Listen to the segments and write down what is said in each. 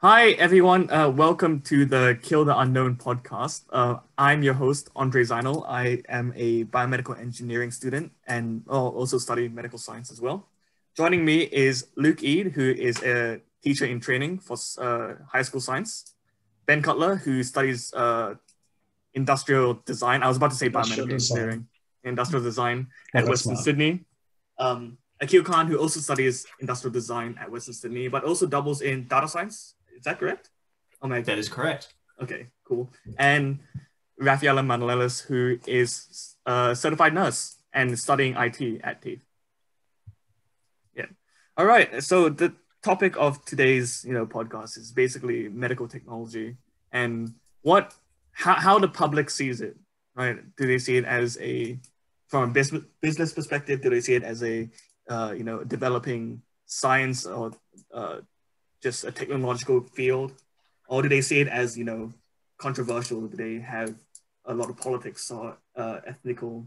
Hi, everyone. Welcome to the Kill the Unknown podcast. I'm your host, Andre Zainal. I am a biomedical engineering student and also study medical science as well. Joining me is Luke Eade, who is a teacher in training for high school science. Ben Cutler, who studies industrial design. I was about to say biomedical engineering, industrial design at Western Sydney. Akil Khan, who also studies industrial design at Western Sydney, but also doubles in data science. Is that correct? Oh my God. That is correct. Okay, cool. And Rafaela Manuelis, who is a certified nurse and studying IT at TAFE. Yeah. All right. So the topic of today's podcast is basically medical technology and how the public sees it. Right? Do they see it as from a business perspective? Do they see it as a developing science or just a technological field, or do they see it as controversial? Do they have a lot of politics or ethical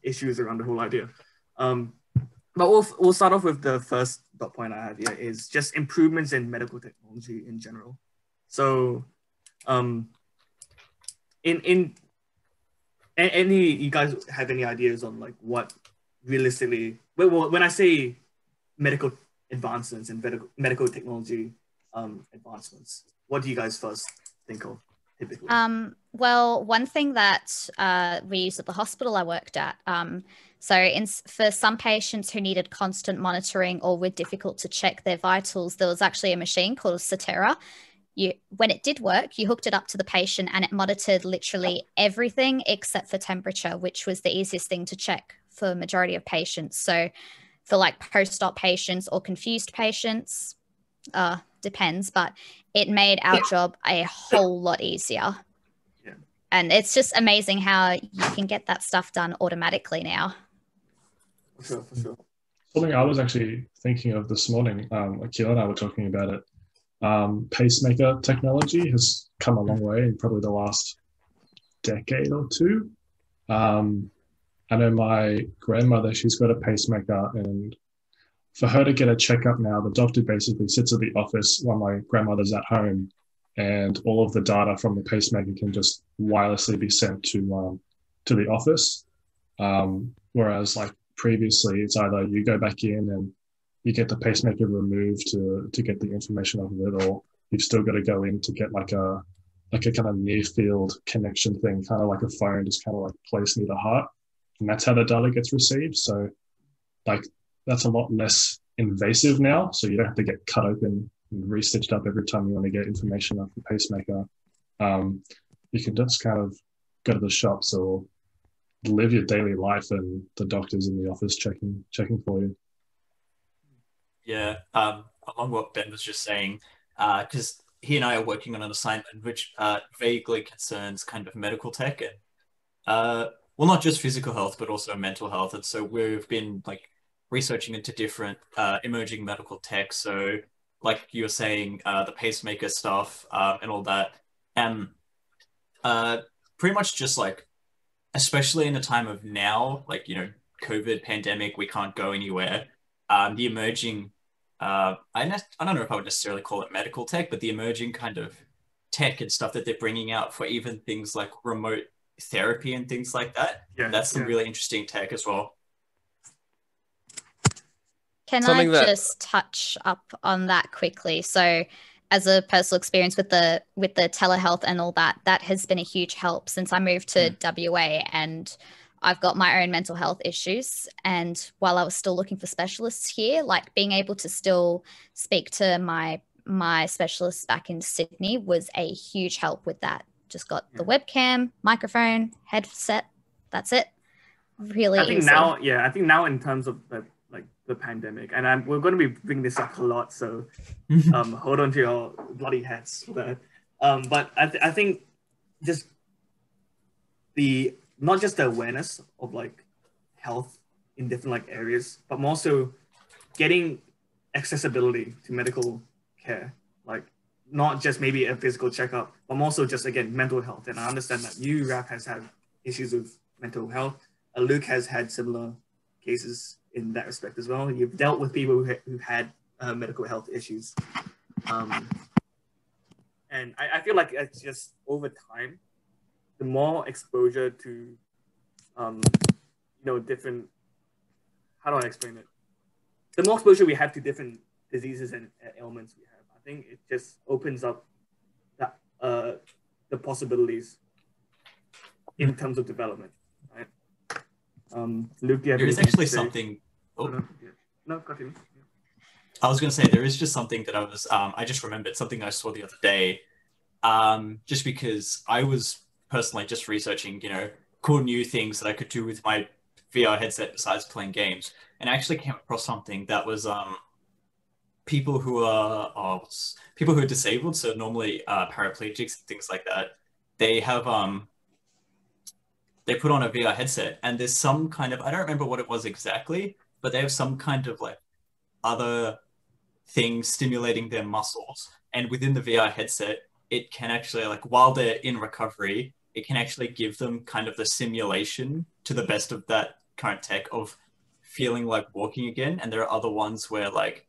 issues around the whole idea? But we'll start off with the first dot point I have here is just improvements in medical technology in general. So, you guys have any ideas on like what realistically? Well, when I say medical advancements and medical technology advancements, what do you guys first think of typically? Well, one thing that we use at the hospital I worked at, for some patients who needed constant monitoring or were difficult to check their vitals, there was actually a machine called a Cetera. When it did work, you hooked it up to the patient and it monitored literally everything except for temperature, which was the easiest thing to check for majority of patients. So for like post-op patients or confused patients, depends, but it made our job a whole lot easier. Yeah. And it's just amazing how you can get that stuff done automatically now. For sure. Something I was actually thinking of this morning, Akil and I were talking about it. Pacemaker technology has come a long way in probably the last decade or two. I know my grandmother, she's got a pacemaker, and for her to get a checkup now, the doctor basically sits at the office while my grandmother's at home, and all of the data from the pacemaker can just wirelessly be sent to the office. Whereas like previously, it's either you go back in and you get the pacemaker removed to get the information off of it, or you've still got to go in to get like a kind of near field connection thing, kind of like a phone, just kind of like placed near the heart. And that's how the data gets received. So like that's a lot less invasive now. So you don't have to get cut open and re-stitched up every time you want to get information off the pacemaker. You can just kind of go to the shops or live your daily life and the doctor's in the office checking for you. Yeah, along what Ben was just saying, because he and I are working on an assignment which vaguely concerns kind of medical tech and well, not just physical health, but also mental health. And so we've been like researching into different emerging medical tech. So like you were saying, the pacemaker stuff and all that. And pretty much just like, especially in a time of now, like, COVID pandemic, we can't go anywhere. The emerging, I don't know if I would necessarily call it medical tech, but the emerging kind of tech and stuff that they're bringing out for even things like remote therapy and things like that. Yeah, that's some really interesting tech as well. Can I just touch up on that quickly? So as a personal experience with the telehealth and all that, that has been a huge help since I moved to WA, and I've got my own mental health issues. And while I was still looking for specialists here, like being able to still speak to my specialists back in Sydney was a huge help with that. Just got the webcam, microphone, headset. That's it. Really easy. I think now in terms of the pandemic, and we're going to be bringing this up a lot, so hold on to your bloody hats for that. But I think just not just the awareness of like health in different like areas, but more so getting accessibility to medical care, like not just maybe a physical checkup, but also just, again, mental health. And I understand that you, Raf, has had issues with mental health. Luke has had similar cases in that respect as well. You've dealt with people who've had medical health issues. And I feel like it's just over time, the more exposure to, different, how do I explain it? The more exposure we have to different diseases and ailments we have, I think it just opens up the possibilities in terms of development, right? Luke, do you have there is anything to actually say? something. Oh, No, continue. I was going to say there is just something that I just remembered something I saw the other day. Just because I was personally just researching, cool new things that I could do with my VR headset besides playing games, and I actually came across something that was people who are disabled, so normally paraplegics and things like that. They have they put on a VR headset, and there's some kind of, I don't remember what it was exactly, but they have some kind of like other thing stimulating their muscles, and within the VR headset it can actually, like, while they're in recovery, it can actually give them kind of the simulation to the best of that current tech of feeling like walking again. And there are other ones where like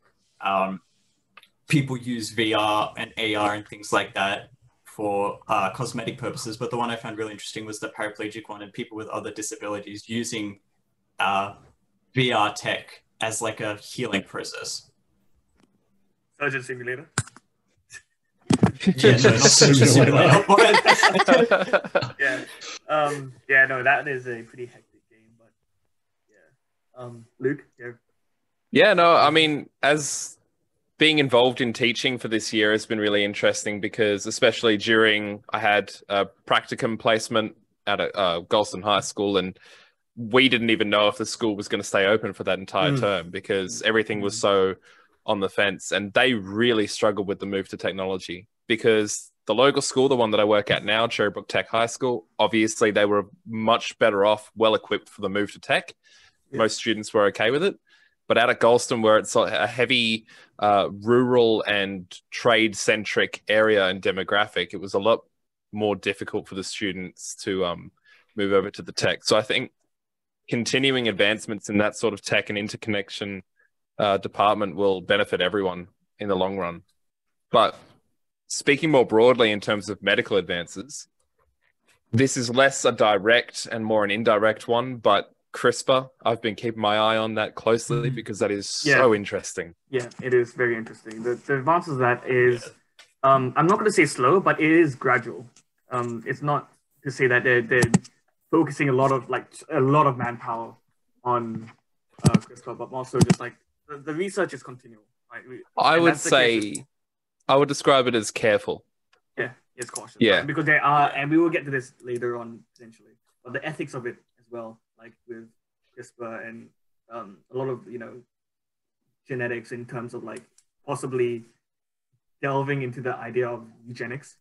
people use VR and AR and things like that for cosmetic purposes, but the one I found really interesting was the paraplegic one and people with other disabilities using VR tech as like a healing process. Surgeon simulator. Yeah, no, not surgeon simulator. No, that is a pretty hectic game, but yeah. Luke, yeah. Yeah, no, I mean, as being involved in teaching for this year has been really interesting because especially during, I had a practicum placement at a Galston High School, and we didn't even know if the school was going to stay open for that entire term because everything was so on the fence, and they really struggled with the move to technology because the local school, the one that I work at now, Cherrybrook Tech High School, obviously they were much better off, well equipped for the move to tech. Yeah. Most students were okay with it. But out at Galston, where it's a heavy rural and trade-centric area and demographic, it was a lot more difficult for the students to move over to the tech. So I think continuing advancements in that sort of tech and interconnection department will benefit everyone in the long run. But speaking more broadly in terms of medical advances, this is less a direct and more an indirect one, but CRISPR, I've been keeping my eye on that closely because that is so interesting. Yeah, it is very interesting. The advances of that is, I'm not going to say slow, but it is gradual. It's not to say that they're focusing a lot of manpower on CRISPR, but also just like the research is continual. Right? I would describe it as careful. Yeah, it's cautious. Yeah, right? Because they are, and we will get to this later on potentially, but the ethics of it as well. Like with CRISPR and a lot of genetics in terms of like possibly delving into the idea of eugenics,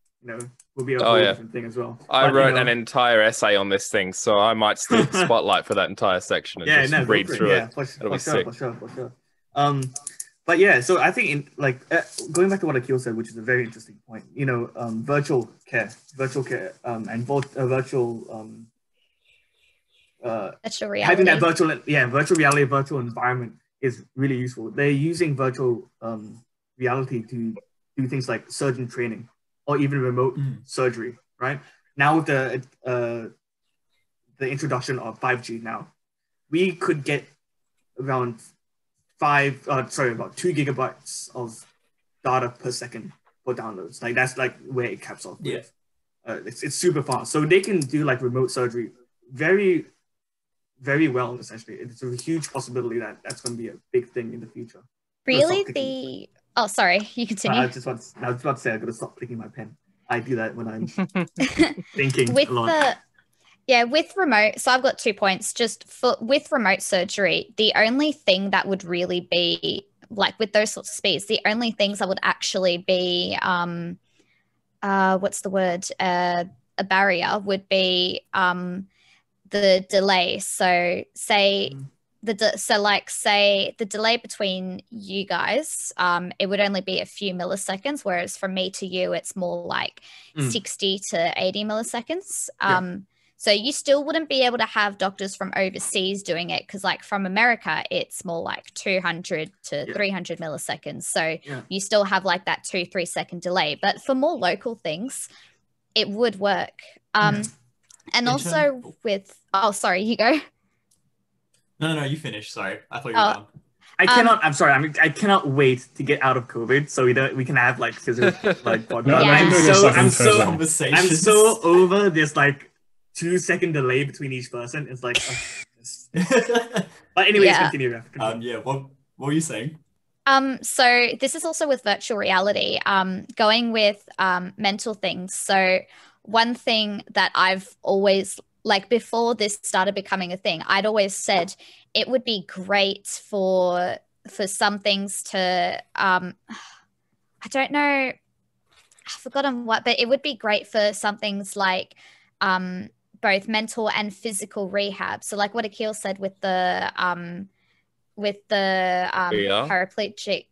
will be a whole different thing as well. I wrote an entire essay on this thing, so I might steal the spotlight for that entire section and read through it. For sure. But yeah, so I think going back to what Akil said, which is a very interesting point. Virtual care, and virtual. Virtual reality. Having that virtual reality, virtual environment is really useful. They're using virtual reality to do things like surgeon training or even remote surgery. Right now, with the introduction of 5G, now we could get around about 2 gigabytes of data per second for downloads. Like that's like where it caps off. Yeah, it's super fast. So they can do like remote surgery very, very well, essentially. It's a huge possibility that that's going to be a big thing in the future. Really? Oh, sorry. You continue. I was about to say, I've got to stop clicking my pen. I do that when I'm thinking with a lot. With remote, so I've got 2 points. With remote surgery, the only thing that would really be, like with those sorts of speeds, the only things that would actually be, what's the word? A barrier would be the delay. So say the delay between you guys, it would only be a few milliseconds, whereas from me to you, it's more like 60 to 80 milliseconds. So you still wouldn't be able to have doctors from overseas doing it, because like from America, it's more like 200 to 300 milliseconds. So you still have like that 2-3 second delay. But for more local things, it would work. And also with, oh, sorry, you go. No, you finish. Sorry, I thought you were done. I cannot wait to get out of COVID so we can have like physical like podcast. No, I'm so over this like 2-second delay between each person. It's like, but anyways, continue. What were you saying? So this is also with virtual reality, going with mental things. So one thing that I've always, like before this started becoming a thing, I'd always said it would be great for some things to, I don't know, I've forgotten what, but it would be great for some things like both mental and physical rehab. So like what Akil said with the paraplegic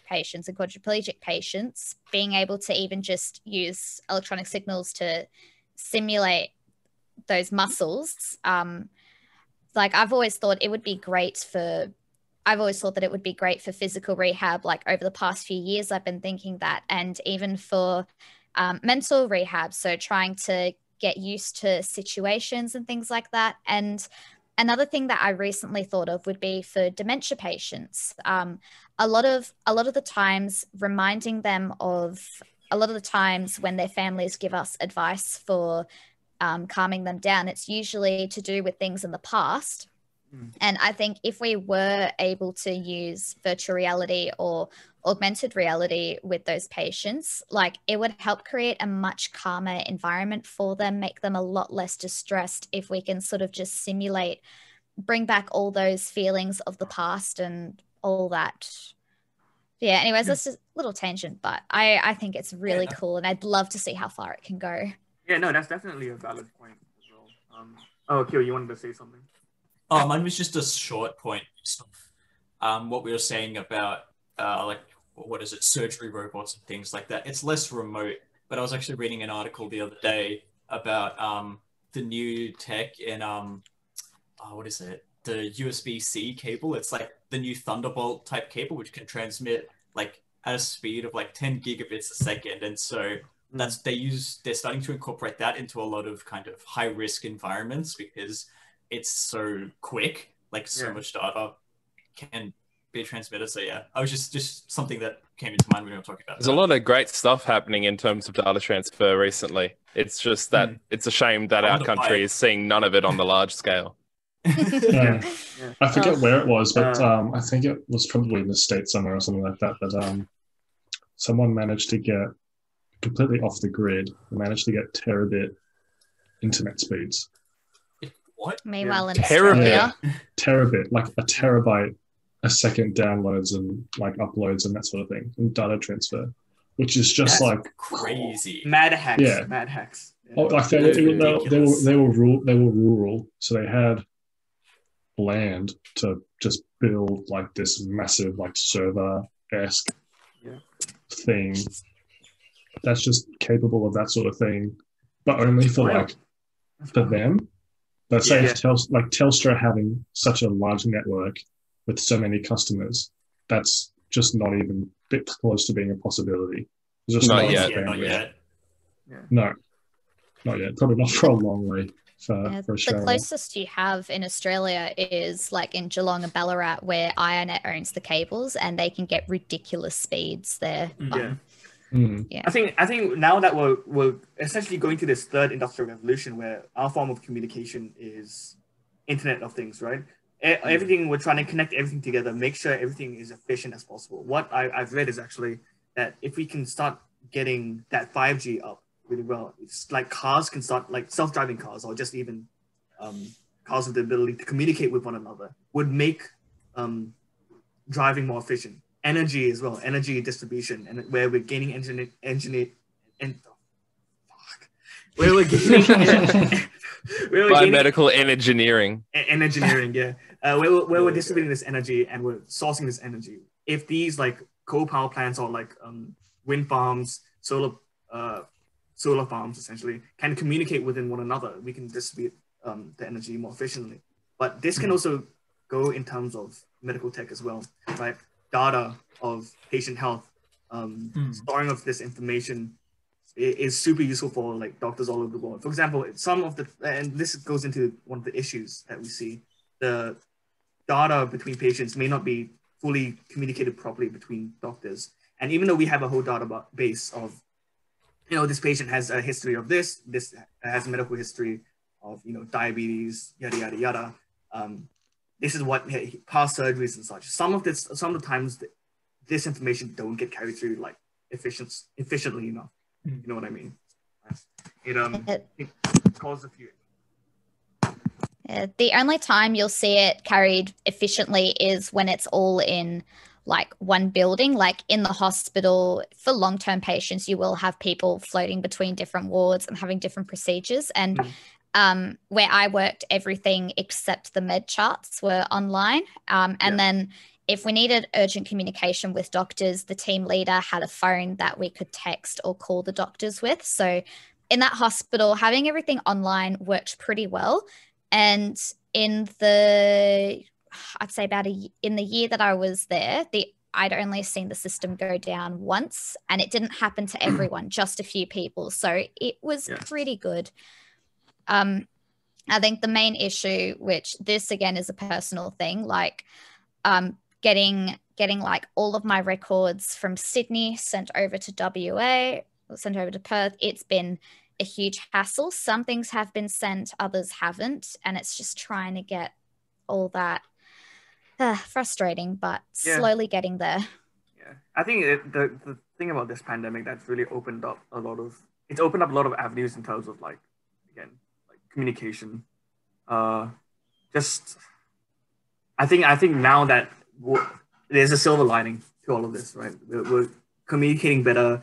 patients and quadriplegic patients, being able to even just use electronic signals to simulate those muscles. Like I've always thought that it would be great for physical rehab. Like over the past few years, I've been thinking that, and even for mental rehab. So trying to get used to situations and things like that. And another thing that I recently thought of would be for dementia patients. A lot of the times, reminding them of a lot of the times when their families give us advice for calming them down, it's usually to do with things in the past. And I think if we were able to use virtual reality or augmented reality with those patients, like it would help create a much calmer environment for them, make them a lot less distressed if we can sort of just simulate, bring back all those feelings of the past and all that. Yeah, anyways, that's just a little tangent, but I think it's really cool, and I'd love to see how far it can go. Yeah, no, that's definitely a valid point as well. Akil, you wanted to say something? Oh, mine was just a short point. What we were saying about like, what is it, surgery robots and things like that. It's less remote, but I was actually reading an article the other day about the new tech in what is it? The USB-C cable. It's like the new Thunderbolt type cable, which can transmit like at a speed of like 10 gigabits a second, and so they're starting to incorporate that into a lot of kind of high risk environments because it's so quick, like so much data can be transmitted. So yeah, I was just something that came into mind when we were talking about There's a lot of great stuff happening in terms of data transfer recently. It's just that it's a shame that our country is seeing none of it on the large scale. I forget where it was, but I think it was probably in the States somewhere or something like that. But someone managed to get completely off the grid, managed to get terabit internet speeds. What? Meanwhile, in Australia, terabit, like a terabyte a second downloads and like uploads and that sort of thing, and data transfer, which is just like crazy. Mad hacks. Yeah. Oh, like they were rural, so they had land to just build like this massive like server-esque thing that's just capable of that sort of thing, but only for for them. But say if Telstra having such a large network with so many customers, that's just not even a bit close to being a possibility. It's just not yet. No, not yet. Probably not for a long way for Australia. The closest you have in Australia is like in Geelong and Ballarat, where IONET owns the cables, and they can get ridiculous speeds there. I think now that we're essentially going to this third industrial revolution, where our form of communication is Internet of Things, right? Everything, we're trying to connect everything together, make sure everything is efficient as possible. What I've read is actually that if we can start getting that 5G up really well, it's like cars can start, like self-driving cars, or just even cars with the ability to communicate with one another, would make driving more efficient. Energy as well, energy distribution, and where we're gaining biomedical engineering. Where we're distributing this energy and we're sourcing this energy. If these like coal power plants or like wind farms, solar solar farms essentially can communicate within one another. We can distribute the energy more efficiently. But this can also go in terms of medical tech as well, right? Data of patient health, storing of this information is super useful for like doctors all over the world. For example, and this goes into one of the issues that we see, the data between patients may not be fully communicated properly between doctors. And even though we have a whole database of, this patient has a history of this has a medical history of, diabetes, yada, yada, yada. This is what past surgeries and such. Some of the times this information don't get carried through like efficiently enough. You know what I mean? It causes a few. The only time you'll see it carried efficiently is when it's all in like one building, like in the hospital. For long-term patients, you will have people floating between different wards and having different procedures. And where I worked, everything except the med charts were online. Then if we needed urgent communication with doctors, the team leader had a phone that we could text or call the doctors with. So in that hospital, having everything online worked pretty well. And in I'd say in the year that I was there, I'd only seen the system go down once, and it didn't happen to everyone, just a few people. So it was pretty good. I think the main issue, which this again is a personal thing, like getting like all of my records from Sydney sent over to WA, sent over to Perth, it's been a huge hassle. Some things have been sent, others haven't, and it's just trying to get all that frustrating, but slowly getting there. Yeah, I think the thing about this pandemic that's really opened up a lot of avenues in terms of like, again, like communication. I think now that there's a silver lining to all of this, right? We're communicating better.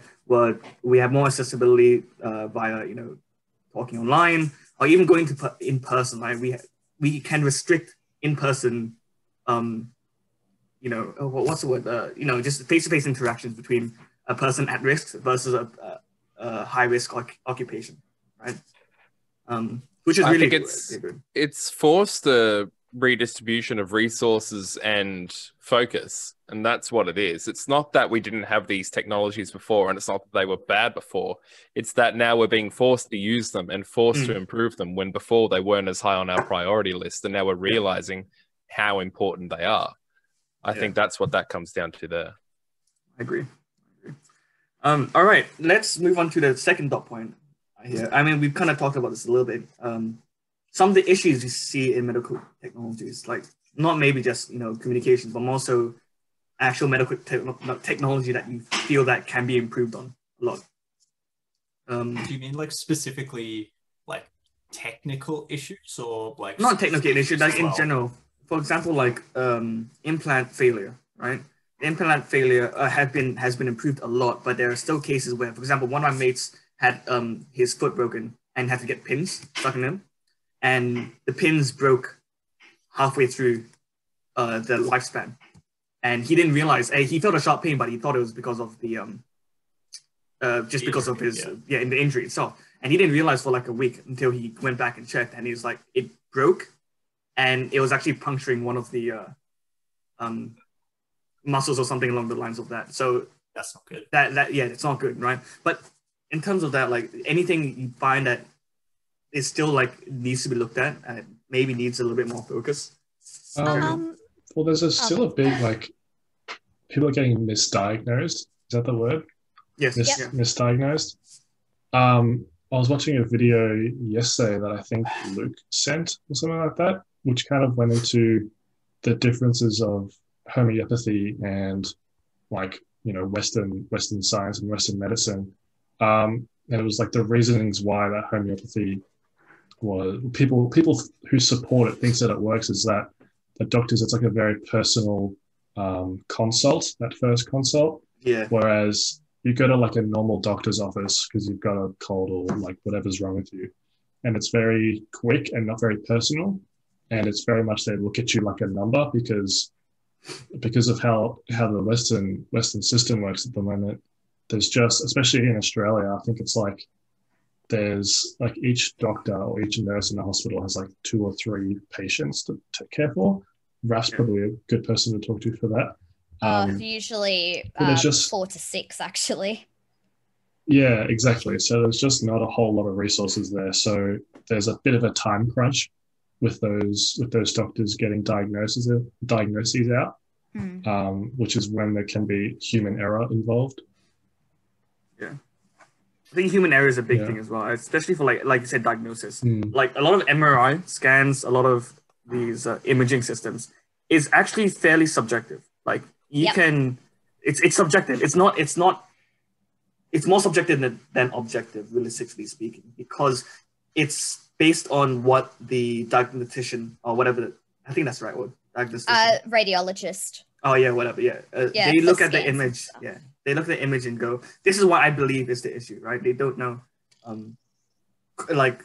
We have more accessibility via talking online or even going to in person. Right? We can restrict in person. What's the word? Just face-to-face interactions between a person at risk versus a high-risk occupation, right? Which is really good. It's forced the redistribution of resources and focus, and that's what it is. It's not that we didn't have these technologies before, and it's not that they were bad before. It's that now we're being forced to use them and forced to improve them, when before they weren't as high on our priority list, and now we're realizing how important they are. I think that's what that comes down to there. I agree. All right, let's move on to the second dot point here. I mean, we've kind of talked about this a little bit. Some of the issues you see in medical technologies, like not maybe just communications, but also actual medical technology that you feel that can be improved on a lot. Do you mean like specifically like technical issues, or like not technical issues, like in general? For example, like implant failure, right? The implant failure has been improved a lot, but there are still cases where, for example, one of my mates had his foot broken and had to get pins stuck in him. And the pins broke halfway through the lifespan, and he didn't realize. He felt a sharp pain, but he thought it was because of the because of his in the injury itself. And he didn't realize for like a week until he went back and checked, and he was like, it broke, and it was actually puncturing one of the muscles or something along the lines of that. So that's not good. It's not good, right? But in terms of that, like anything you find that is still like needs to be looked at and maybe needs a little bit more focus. Well, there's still a big like people are getting misdiagnosed. Is that the word? Yes. Misdiagnosed. I was watching a video yesterday that I think Luke sent or something like that, which kind of went into the differences of homeopathy and like Western science and Western medicine. And it was like the reasonings why that homeopathy was people who support it thinks that it works is that the doctors, it's like a very personal consult, that first consult. Yeah. Whereas you go to like a normal doctor's office because you've got a cold or like whatever's wrong with you, and it's very quick and not very personal, and it's very much they look at you like a number because of how the Western system works at the moment. There's just, especially in Australia, I think it's like there's like each doctor or each nurse in the hospital has like 2 or 3 patients to take care for. Raf's probably a good person to talk to for that. Usually but there's just 4 to 6, actually. Yeah, exactly. So there's just not a whole lot of resources there. So there's a bit of a time crunch with those doctors getting diagnoses out, which is when there can be human error involved. Yeah, I think human error is a big thing as well, especially for like you said, diagnosis. Like a lot of MRI scans, a lot of these imaging systems is actually fairly subjective. Like you can, it's subjective. It's not. It's more subjective than objective, realistically speaking, because it's based on what the diagnostician or whatever, I think that's the right word, diagnostician. Radiologist. Oh yeah, whatever, yeah. They look at the image, They look at the image and go, this is what I believe is the issue, right? They don't know, like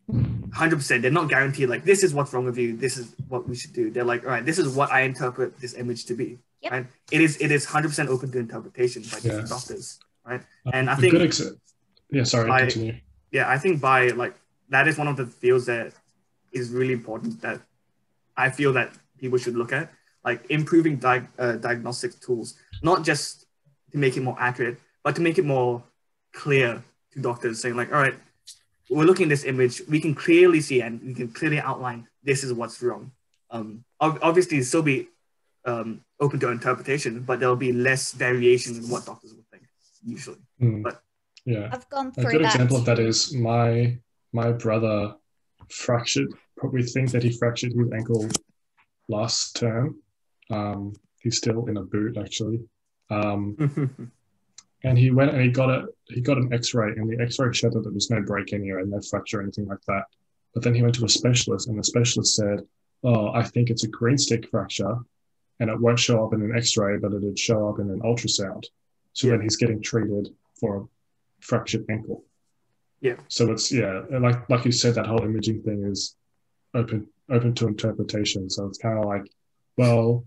100%. They're not guaranteed, like, this is what's wrong with you, this is what we should do. They're like, all right, this is what I interpret this image to be, right? It is 100% open to interpretation by different doctors. Right, and I think continue. Yeah, I think by like that is one of the fields that is really important that I feel that people should look at, like improving diagnostic tools, not just to make it more accurate, but to make it more clear to doctors, saying like, all right, we're looking at this image, we can clearly see and we can clearly outline this is what's wrong. Obviously, still be open to interpretation, but there'll be less variation in what doctors will think. Usually, but yeah, I've gone through a good that. example of that is my brother fractured. Probably think that he fractured his ankle last term. He's still in a boot actually, and he went and he got an X-ray, and the X-ray showed that there was no break anywhere and no fracture or anything like that. But then he went to a specialist, and the specialist said, "Oh, I think it's a green stick fracture, and it won't show up in an X-ray, but it'd show up in an ultrasound." So then he's getting treated for a fractured ankle. Yeah. So it's like you said, that whole imaging thing is open to interpretation. So it's kind of like, well,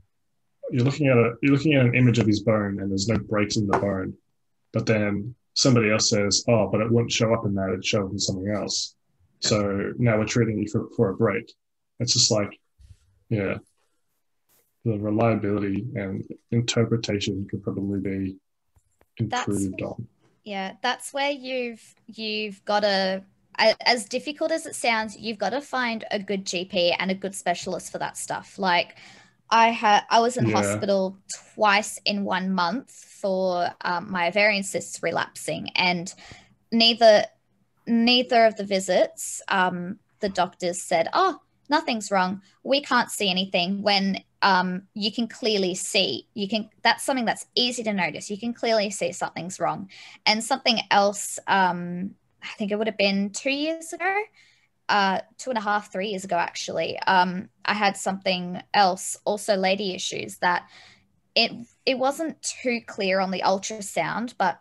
you're looking at an image of his bone and there's no breaks in the bone, but then somebody else says, "Oh, but it wouldn't show up in that; it'd show up in something else." Yeah. So now we're treating you for a break. It's just like, the reliability and interpretation could probably be improved on. Yeah, that's where you've got to, as difficult as it sounds, you've got to find a good GP and a good specialist for that stuff. Like I was in hospital twice in 1 month for my ovarian cysts relapsing, and neither of the visits the doctors said, "Oh, nothing's wrong, we can't see anything," when you can clearly see, that's something that's easy to notice. You can clearly see something's wrong. And something else, I think it would have been 2 years ago, 2.5, 3 years ago, actually. I had something else, also lady issues, that it wasn't too clear on the ultrasound, but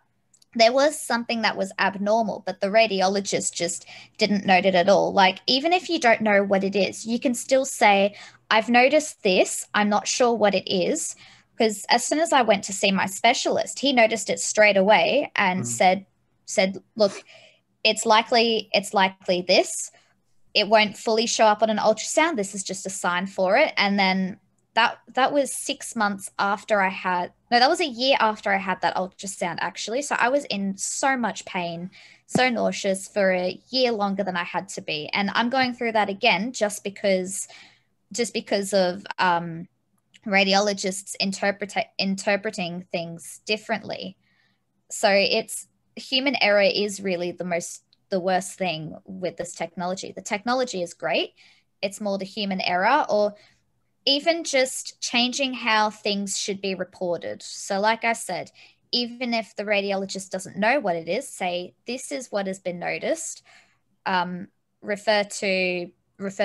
there was something that was abnormal, but the radiologist just didn't note it at all. Like, even if you don't know what it is, you can still say, "I've noticed this, I'm not sure what it is." Because as soon as I went to see my specialist, he noticed it straight away and said, "Look, it's likely this. It won't fully show up on an ultrasound. This is just a sign for it." And then that was 6 months after that was a year after I had that ultrasound, actually. So I was in so much pain, so nauseous for a year longer than I had to be. And I'm going through that again just because of radiologists interpreting things differently. So it's human error is really the worst thing with this technology. The technology is great. It's more the human error, or even just changing how things should be reported. So like I said, even if the radiologist doesn't know what it is, say, "This is what has been noticed," refer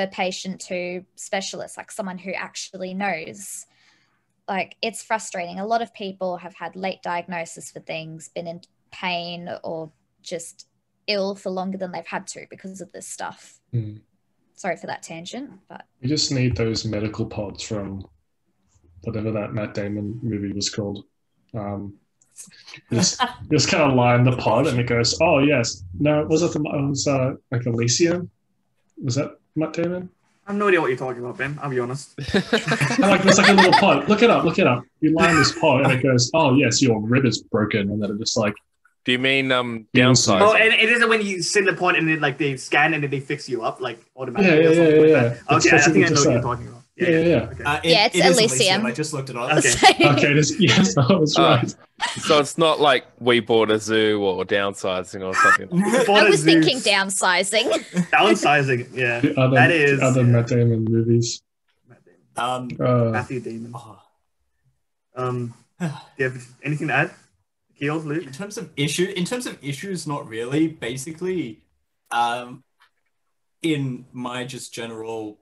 patient to specialists, like someone who actually knows. Like, it's frustrating. A lot of people have had late diagnosis for things, been in pain, or just ill for longer than they've had to because of this stuff. Sorry for that tangent, but we just need those medical pods from whatever that Matt Damon movie was called. You just kind of line the pod, and it goes, "Oh yes, no, was it like Elysium? Was that Matt Damon?" I have no idea what you're talking about, Ben. I'll be honest. And like there's like a little pod. Look it up. You line this pod, and it goes, "Oh yes, your rib is broken," and then it just like. Do you mean downsizing? Oh, and it isn't when you sit in the pod and then like they scan and then they fix you up like automatically or something like that. Okay, I think I know what you're talking about. Yeah. Okay. It's Elysium. I just looked it up. Okay. Okay, yes, I was right. So it's not like we bought a zoo or downsizing or something. I was thinking downsizing. Downsizing, yeah. That is other Matt Damon movies. Matthew Damon. Oh. Do you have anything to add? Keel, Luke? In terms of issues, not really. Basically, in my just general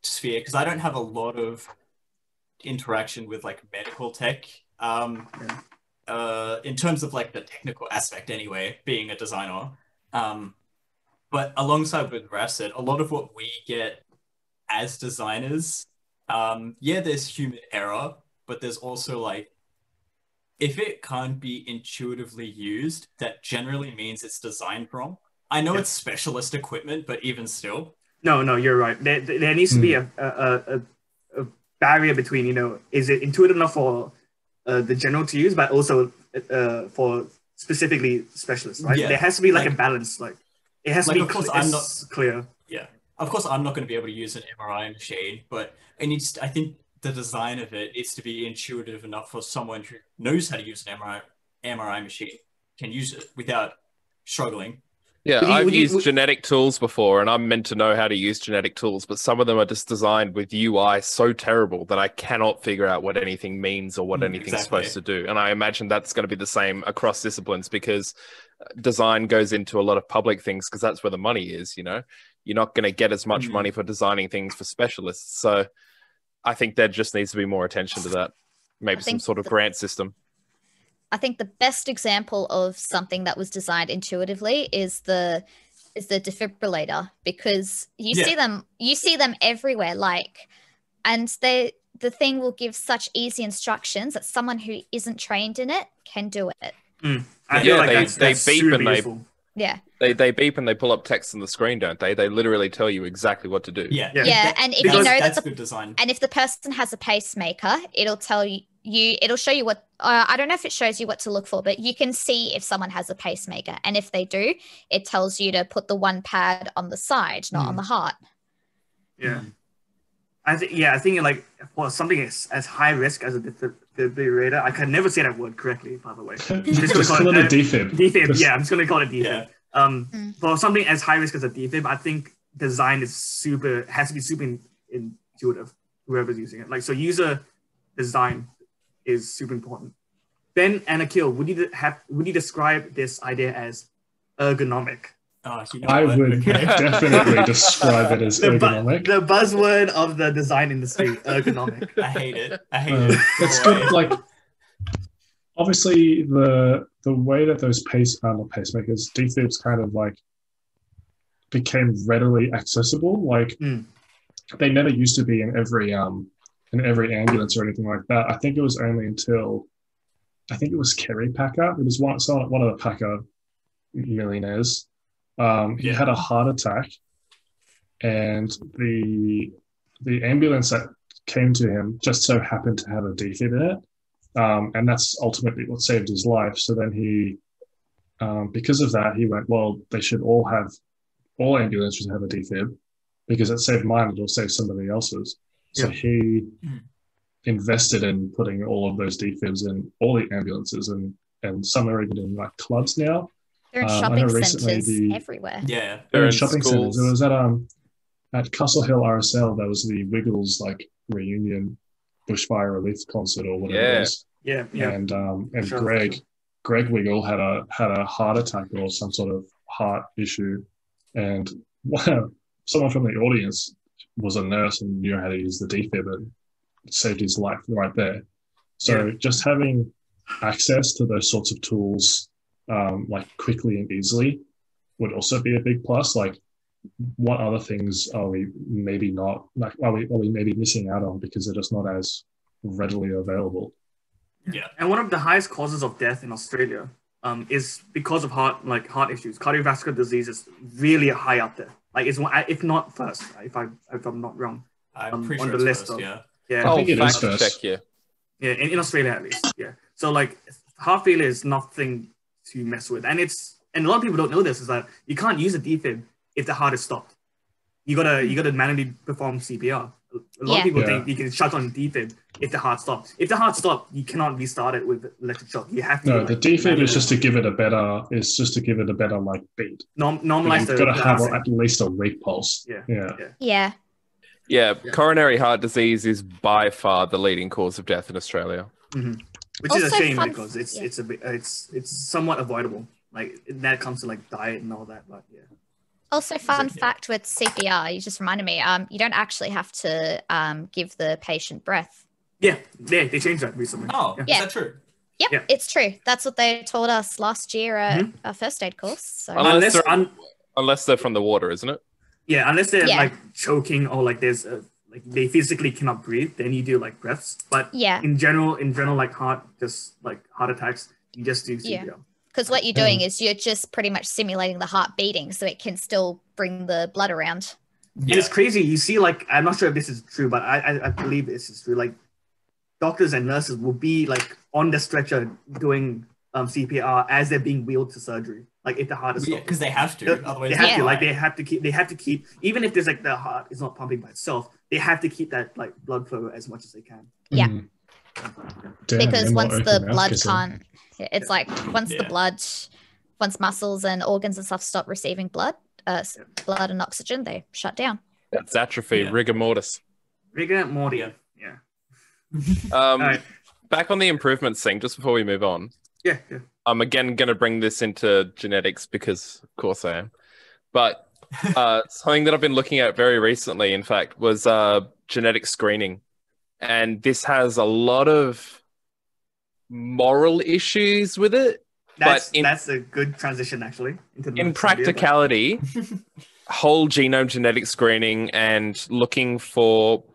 sphere, because I don't have a lot of interaction with like medical tech. In terms of like the technical aspect, anyway, being a designer. But alongside with Rafset, a lot of what we get as designers, there's human error, but there's also like, if it can't be intuitively used, that generally means it's designed wrong. I know it's specialist equipment, but even still. No, you're right. There needs to be a barrier between, is it intuitive enough for the general to use, but also for specifically specialists, right? Yeah. There has to be like a balance. Like it has to be clear. Yeah. Of course, I'm not going to be able to use an MRI machine, but I think the design of it needs to be intuitive enough for someone who knows how to use an MRI machine can use it without struggling. Yeah, I've used genetic tools before, and I'm meant to know how to use genetic tools, but some of them are just designed with UI so terrible that I cannot figure out what anything means or what anything's supposed to do. And I imagine that's going to be the same across disciplines, because design goes into a lot of public things because that's where the money is, You're not going to get as much money for designing things for specialists. So I think there just needs to be more attention to that. Maybe some sort of grant system. I think the best example of something that was designed intuitively is the defibrillator, because you see them everywhere, and the thing will give such easy instructions that someone who isn't trained in it can do it. I feel like they beep and useful. They beep and they pull up text on the screen, don't they? They literally tell you exactly what to do. Yeah. And if you know that's good design. And if the person has a pacemaker, it'll tell you. It'll show you what. I don't know if it shows you what to look for, but you can see if someone has a pacemaker, and if they do, it tells you to put the one pad on the side, not on the heart. Yeah. I think like for something as high risk as a defibrillator, I can never say that word correctly, by the way. I'm just going to call it a defib. Defib, yeah, I'm just going to call it defib. Yeah. For something as high risk as a defib, I think design has to be super intuitive, whoever's using it. Like, so user design is super important. Ben and Akil, would you describe this idea as ergonomic? I would definitely describe it as ergonomic. The buzzword of the design industry, ergonomic. I hate it. It's good. Like, obviously, the way that those pacemakers, defibs, kind of like became readily accessible. Like, they never used to be in every ambulance or anything like that. I think it was only until it was Kerry Packer. It was one of the Packer millionaires. He had a heart attack, and the ambulance that came to him just so happened to have a defib in it, and that's ultimately what saved his life. So then he, because of that, he went, well, they should all ambulances have a defib, because it saved mine, it'll save somebody else's. So he invested in putting all of those defibs in all the ambulances, and some are even in like clubs now. They're in shopping centres everywhere. Yeah, they're in shopping centres. It was at Castle Hill RSL. There was the Wiggles like reunion bushfire relief concert or whatever it was. Yeah. And Greg Wiggle had a heart attack or some sort of heart issue, and someone from the audience was a nurse and knew how to use the defib, and it saved his life right there. So just having access to those sorts of tools like quickly and easily would also be a big plus. Like, what other things are we maybe not, like, are we maybe missing out on because they're just not as readily available? Yeah. And one of the highest causes of death in Australia is because of heart issues. Cardiovascular disease is really high up there. Like it's one, if not first, right? If I'm not wrong. I'm pretty on sure the it's list first, of yeah. yeah. Oh, think it is fact first. check you. Yeah, in Australia at least. Yeah. So like heart failure is nothing to mess with. And a lot of people don't know this, is that you can't use a defib if the heart is stopped. You gotta manually perform CPR. A lot of people think you can shut on defib if the heart stops. If the heart stops, you cannot restart it with electric shock. You have to The defib is just to give it a better like beat. Normalize You've got to have at least a weak pulse. Yeah. Yeah, coronary heart disease is by far the leading cause of death in Australia. Which is a Also shame fun- because it's somewhat avoidable. Like that comes to like diet and all that, but yeah. Also, fun fact with CPR, you just reminded me, you don't actually have to give the patient breath. Yeah, they changed that recently. Oh, Yeah. is that true? Yep, Yeah. it's true. That's what they taught us last year at our first aid course. So Unless they're from the water, isn't it? Yeah, unless they're like choking or like there's like they physically cannot breathe, then you do like breaths. But in general, like heart attacks, you just do CPR. Yeah. Because what you're doing is you're just pretty much simulating the heart beating so it can still bring the blood around. And it's crazy. You see, like, I'm not sure if this is true, but I believe this is true. Like, doctors and nurses will be like on the stretcher doing CPR as they're being wheeled to surgery. Like, if the heart is stopped. Because they have to. Otherwise, they have to. Like, they have to keep. Even if there's like the heart is not pumping by itself, they have to keep that like blood flow as much as they can. Yeah. Damn, because once the blood kissing. can't, it's like once muscles and organs and stuff stop receiving blood and oxygen, they shut down. That's atrophy, rigor mortis. Rigor mortis. Yeah. Right. Back on the improvements thing, just before we move on. Yeah. I'm again going to bring this into genetics because, of course, I am. But something that I've been looking at very recently, in fact, was genetic screening. And this has a lot of moral issues with it. That's a good transition, actually. In practicality, whole genome genetic screening and looking for,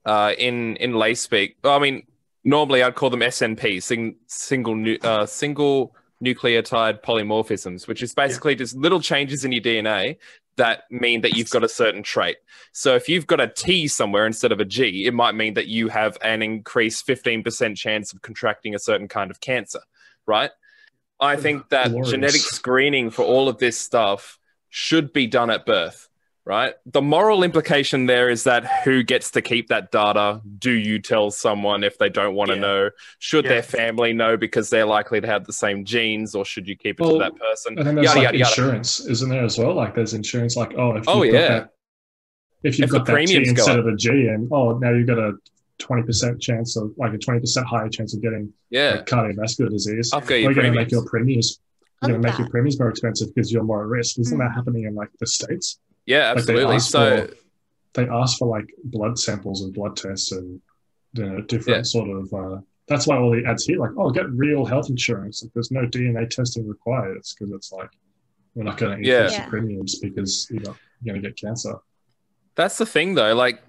in lay speak, well, I mean, normally I'd call them SNP, single nucleotide polymorphisms, which is basically just little changes in your DNA that mean that you've got a certain trait. So if you've got a T somewhere instead of a G, it might mean that you have an increased 15% chance of contracting a certain kind of cancer, right? I think that genetic screening for all of this stuff should be done at birth, right? The moral implication there is that who gets to keep that data? Do you tell someone if they don't want to know? Should their family know because they're likely to have the same genes, or should you keep it to that person? And then there's insurance, isn't there as well? Like there's insurance, like if you've got that T instead of a G, and now you've got a 20% chance of like a 20% higher chance of getting like, cardiovascular disease. We're going to make your premiums. You're going to make your premiums more expensive because you're more at risk. Isn't that happening in like the States? Yeah, absolutely. Like, they ask for like blood samples and blood tests and different sort of. That's why all the ads here, like, get real health insurance. Like, there's no DNA testing required. It's because it's like we're not going to increase your premiums because you're going to get cancer. That's the thing, though. Like,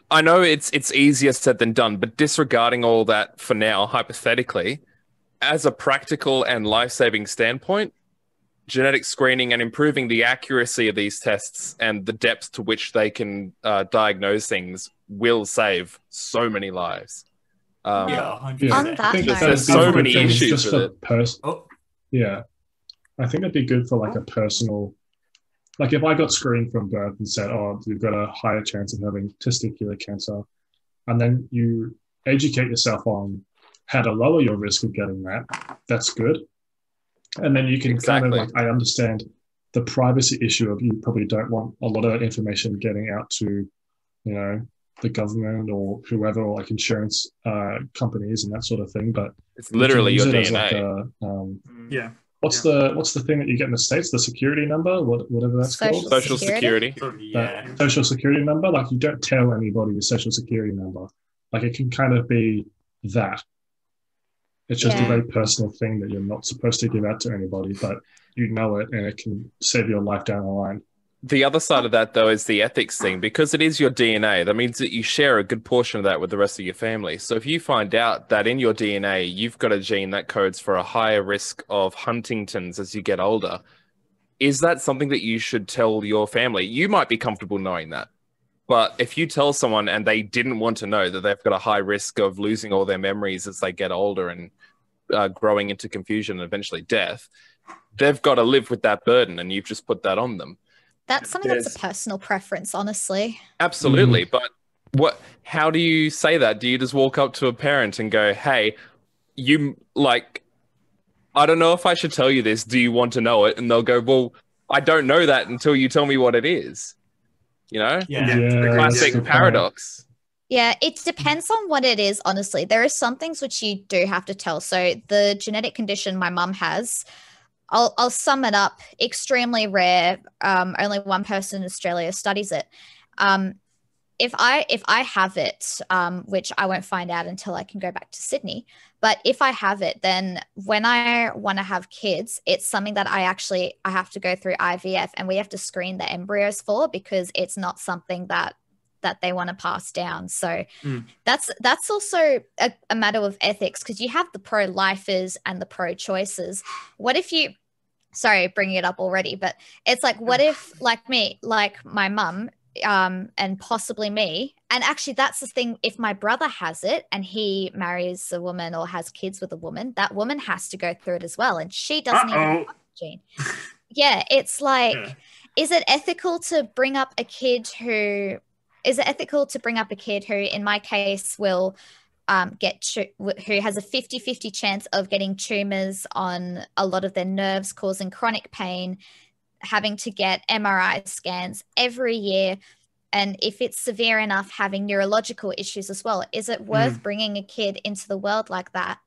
I know it's easier said than done, but disregarding all that for now, hypothetically, as a practical and life-saving standpoint, genetic screening and improving the accuracy of these tests and the depth to which they can diagnose things will save so many lives. 100%. On that note, there's so many issues just with it. Yeah, I think it'd be good for like a personal. Like if I got screened from birth and said, you've got a higher chance of having testicular cancer, and then you educate yourself on how to lower your risk of getting that, that's good. And then you can kind of like, I understand the privacy issue of you probably don't want a lot of information getting out to, the government or whoever, or like insurance companies and that sort of thing. But it's literally your DNA. What's the thing that you get in the States? The security number, whatever that's called. Social security. Social security number. Like you don't tell anybody your social security number. Like it can kind of be that. It's just a very personal thing that you're not supposed to give out to anybody, but you know it, and it can save your life down the line. the other side of that, though, is the ethics thing. Because it is your DNA, that means that you share a good portion of that with the rest of your family. So if you find out that in your DNA, you've got a gene that codes for a higher risk of Huntington's as you get older, is that something that you should tell your family? You might be comfortable knowing that. But if you tell someone and they didn't want to know that they've got a high risk of losing all their memories as they get older and growing into confusion and eventually death, they've got to live with that burden, and you've just put that on them. That's something that's a personal preference, honestly. Absolutely. But how do you say that? Do you just walk up to a parent and go, hey, I don't know if I should tell you this. Do you want to know it? And they'll go, well, I don't know that until you tell me what it is. You know? Yeah. The classic paradox. Yeah, it depends on what it is, honestly. There are some things which you do have to tell. So the genetic condition my mum has, I'll sum it up, extremely rare. Only one person in Australia studies it. If I have it, which I won't find out until I can go back to Sydney, but if I have it, then when I want to have kids, it's something that I have to go through IVF, and we have to screen the embryos for, because it's not something that they want to pass down. So that's also a matter of ethics, because you have the pro-lifers and the pro-choicers. What if you, sorry, bringing it up already, but it's like, what if, like me, like my mum, and possibly me, and actually that's the thing, if my brother has it and he marries a woman or has kids with a woman, that woman has to go through it as well, and she doesn't even have the gene. Yeah, it's like, is it ethical to bring up a kid who, in my case, will who has a 50-50 chance of getting tumors on a lot of their nerves, causing chronic pain, having to get MRI scans every year, and if it's severe enough, having neurological issues as well? Is it worth bringing a kid into the world like that?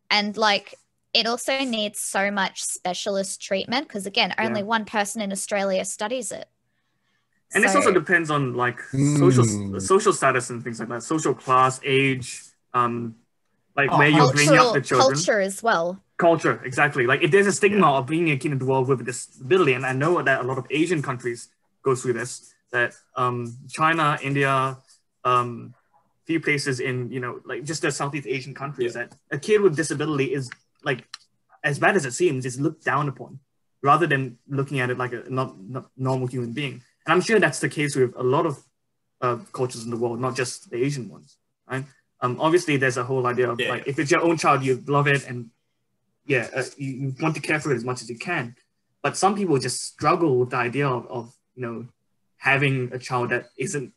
And like, it also needs so much specialist treatment, because again, only one person in Australia studies it. And this also depends on like social status and things like that, social class, age, where you're bringing up the children. Culture as well. Culture, exactly. Like if there's a stigma of bringing a kid into the world with a disability, and I know that a lot of Asian countries go through this, that China, India, few places in, like just the Southeast Asian countries, that a kid with disability is like, as bad as it seems, is looked down upon, rather than looking at it like a not normal human being. And I'm sure that's the case with a lot of cultures in the world, not just the Asian ones, right? Obviously, there's a whole idea of like, if it's your own child, you love it, and you want to care for it as much as you can. But some people just struggle with the idea of having a child that isn't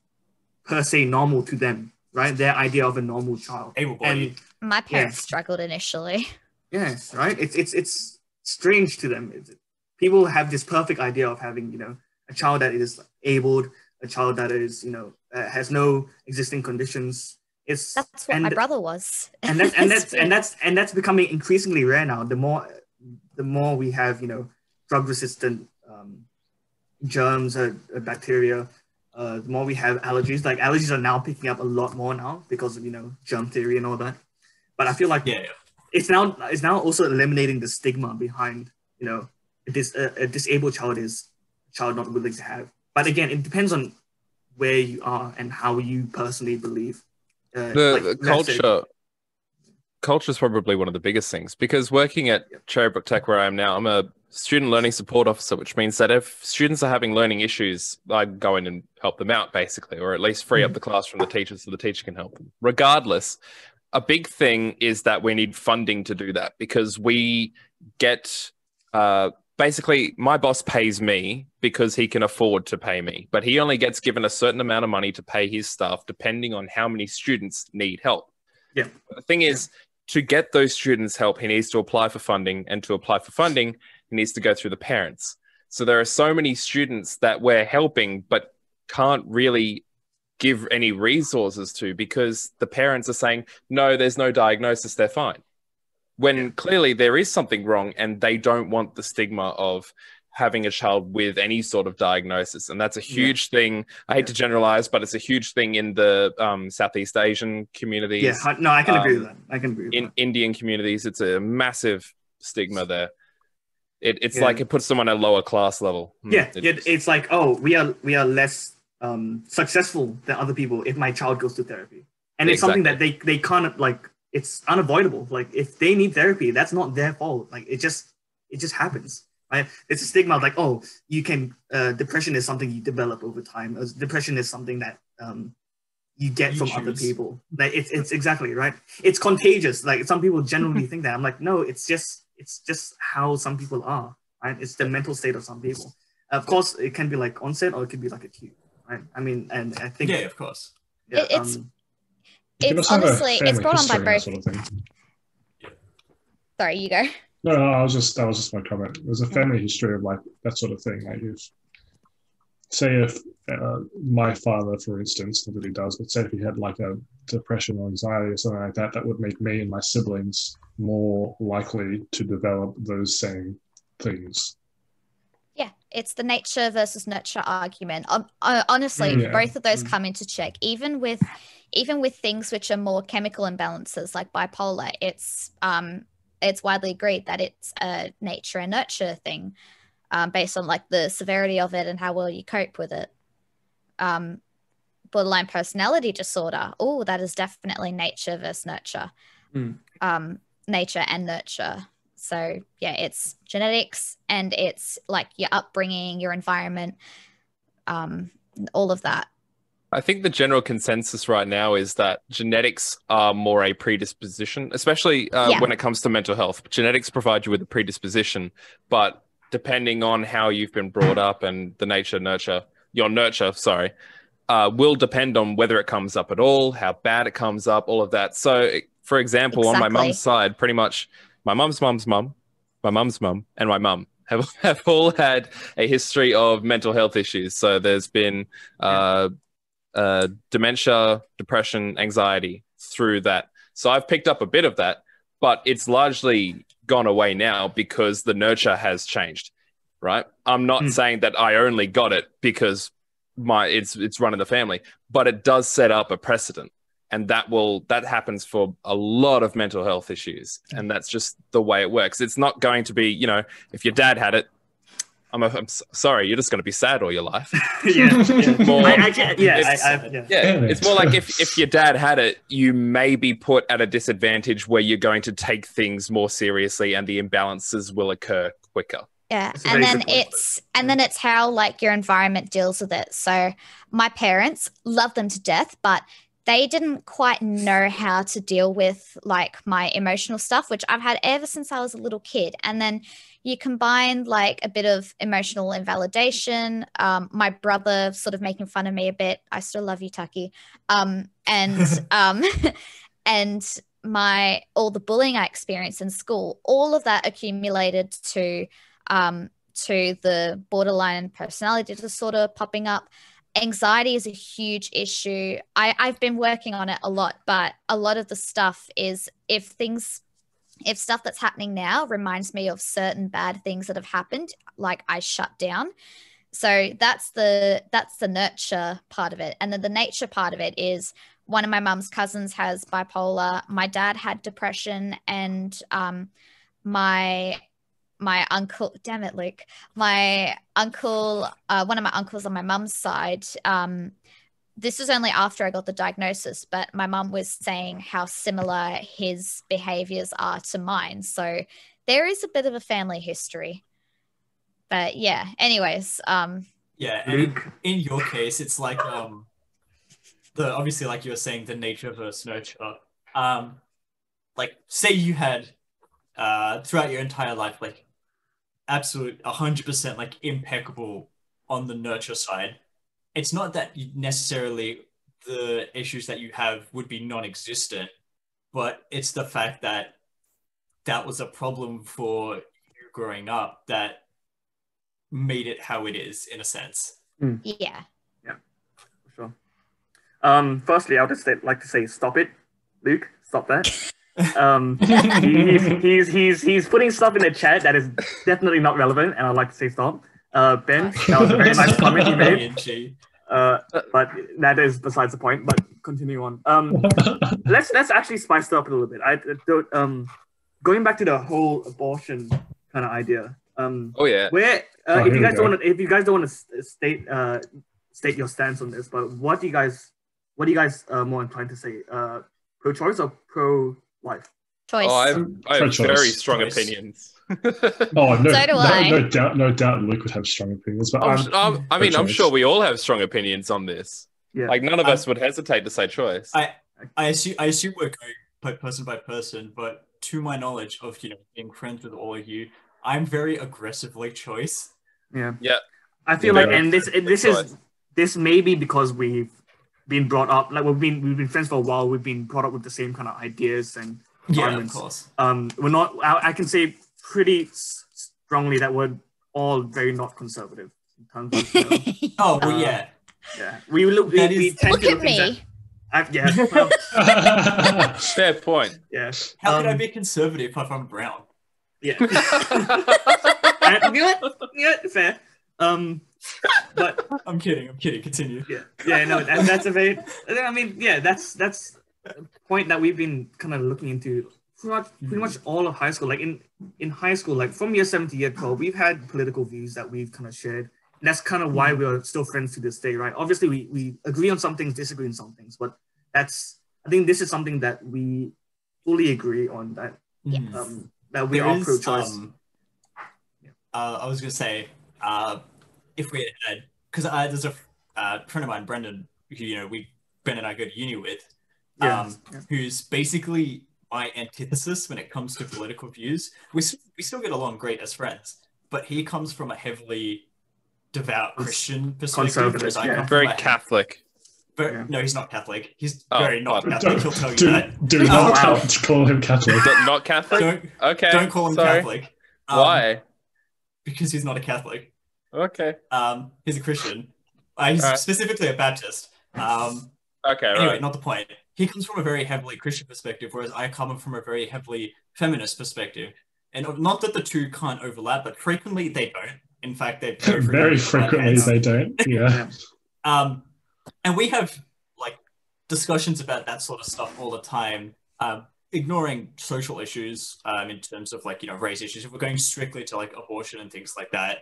per se normal to them, right? Their idea of a normal child. And my parents struggled initially. Yes, right. It's strange to them. People have this perfect idea of having a child that is abled, a child that is has no existing conditions. That's what my brother was. and that's becoming increasingly rare now. The more we have drug resistant germs or bacteria, the more we have allergies. Like allergies are now picking up a lot more now because of germ theory and all that. But I feel like it's now also eliminating the stigma behind a disabled child is a child not willing to have. But again, it depends on where you are and how you personally believe. Culture is probably one of the biggest things, because working at Cherrybrook Tech, where I am now, I'm a student learning support officer, which means that if students are having learning issues, I go in and help them out, basically, or at least free up the class from the teacher so the teacher can help them. Regardless, a big thing is that we need funding to do that, because we get basically, my boss pays me because he can afford to pay me, but he only gets given a certain amount of money to pay his staff depending on how many students need help. Yeah. The thing is, to get those students help, he needs to apply for funding, and to apply for funding, he needs to go through the parents. So there are so many students that we're helping but can't really give any resources to, because the parents are saying, no, there's no diagnosis, they're fine. When clearly there is something wrong, and they don't want the stigma of having a child with any sort of diagnosis. And that's a huge thing. I hate to generalize, but it's a huge thing in the Southeast Asian communities. Yeah, no, I can agree with that. I can agree with in that. Indian communities, it's a massive stigma there. It's like it puts them on a lower class level. It's like, oh, we are less successful than other people if my child goes to therapy, and it's something that they can't, like, it's unavoidable. Like, if they need therapy, that's not their fault. Like, it just happens, right? It's a stigma of like, oh, you can depression is something you develop over time. Depression is something that you get from other people. Like, it's exactly right. It's contagious. Like, some people generally think that. I'm like, no, it's just how some people are, right? It's the mental state of some people. Of course, it can be like onset, or it could be like acute, right? I mean, and I think of course. Yeah, it's honestly, it's brought on by both. Sort of thing. Sorry, you go. No, that was just my comment. There's a family history of like that sort of thing. Like, if my father, for instance, not that he does, but say if he had like a depression or anxiety or something like that, that would make me and my siblings more likely to develop those same things. Yeah, it's the nature versus nurture argument. Honestly, both of those come into check. Even with things which are more chemical imbalances like bipolar, it's widely agreed that it's a nature and nurture thing, based on like the severity of it and how well you cope with it. Borderline personality disorder, that is definitely nature versus nurture. Nature and nurture. So yeah, it's genetics, and it's like your upbringing, your environment, all of that. I think the general consensus right now is that genetics are more a predisposition, especially when it comes to mental health. Genetics provide you with a predisposition, but depending on how you've been brought up and the your nurture, will depend on whether it comes up at all, how bad it comes up, all of that. So, for example, on my mum's side, pretty much my mum's mum, my mum's mum, and my mum have all had a history of mental health issues. So there's been dementia, depression, anxiety through that. So I've picked up a bit of that, but it's largely gone away now because the nurture has changed, right? I'm not saying that I only got it because it's run in the family, but it does set up a precedent. And that happens for a lot of mental health issues. And that's just the way it works. It's not going to be, if your dad had it, I'm sorry, you're just going to be sad all your life. It's more like if your dad had it, you may be put at a disadvantage where you're going to take things more seriously and the imbalances will occur quicker. Yeah, and then it's how like your environment deals with it. So my parents love them to death, but they didn't quite know how to deal with like my emotional stuff, which I've had ever since I was a little kid. And then you combine like a bit of emotional invalidation, my brother sort of making fun of me a bit. I still love you, Tucky. And all the bullying I experienced in school, all of that accumulated to the borderline personality disorder popping up. Anxiety is a huge issue. I've been working on it a lot, but a lot of the stuff is if stuff that's happening now reminds me of certain bad things that have happened, like I shut down. So that's the nurture part of it. And then the nature part of it is one of my mum's cousins has bipolar. My dad had depression, and my uncle, damn it, Luke, my uncle, one of my uncles on my mum's side, this was only after I got the diagnosis, but my mum was saying how similar his behaviors are to mine. So there is a bit of a family history. But yeah, anyways. And in your case, it's like obviously, like you were saying, the nature versus nurture. Like say you had throughout your entire life, like absolute 100% like impeccable on the nurture side. It's not that necessarily the issues that you have would be non-existent, but it's the fact that that was a problem for you growing up that made it how it is, in a sense. Yeah, for sure. Firstly, I would just like to say, stop it, Luke. Stop that. He's putting stuff in the chat that is definitely not relevant, and I'd like to say stop. Ben, that was a very nice comment you made. But that is besides the point. But continue on. Let's actually spice it up a little bit. Going back to the whole abortion kind of idea. Oh yeah. Where Oh, if here you we guys go. don't want to, if you guys don't want to state your stance on this, but what do you guys more inclined to say? Pro-choice or pro-life? Choice. Oh, I have Pro-choice. very strong Choice. opinions. Oh no, So do I. no doubt, Luke would have strong opinions, but I'm pro-choice. sure we all have strong opinions on this. Yeah. Like none of us would hesitate to say choice. I assume we're going person by person, but to my knowledge of being friends with all of you, I'm very aggressively choice. Yeah. Yeah. I feel Yeah, like, and this choice. may be because we've been brought up, like we've been friends for a while. We've been brought up with the same kind of ideas and Yeah, of environments. course. We're not. I can say pretty strongly that we're all very not conservative in terms of. Oh well, yeah. Yeah, we tend Look to at me. Yeah, well, Fair point. yeah. How could I be conservative if I'm brown? Yeah. You know what? Yeah, fair. But I'm kidding. Continue. yeah. No, that's a very. I mean, yeah, that's a point that we've been kind of looking into pretty much all of high school. Like in high school, like from year 7 to year 12, we've had political views that we've kind of shared. And that's kind of why we're still friends to this day, right? Obviously, we agree on some things, disagree on some things, but I think this is something that we fully agree on, that that we There are is, pro-choice. I was gonna say, if we had, because there's a friend of mine, Brendan, who Ben and I go to uni with, who's basically my antithesis when it comes to political views. We still get along great as friends, but he comes from a heavily devout Christian perspective, whereas I come from Very a Catholic. No, he's not Catholic. He's Oh, very not pardon. Catholic. He'll tell you that. Do not call him Catholic. Not Catholic? Okay. Don't call him sorry. Catholic. Why? Because he's not a Catholic. Okay. He's a Christian. He's Alright. specifically a Baptist. Okay, Anyway, right. not the point. He comes from a very heavily Christian perspective, whereas I come from a very heavily feminist perspective. And not that the two can't overlap, but frequently they don't. In fact, they Very frequently they don't. Yeah. And we have like discussions about that sort of stuff all the time, ignoring social issues in terms of like race issues. If we're going strictly to like abortion and things like that,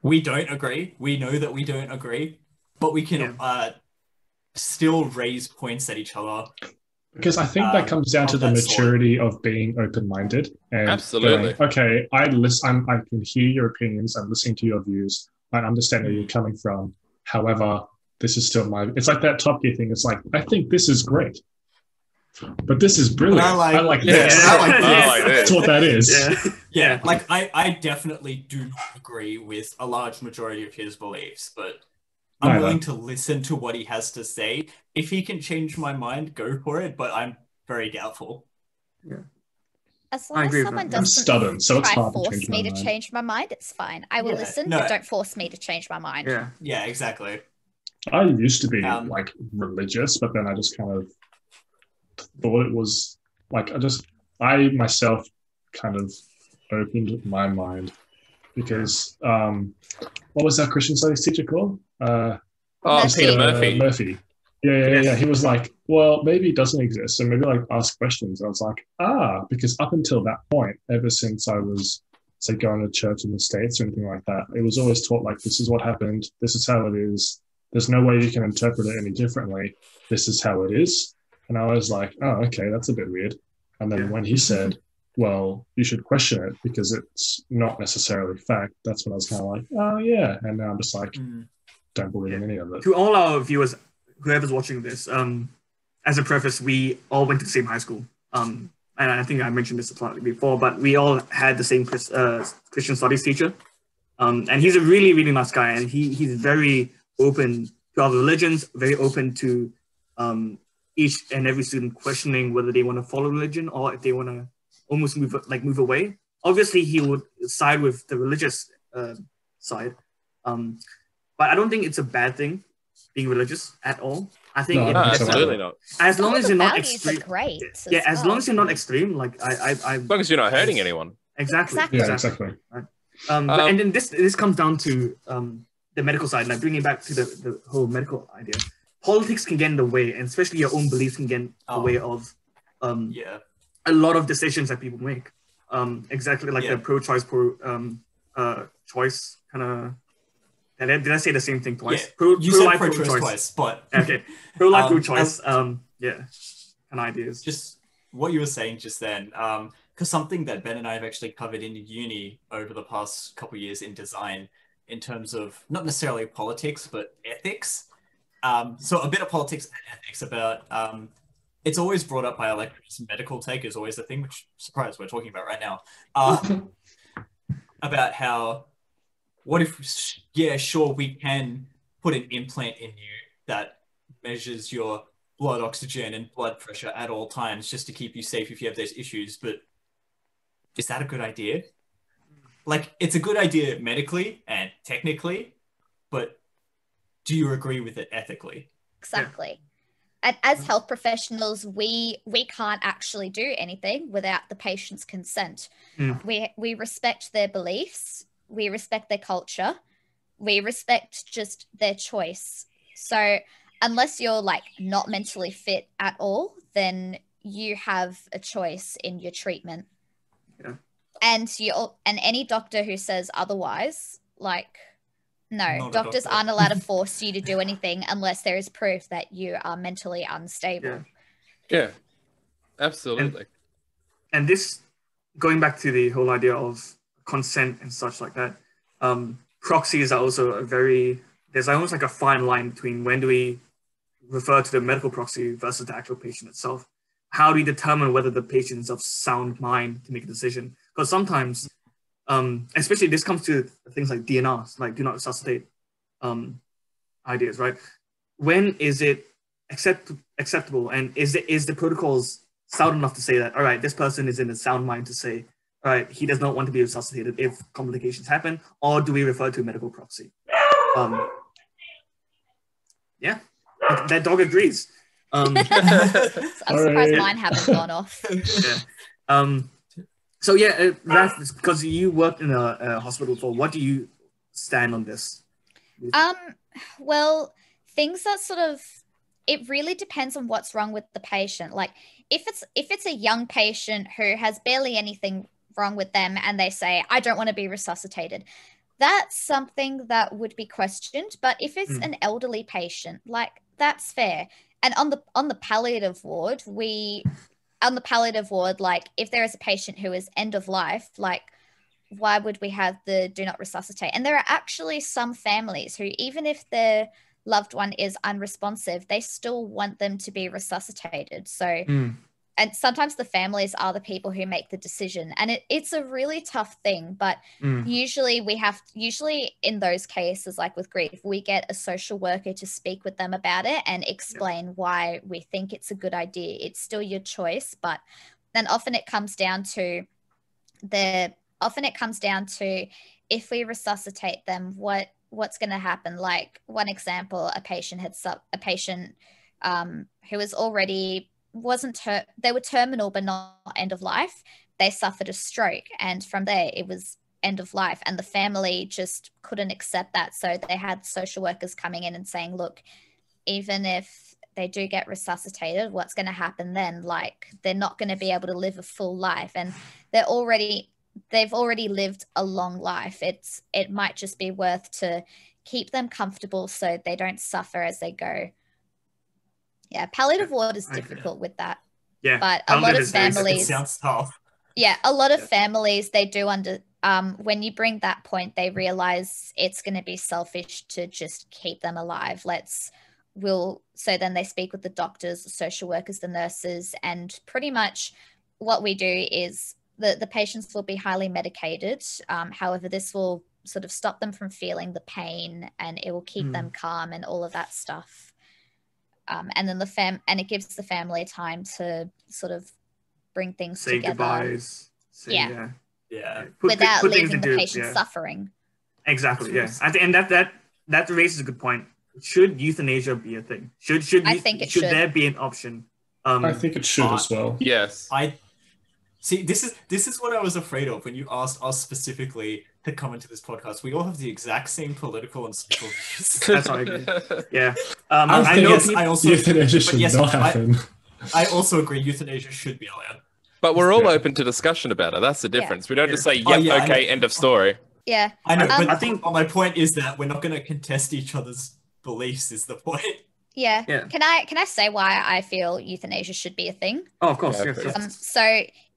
we don't agree. We know that we don't agree, but we can still raise points at each other. Because I think that comes down to the maturity of being open-minded and Absolutely. going, okay, I can hear your opinions. I'm listening to your views. I understand where you're coming from. However, this is still it's like that Top Gear thing. It's like, I think this is great, but this is brilliant. I like this. I like this. I like this. That's what that is. Yeah. Like I definitely do not agree with a large majority of his beliefs, but I'm willing to listen to what he has to say. If he can change my mind, go for it, but I'm very doubtful. Yeah. As long as someone I'm doesn't stubborn, so it's try hard to force change me my to mind. change my mind, it's fine. I will listen, but don't force me to change my mind. Yeah. Yeah, exactly. I used to be like religious, but then I just kind of thought it was like I myself kind of opened my mind because what was that Christian studies teacher called? Peter Murphy. Murphy. Yeah. He was like, well, maybe it doesn't exist, so maybe like ask questions. I was like, because up until that point, ever since I was say going to church in the States or anything like that, it was always taught like, this is what happened, this is how it is. There's no way you can interpret it any differently. This is how it is. And I was like, oh, okay, that's a bit weird. And then when he said, well, you should question it because it's not necessarily fact, that's when I was kind of like, oh, yeah. And now I'm just like, don't believe in any of it. To all our viewers, whoever's watching this, as a preface, we all went to the same high school. And I think I mentioned this slightly before, but we all had the same Christian studies teacher. And he's a really, really nice guy. And he's very open to other religions, very open to each and every student questioning whether they want to follow religion or if they want to almost move away. Obviously, he would side with the religious side. But I don't think it's a bad thing being religious at all. I think absolutely not. As long as you're not values extreme. are great. Yeah, as long as you're not extreme, like I As long as you're not hurting anyone. Exactly. Yeah, exactly. Right. And then this comes down to the medical side, like bringing it back to the whole medical idea. Politics can get in the way, and especially your own beliefs can get in the way of a lot of decisions that people make. exactly like Yeah. the pro-choice, choice kind of. Did I say the same thing twice? Yeah, you said pro-life, pro-choice pro-choice. twice, but Okay, pro-life, Um, pro-choice. Yeah, kind of ideas. just what you were saying just then, because something that Ben and I have actually covered in uni over the past couple of years in design, in terms of not necessarily politics but ethics. So a bit of politics and ethics about. It's always brought up by electors. Medical tech is always the thing, which surprise we're talking about right now. About how, what if, yeah, sure, we can put an implant in you that measures your blood oxygen and blood pressure at all times just to keep you safe if you have those issues, but is that a good idea? Like, it's a good idea medically and technically, but do you agree with it ethically? Exactly. And as health professionals, we can't actually do anything without the patient's consent. We respect their beliefs, we respect their culture, we respect just their choice. So unless you're like not mentally fit at all, then you have a choice in your treatment. Yeah. And any doctor who says otherwise, like, no, Not a doctors doctor. aren't allowed to force you to do anything unless there is proof that you are mentally unstable. Yeah. Yeah, absolutely. And this, going back to the whole idea of consent and such like that, proxies are also there's almost like a fine line between when do we refer to the medical proxy versus the actual patient itself. How do we determine whether the patient is of sound mind to make a decision? Because sometimes, especially this comes to things like DNRs, like do not resuscitate ideas, right? When is it acceptable, and is the protocols sound enough to say that, all right, this person is in a sound mind to say, all right, he does not want to be resuscitated if complications happen, or do we refer to a medical proxy? Yeah, that dog agrees. I'm surprised mine haven't gone off. Yeah. So yeah, Raf, because you worked in a hospital before, what do you stand on this? Well, things that sort of, it really depends on what's wrong with the patient. Like if it's a young patient who has barely anything wrong with them and they say, I don't want to be resuscitated, that's something that would be questioned. But if it's an elderly patient, like that's fair. And on the palliative ward, like if there is a patient who is end of life, like why would we have the do not resuscitate? And there are actually some families who, even if their loved one is unresponsive, they still want them to be resuscitated. So and sometimes the families are the people who make the decision, and it's a really tough thing. But usually in those cases, like with grief, we get a social worker to speak with them about it and explain why we think it's a good idea. It's still your choice, but then often it comes down to if we resuscitate them, what's going to happen. Like one example, a patient who was already they were terminal but not end of life. They suffered a stroke, and from there it was end of life, and the family just couldn't accept that. So they had social workers coming in and saying, look, even if they do get resuscitated, what's going to happen then? Like they're not going to be able to live a full life, and they've already lived a long life. It might just be worth to keep them comfortable so they don't suffer as they go. Yeah, palliative ward is difficult with that. Yeah, but a lot of families. It sounds tough. Yeah, a lot of families, they do when you bring that point, they realize it's going to be selfish to just keep them alive. So then they speak with the doctors, the social workers, the nurses, and pretty much what we do is the patients will be highly medicated. However, this will sort of stop them from feeling the pain, and it will keep them calm and all of that stuff. And then it gives the family time to sort of bring things say together. Goodbyes. Yeah. Without leaving the patient suffering. Exactly. Yeah. And that raises a good point. Should euthanasia be a thing? Should there be an option? I think it should as well. Yes. See, this is what I was afraid of when you asked us specifically to come into this podcast. We all have the exact same political and social views. That's how I agree. Yeah. I also euthanasia should not happen. I also agree euthanasia should be allowed. But we're all open to discussion about it. That's the difference. We don't just say, yep, okay, end of story. Yeah. I know, but I think my point is that we're not going to contest each other's beliefs is the point. Yeah. Yeah. Can I say why I feel euthanasia should be a thing? Oh, of course. Yeah, Yes, yes. So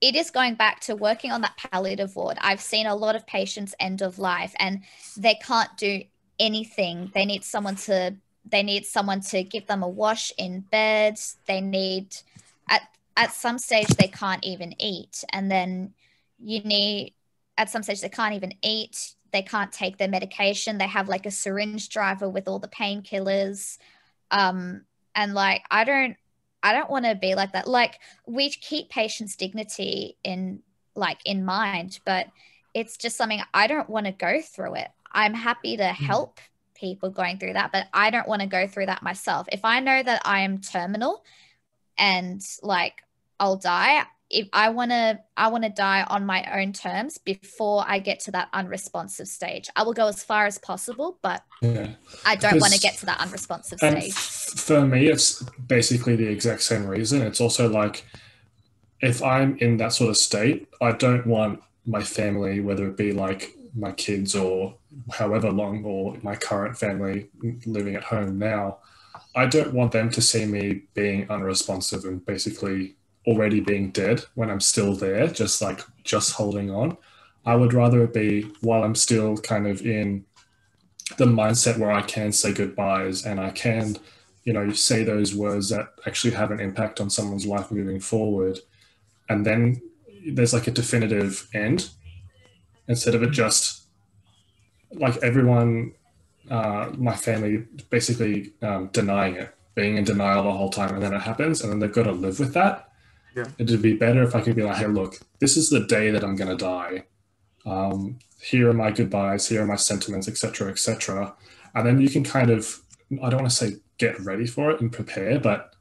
it is going back to working on that palliative ward. I've seen a lot of patients end of life and they can't do anything. They need someone to give them a wash in bed. They need at some stage they can't even eat. And then at some stage they can't even eat. They can't take their medication. They have like a syringe driver with all the painkillers. And like I don't want to be like that. Like we keep patients' dignity in mind, but it's just something I don't want to go through it. I'm happy to help people going through that, but I don't want to go through that myself. If I know that I am terminal and like I'll die, if I want to die on my own terms before I get to that unresponsive stage. I will go as far as possible, but I don't want to get to that unresponsive stage. For me, it's basically the exact same reason. It's also like, if I'm in that sort of state, I don't want my family, whether it be like my kids or however long, or my current family living at home now, I don't want them to see me being unresponsive and basically already being dead when I'm still there, just holding on. I would rather it be while I'm still kind of in the mindset where I can say goodbyes and I can, say those words that actually have an impact on someone's life moving forward. And then there's like a definitive end, instead of it just like everyone, my family basically denying it, being in denial the whole time, and then it happens and then they've got to live with that. Yeah. It'd be better if I could be like, hey, look, this is the day that I'm going to die. Here are my goodbyes, here are my sentiments, etc., etc. And then you can kind of, I don't want to say get ready for it and prepare, but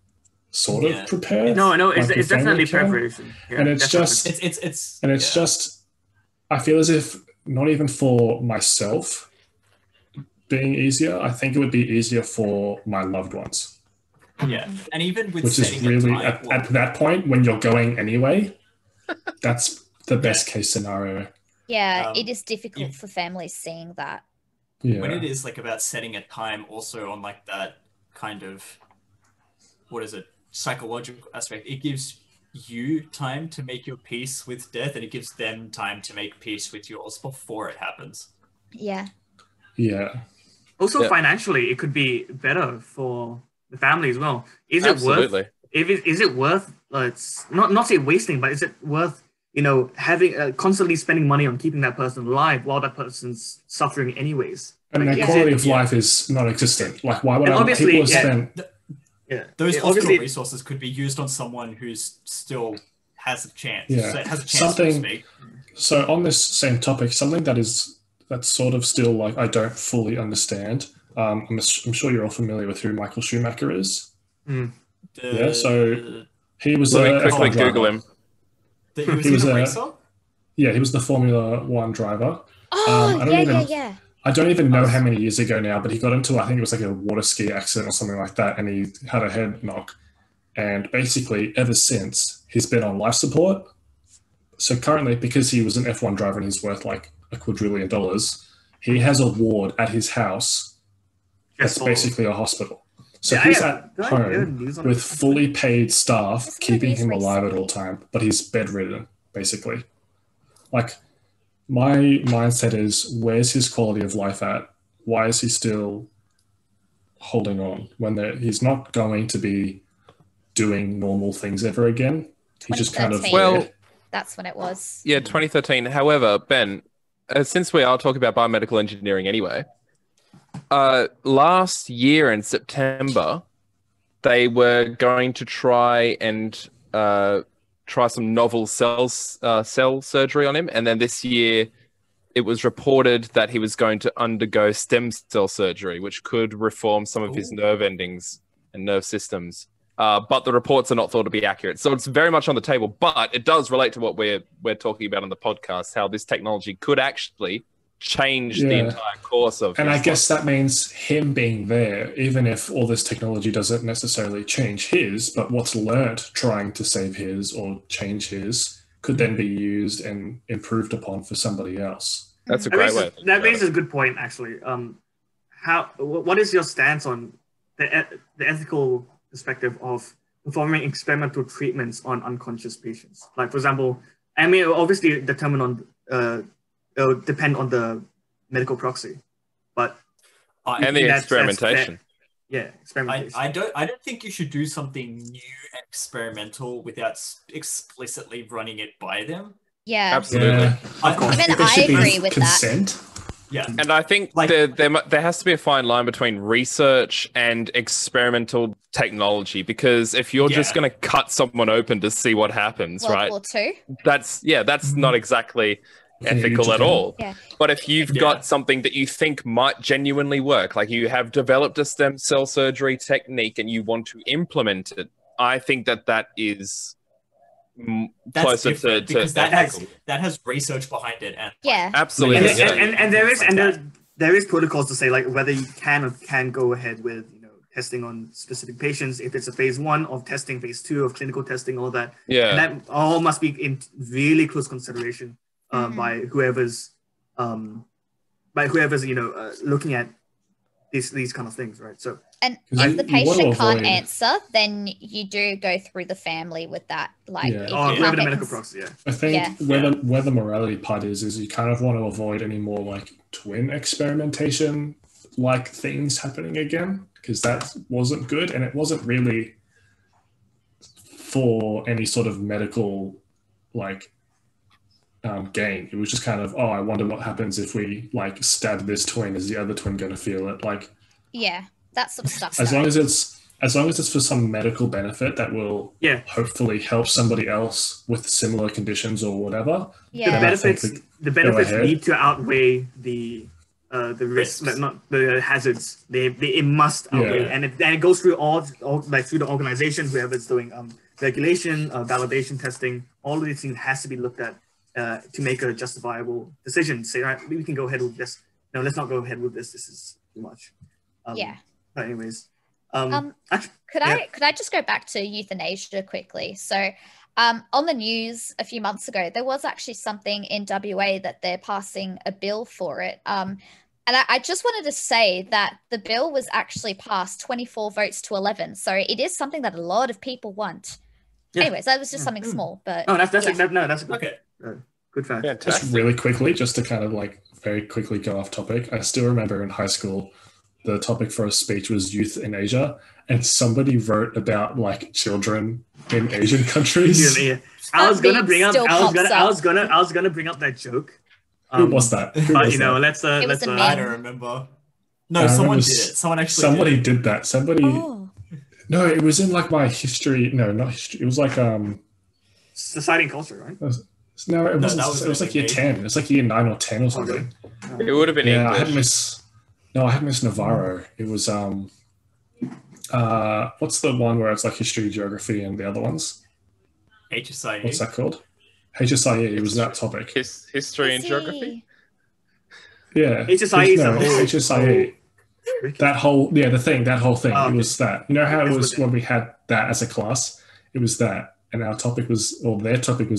sort of prepare. No, like it's definitely preparation. Yeah, and it's definitely. just, I feel as if not even for myself being easier, I think it would be easier for my loved ones. Yeah, and even with which is really at that point when you're going anyway, that's the best case scenario. Yeah, it is difficult for families seeing that. Yeah. When it is like about setting a time, also on like that kind of psychological aspect, it gives you time to make your peace with death, and it gives them time to make peace with yours before it happens. Yeah. Yeah. Also, financially, it could be better for the family as well. Is Absolutely. it worth? It's not say wasting, but is it worth having constantly spending money on keeping that person alive while that person's suffering anyways? And their quality of life is non-existent. Like, why would people spend? Those hospital resources could be used on someone who's still has a chance. Yeah, has a chance to speak. So on this same topic, something that's sort of still like I don't fully understand. I'm sure you're all familiar with who Michael Schumacher is. Yeah, so he was Let me quickly Google him. He was a racer? Yeah, he was the Formula One driver. Oh, yeah. I don't even know how many years ago now, but he got into, I think it was like a water ski accident or something like that, and he had a head knock. And basically, ever since, he's been on life support. So currently, because he was an F1 driver and he's worth like $2 quadrillion, he has a ward at his house that's basically a hospital. So he's at home with fully paid staff keeping him alive at all time, but he's bedridden, basically. Like, my mindset is, where's his quality of life at? Why is he still holding on when he's not going to be doing normal things ever again? He just kind of... Well, that's when it was. Yeah, 2013. However, Ben, since we are talking about biomedical engineering anyway, last year in September, they were going to try some novel cell surgery on him, and then this year it was reported that he was going to undergo stem cell surgery, which could reform some of his nerve endings and nerve systems. But the reports are not thought to be accurate, so it's very much on the table. But it does relate to what we're talking about on the podcast: how this technology could actually change the entire course of. And I guess that means him being there, even if all this technology doesn't necessarily change his, but what's learnt trying to save his or change his could then be used and improved upon for somebody else. That's a great way. That raises a good point, actually. What is your stance on the ethical perspective of performing experimental treatments on unconscious patients? Like, for example, I mean, obviously it'll depend on the medical proxy, but and the experimentation. Experimentation. I don't think you should do something new and experimental without explicitly running it by them. Yeah, absolutely. I agree with consent. that. Yeah, and I think there has to be a fine line between research and experimental technology, because if you're just going to cut someone open to see what happens, World War II. that's not exactly ethical at all. Yeah. But if you've got something that you think might genuinely work, like you have developed a stem cell surgery technique and you want to implement it, I think that is closer to because that has research behind it, and absolutely, and there is protocols to say like whether you can or can't go ahead with testing on specific patients, if it's a phase 1 of testing, phase 2 of clinical testing, all that. And that all must be in really close consideration by whoever's looking at these kind of things, right? So, and if the patient can't answer, then you do go through the family with that. Like, whoever the medical proxy. I think where the morality part is you kind of want to avoid any more like twin experimentation like things happening again, because that wasn't good, and it wasn't really for any sort of medical like gain. It was just kind of, I wonder what happens if we like stab this twin. Is the other twin going to feel it? Like, that sort of stuff. As long as it's for some medical benefit that will hopefully help somebody else with similar conditions or whatever. The benefits need to outweigh the risks, but not the hazards. It must outweigh, and it goes through all through the organization, whoever's doing regulation, validation testing. All of these things has to be looked at to make a justifiable decision. Say, all right, we can go ahead with this. No, let's not go ahead with this. This is too much. But anyways, could I just go back to euthanasia quickly? So, on the news a few months ago, there was actually something in WA that they're passing a bill for it. And I just wanted to say that the bill was actually passed 24 votes to 11. So it is something that a lot of people want. Yeah. Anyways, that was just something small, but that's a good, good fact. Just really quickly, just to kind of like very quickly go off topic. I still remember in high school, the topic for a speech was youth in Asia, and somebody wrote about like children in Asian countries. I was gonna bring up that joke. Who was that? Let's I don't remember. No, someone did it. Somebody did that. No, it was in like my history. No, not history. It was like society and culture, right? No, it wasn't. It was like year 10. It was like year 9 or 10 or something. It would have been English. I had Miss Navarro. It was what's the one where it's like history, geography, and the other ones? HSIE. What's that called? HSIE. It was that topic. History and geography. Yeah. HSIE. That whole thing. It was that. You know how it was when we had that as a class? It was that. And their topic was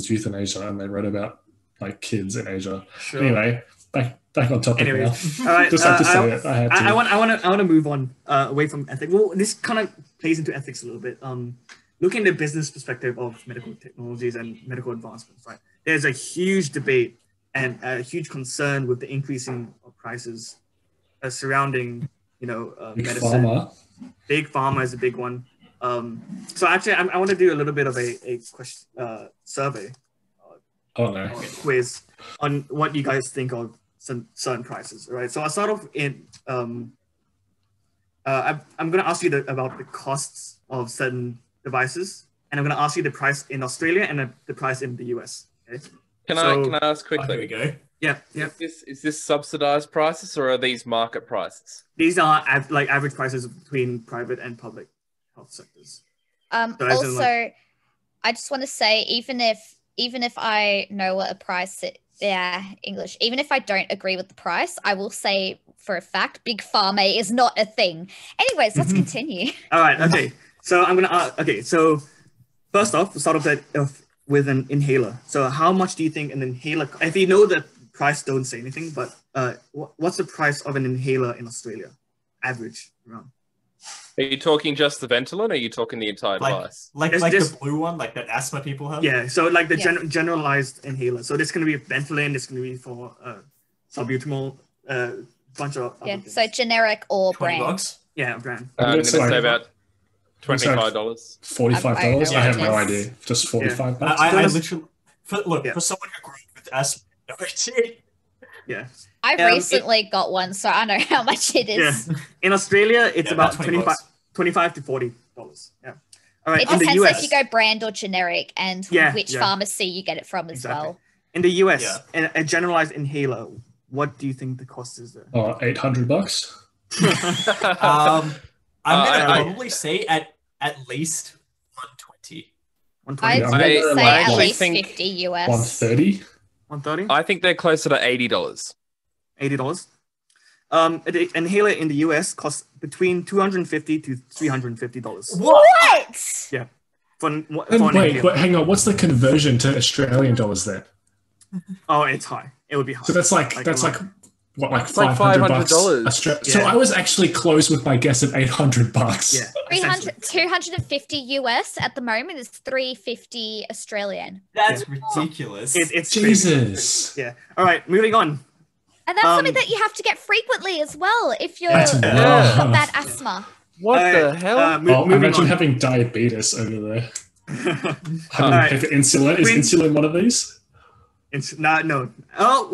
euthanasia, and they wrote about like kids in Asia. Sure. Anyway, back on topic now. All right. Just have to say it. I want to move on away from ethics. Well, this kind of plays into ethics a little bit. Looking at the business perspective of medical technologies and medical advancements, right? There's a huge debate and a huge concern with the increasing prices surrounding, medicine. Pharma. Big pharma is a big one. So actually, I want to do a little bit of a question survey. Quiz on what you guys think of some certain prices. All right. So I'll start off in. I'm going to ask you about the costs of certain devices, and I'm going to ask you the price in Australia and the price in the US. Okay. Can I ask quickly? There we go. Yeah. Is this subsidized prices, or are these market prices? These are average prices between private and public health sectors. Also, I just want to say, even if even if I know what a price English, even if I don't agree with the price, I will say for a fact big pharma is not a thing. Anyways, let's continue. All right. Okay. So I'm gonna. Okay. So first off, start off with an inhaler. So how much do you think an inhaler? If you know the price, don't say anything. But what's the price of an inhaler in Australia? Average around. Are you talking just the Ventolin, or are you talking the entire device? Like Just- the blue one, like that asthma people have? Yeah. So like the Yeah. generalized inhaler. So this is gonna be Ventolin. This is gonna be for salbutamol. Bunch of other Yeah, things. so generic or 20 brand. bucks? Yeah, brand. I'm going to It's like- say about $25. $45. I have no Yeah. idea. Just 45 bucks. I Guys- literally... For someone who grew up with asthma, no idea. Yeah. I've recently got one, so I know how much it is. Yeah. In Australia, it's Yeah, about about 20 bucks. $25 to $40. Yeah. All right. It In the depends US, if you go brand or generic and Yeah, which yeah. pharmacy you get it from as Exactly. well. in the US, Yeah. a generalized inhaler, what do you think the cost is there? Oh, $800. I'm gonna I- probably say at least 120. I'd 120? I'm say gonna I at actually least think 50 US. 130. 130? I think they're closer to $80. $80. The inhaler in the US costs between $250 to $350. What? Yeah. For an Wait, inhaler. hang on. What's the conversion to Australian dollars there? Oh, it's high. It would be high. So that's like a that's lot. like what, like It's like $500 bucks. $500. So Yeah. I was actually close with my guess of $800. Yeah. 300, 250 US at the moment is 350 Australian. That's ridiculous. It's crazy. Jesus. Yeah. All right, moving on. And that's something Um, that you have to get frequently as well if you're That's got rough. bad asthma. What All the right, hell? Oh, moving imagine on. having diabetes over there. Having Alright. insulin. Is Twin- insulin one of these? It's not, no. Oh,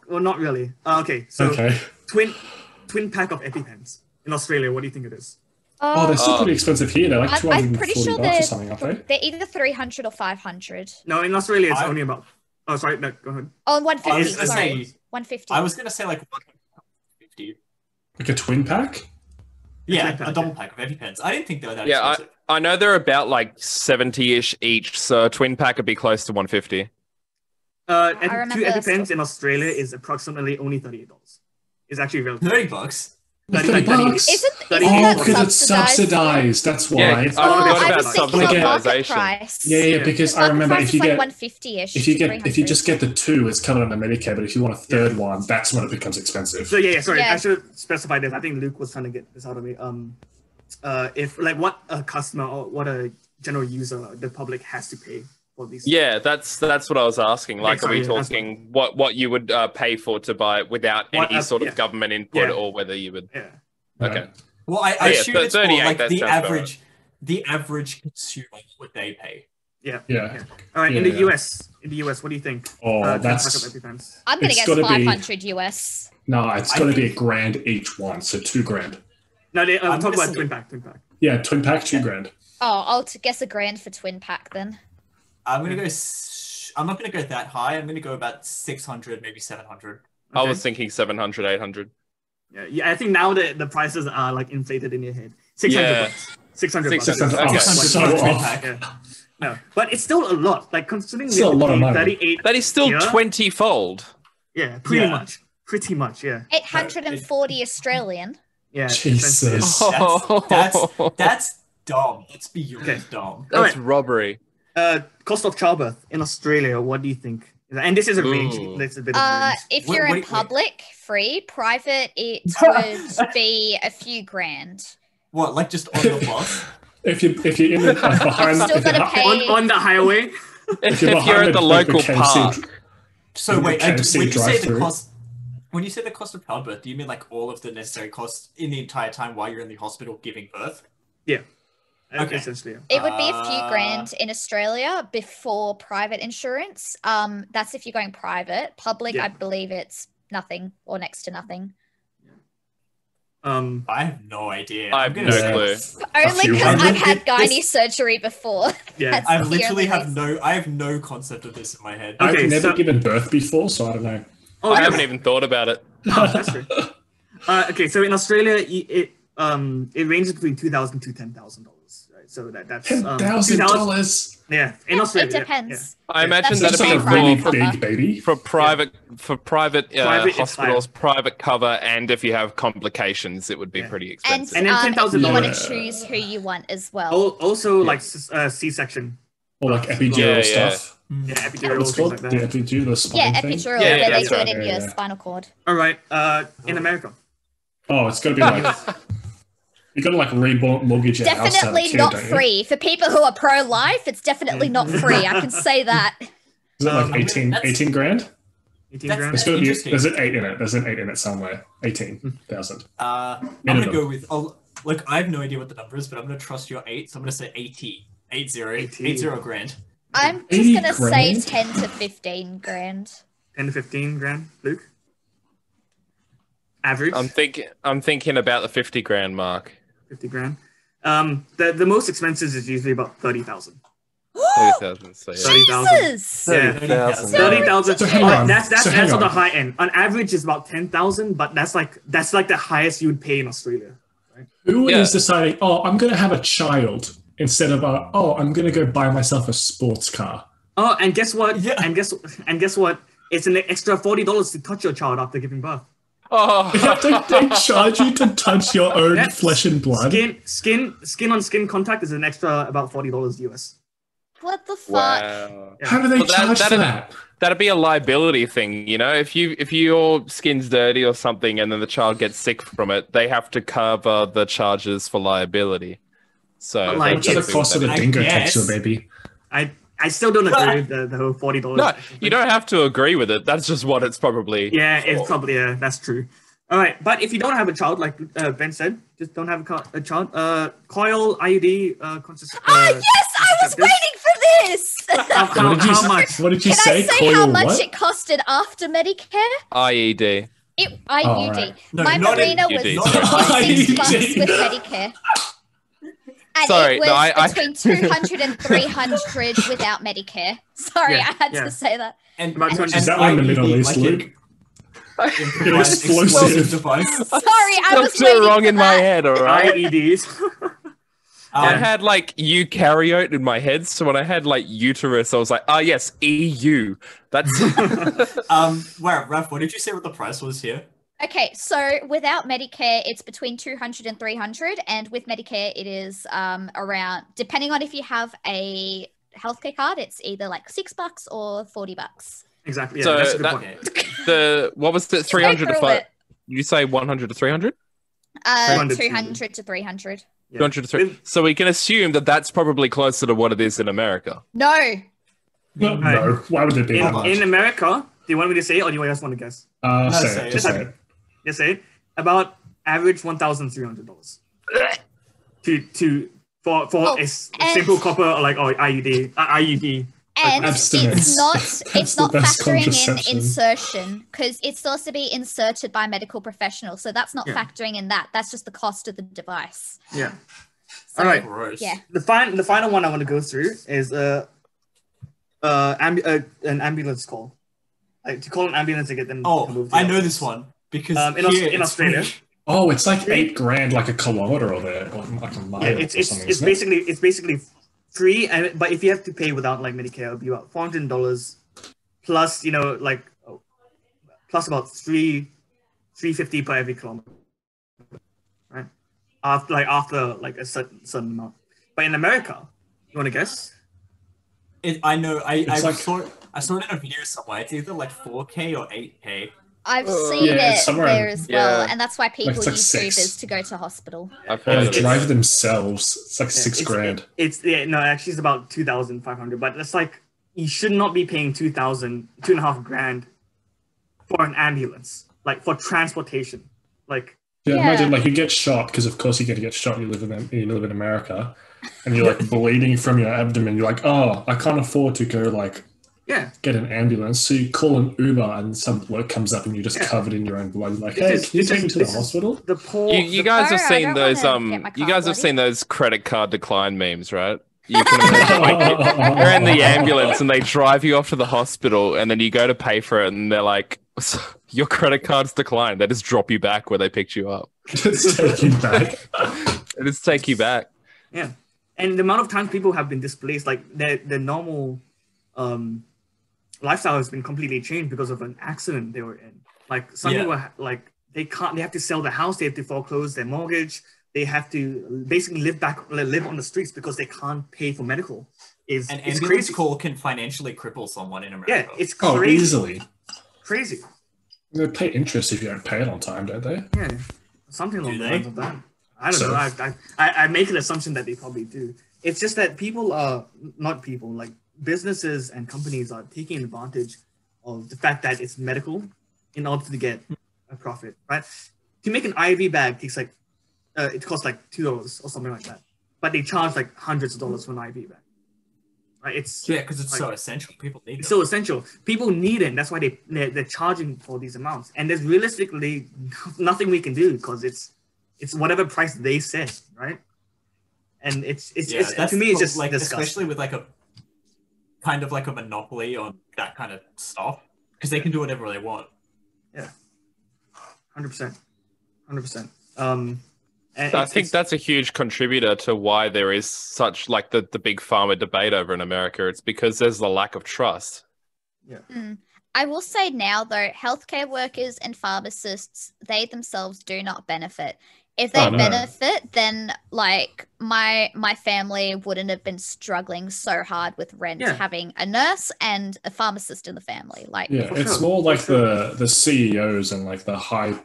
well, not really. Okay, so Okay. twin pack of EpiPens in Australia. What do you think it is? Oh, they're still Oh. pretty expensive here. They're like I'm 240 pretty sure bucks or something, aren't they? they're either 300 or 500. No, in Australia it's I- only about. Oh, sorry. No, go ahead. Oh, I 150. was gonna Sorry. say 150. I was gonna say like 150. Like a twin pack? Yeah, twin pack, a double pack of EpiPens. I didn't think they were that Yeah, expensive. I know they're about like 70-ish each, so a twin pack would be close to 150. And remember two EpiPens in Australia is approximately only $38. It's actually relatively. 30 bucks. 30 bucks? Isn't Oh, that because it's subsidized. That's why. Yeah, it's I all forgot about about I was thinking of market subsidization. price. Yeah, because I Market remember price if you is like get 150-ish. if you just get the two, it's covered on the Medicare. But if you want a third one, that's when it becomes expensive. So yeah, sorry. Yeah. I should specify this. I think Luke was trying to get this out of me. If like what a customer or what a general user, the public has to pay for these. Yeah, that's what I was asking. Like, Okay, are we sorry, that's talking what you would pay for to buy it without What, any sort of yeah. government input, Yeah. or whether you would? Yeah. Okay. Well, I yeah, assume it's more 38, like that the sounds average consumer, what they pay. Yeah. Yeah. All right. In the Yeah. US, what do you think? Oh, twin that's- pack of EpiPens. I'm going to It's guess gotta be- 500 US. No, it's I got to be think- a grand each one, so $2,000. No, I'm talk gonna about say- twin pack. Twin pack. Yeah, twin pack, $2,000. Oh, I'll guess a grand for twin pack then. I'm gonna go. I'm not gonna go that high. I'm gonna go about 600, maybe 700. I Okay. was thinking 700, 800. Yeah. I think now the prices are like inflated in your head. 600 Yeah. bucks. 600 bucks. 600. Oh, Okay. 600 so for a twin off. pack. Yeah. No, but it's still a lot. Like considering Still a lot of money. 38. That is still Yeah. 20-fold. Yeah, pretty Yeah. much. Pretty much. Yeah. 840 Australian. Yeah. Jesus. That's dumb. That's beyond Okay. dumb. That's Alright. robbery. Cost of childbirth in Australia. What do you think? And this is a range. Ooh. It's a bit of a range. If Wait, you're in wait. public, free. Private, it would be a few grand. What, like just on the bus? If you're in the behind, Still if you're, gotta pay. On the highway. If you're you're behind at the local KFC park, So wait, KFC when you say the drive-through. cost, when you say the cost of childbirth, do you mean like all of the necessary costs in the entire time while you're in the hospital giving birth? Yeah. Okay. Essentially. It would be a few Uh, grand in Australia before private insurance. That's if you're going private. Public, Yeah. I believe it's nothing or next to nothing. I have no idea. I I'm have gonna no say- clue. Only few because I've hundred. had gynae This- surgery before. Yeah. That's I the literally only have reason. I have no concept of this in my head. Okay, I've never so- given birth before, so I don't know. Oh, I yeah. haven't even thought about it. Oh, that's true. Okay, so in Australia, it ranges between $2,000 to $10,000. Right? right? So that's $10,000. Yeah, in Yeah, Australia. it depends. I imagine That's that'd just be a really private big cover. baby. for private Private, it's hospitals, higher. private cover, and if you have complications, it would be Yeah. pretty And, expensive. And then $10,000. you want Yeah. to choose who you want as well. Also, Yeah. like C-section. Or like epidural Yeah, yeah. stuff. Yeah, What's epidural, it things called? like The that. epidural, the spine Yeah, thing? epidural, Yeah, where they that's do right. it in Yeah, your yeah. spinal cord. All right, in America. Oh, it's got to be like... you got to like remortgage your house to have a Definitely kid, not don't you? free. For people who are pro-life, it's definitely not free. I can say that. Is it like Um, 18 grand? 18 That's- grand. There's got to be... Interesting. There's an 8 in it. There's an 8 in it somewhere. 18,000. I'm Minimum. gonna go with. Oh, look, I have no idea what the number is, but I'm gonna trust your 8. So I'm gonna say 80. 80 grand. I'm just 80 going to say grand? 10 to 15 grand. 10 to 15 grand, Luke. Average. I'm thinking about the 50 grand mark. 50 grand. The most expensive is usually about 30,000. 30,000. So yeah. 30,000. Jesus! Yeah. 30,000. 30,000. So hang on. That's So hang on the on. high end. On average, it's about 10,000, but that's like the highest you would pay in Australia. Who is Yeah. deciding, oh, I'm going to have a child instead of, oh, I'm going to go buy myself a sports car? Oh, and guess what? Yeah. And guess what? It's an extra $40 to touch your child after giving birth. Oh, they charge you to touch your own Yeah. flesh and blood? Skin on skin contact is an extra about $40 US. What the fuck? wow. How do they Well, charge for that? That'd be a liability thing, you know. If your skin's dirty or something, and then the child gets sick from it, they have to cover the charges for liability. So But, like, What's the it's- cost of a I dingo guess. takes your baby? I still don't agree with the whole $40. no, you don't have to agree with it. That's just what it's probably. Yeah, it's probably that's true. All right, but if you don't have a child, like Ben said, just don't have a child. Coil, IUD, Yes, I was waiting for this! how much? What did you Can say? I say Coil how much what? it costed after Medicare? IED. IUD. right. No, My not marina IUD, was sorry. $56 with Medicare. And Sorry, it was no, I- between 200 and 300 without Medicare. Sorry, Yeah, I had yeah. to say that. And, About and 200. Is that one in the IED, Middle East, like Luke? improvised Explosive. explosive device. Sorry, I was That's waiting wrong for in my that. head. All right. IEDs. I Um, had like eukaryote in my head, so when I had like uterus, I was like, "Ah, yes, EU." That's Where, Raph, what did you say what the price was here? Okay, so without Medicare, it's between 200 and 300, and with Medicare, it is around, depending on if you have a healthcare card, it's either like $6 or $40. Exactly. Yeah, So that's a good that- point. the what was it? 300 to through 5. it. You say 100 to 300? 200 200 to 300. Yeah. 200 to 300. So we can assume that that's probably closer to what it is in America. No. No, why would it be that much? In America, do you want me to say it or do you guys want to guess? Say it, just say it. Yes, say it. About average $1,300 for Oh, a and- simple copper like IUD. And Abstinence. it's not That's the best factoring in contraception. insertion because it's supposed to be inserted by medical professionals. So that's not Yeah. factoring in that. That's just the cost of the device. Yeah. So, All right. Gross. Yeah. The final one I want to go through is an ambulance call. Like to call an ambulance to get them. to Oh, move to I the know hospital. this one because In here in it's Australia. free. Oh, it's like $8,000, like a kilometer or there, or like a mile Yeah, or it's something. isn't it? basically free, but if you have to pay without like Medicare, it'll be about $400 plus plus about $350 per every kilometer, right? After a certain amount. But in America, you want to guess? I know. I like- saw it in a video somewhere. It's either like 4K or 8K. I've seen Yeah, it somewhere there in- as well. Yeah. And that's why people it's like use 6. Ubers to go to hospital. I've Yeah, heard they of it. drive themselves. It's like Yeah, $6,000. Actually it's about 2,500. But it's like you should not be paying $2,500 for an ambulance, like for transportation, like. Yeah, Yeah. imagine like you get shot because of course you're going to get shot. You live in America, and you're like bleeding from your abdomen. You're like, oh, I can't afford to go like Yeah, get an ambulance. So you call an Uber, and some bloke comes up, and you're just Yeah. covered in your own blood. You're like, This hey, is- can you this take is- me to the this is- hospital? the poor. You guys have Sorry, I seen don't those wanna get my you car guys have bloody. seen those credit card decline memes, right? You can imagine, like, you're in the ambulance and they drive you off to the hospital and then you go to pay for it and they're like, your credit card's declined. They just drop you back where they picked you up. Just take you back. They just take you back. Yeah. And the amount of times people have been displaced, like their normal lifestyle has been completely changed because of an accident they were in. Like some people like they have to sell their house, they have to foreclose their mortgage, they have to basically live on the streets because they can't pay for medical. An ambulance call can financially cripple someone in America. Yeah, it's crazy. Easily. Crazy. They pay interest if you don't pay it on time, don't they? Yeah, something along the lines of that. I don't know. I make an assumption that they probably do. It's just that like businesses and companies are taking advantage of the fact that it's medical in order to get a profit, right? To make an IV bag takes like, it costs like $2 or something like that. But they charge like hundreds of dollars for an IV bag. Right? Because it's like, so essential. People need it. It's so essential. People need it. And that's why they're charging for these amounts. And there's realistically nothing we can do because it's whatever price they set, right? And it's to me it's just like disgusting. Especially with like a kind of like a monopoly on that kind of stuff because they can do whatever they want. Yeah, 100%. And I think that's a huge contributor to why there is such like the big pharma debate over in America. It's because there's the lack of trust. Yeah. I will say now though, healthcare workers and pharmacists, they themselves do not benefit. If they benefit, then like my family wouldn't have been struggling so hard with rent having a nurse and a pharmacist in the family. Like it's more like the CEOs and like the higher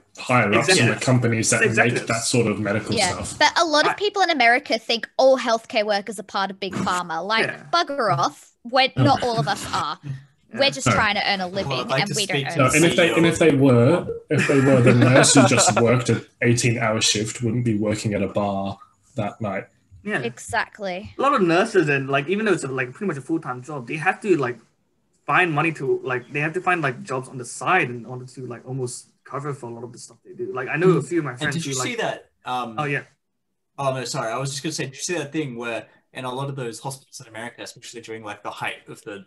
ups in the companies that make that sort of medical stuff. But a lot of people in America think all healthcare workers are part of big pharma. Like bugger off. Not all of us are. We're just trying to earn a living, and we don't earn. And if they were, the nurse who just worked an 18-hour shift wouldn't be working at a bar that night. Yeah, exactly. A lot of nurses and like even though it's like pretty much a full-time job, they have to like find money to like they have to find like jobs on the side in order to like almost cover for a lot of the stuff they do. Like I know a few of my friends. And did you see that? Oh yeah. Oh no, sorry. I was just gonna say, did you see that thing where in a lot of those hospitals in America, especially during like the height of the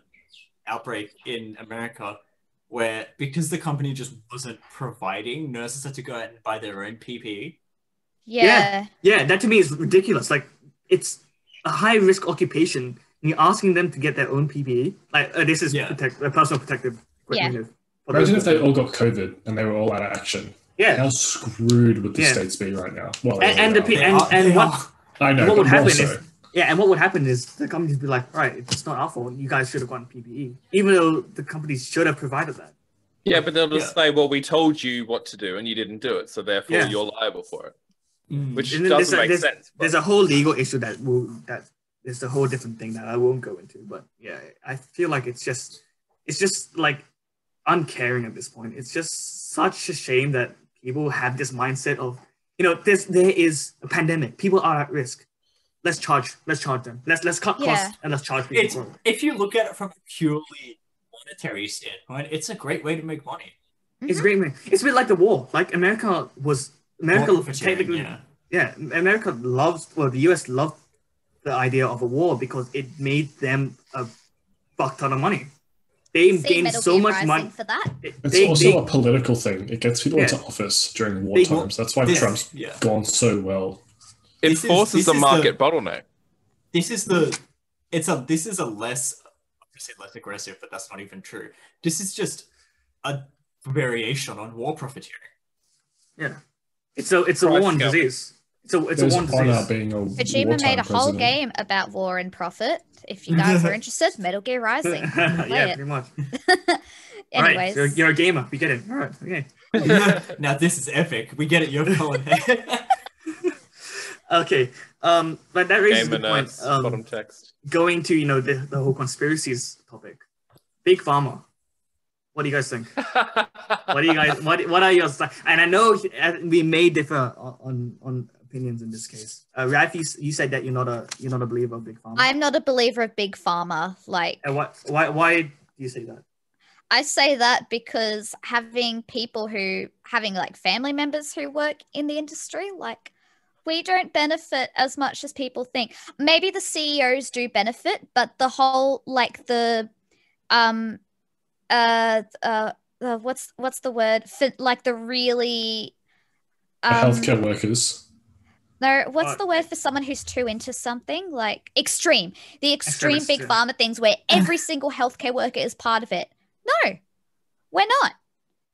outbreak in America, where because the company just wasn't providing, nurses had to go out and buy their own PPE. Yeah, that to me is ridiculous. Like it's a high risk occupation and you're asking them to get their own PPE. Like this is personal protective equipment. Imagine if they all got COVID and they were all out of action. How screwed would the states be right now? Well, what would happen is and what would happen is the companies would be like, all right, it's not our fault. You guys should have gotten PPE, even though the companies should have provided that. Yeah, but they'll just say, well, we told you what to do and you didn't do it, so therefore you're liable for it. Which doesn't make sense. There's a whole legal issue that is a whole different thing that I won't go into. But yeah, I feel like it's just like uncaring at this point. It's just such a shame that people have this mindset of, there is a pandemic. People are at risk. Let's charge them. Let's cut costs and let's charge people. If you look at it from a purely monetary standpoint, it's a great way to make money. It's a great way. It's a bit like the war. Like America technically, America the US loved the idea of a war because it made them a fuck ton of money. They gained so much money for that. It's also a political thing. It gets people into office during war times. That's why Trump's gone so well. It forces the market bottleneck. This is a less aggressive, but that's not even true. This is just a variation on war profiteering. Yeah, it's a war on disease. It's a war on disease. Kojima made a whole game about war and profit. If you guys are interested, Metal Gear Rising. Pretty much. Anyways, right, you're a gamer. We get it. All right, okay. Now this is epic. We get it. You're going. Okay, but that raises the point. Bottom text. Going to the whole conspiracies topic, Big Pharma. What do you guys think? What do you guys? What are your? And I know we may differ on opinions in this case. Raf, you said that you're not a believer of Big Pharma. I'm not a believer of Big Pharma. Like, and why do you say that? I say that because having like family members who work in the industry, like, we don't benefit as much as people think. Maybe the CEOs do benefit, but the whole like the what's the word for like the really healthcare workers. No, what's the word for someone who's too into something? Like extreme. The extreme big pharma things where every single healthcare worker is part of it. No, we're not.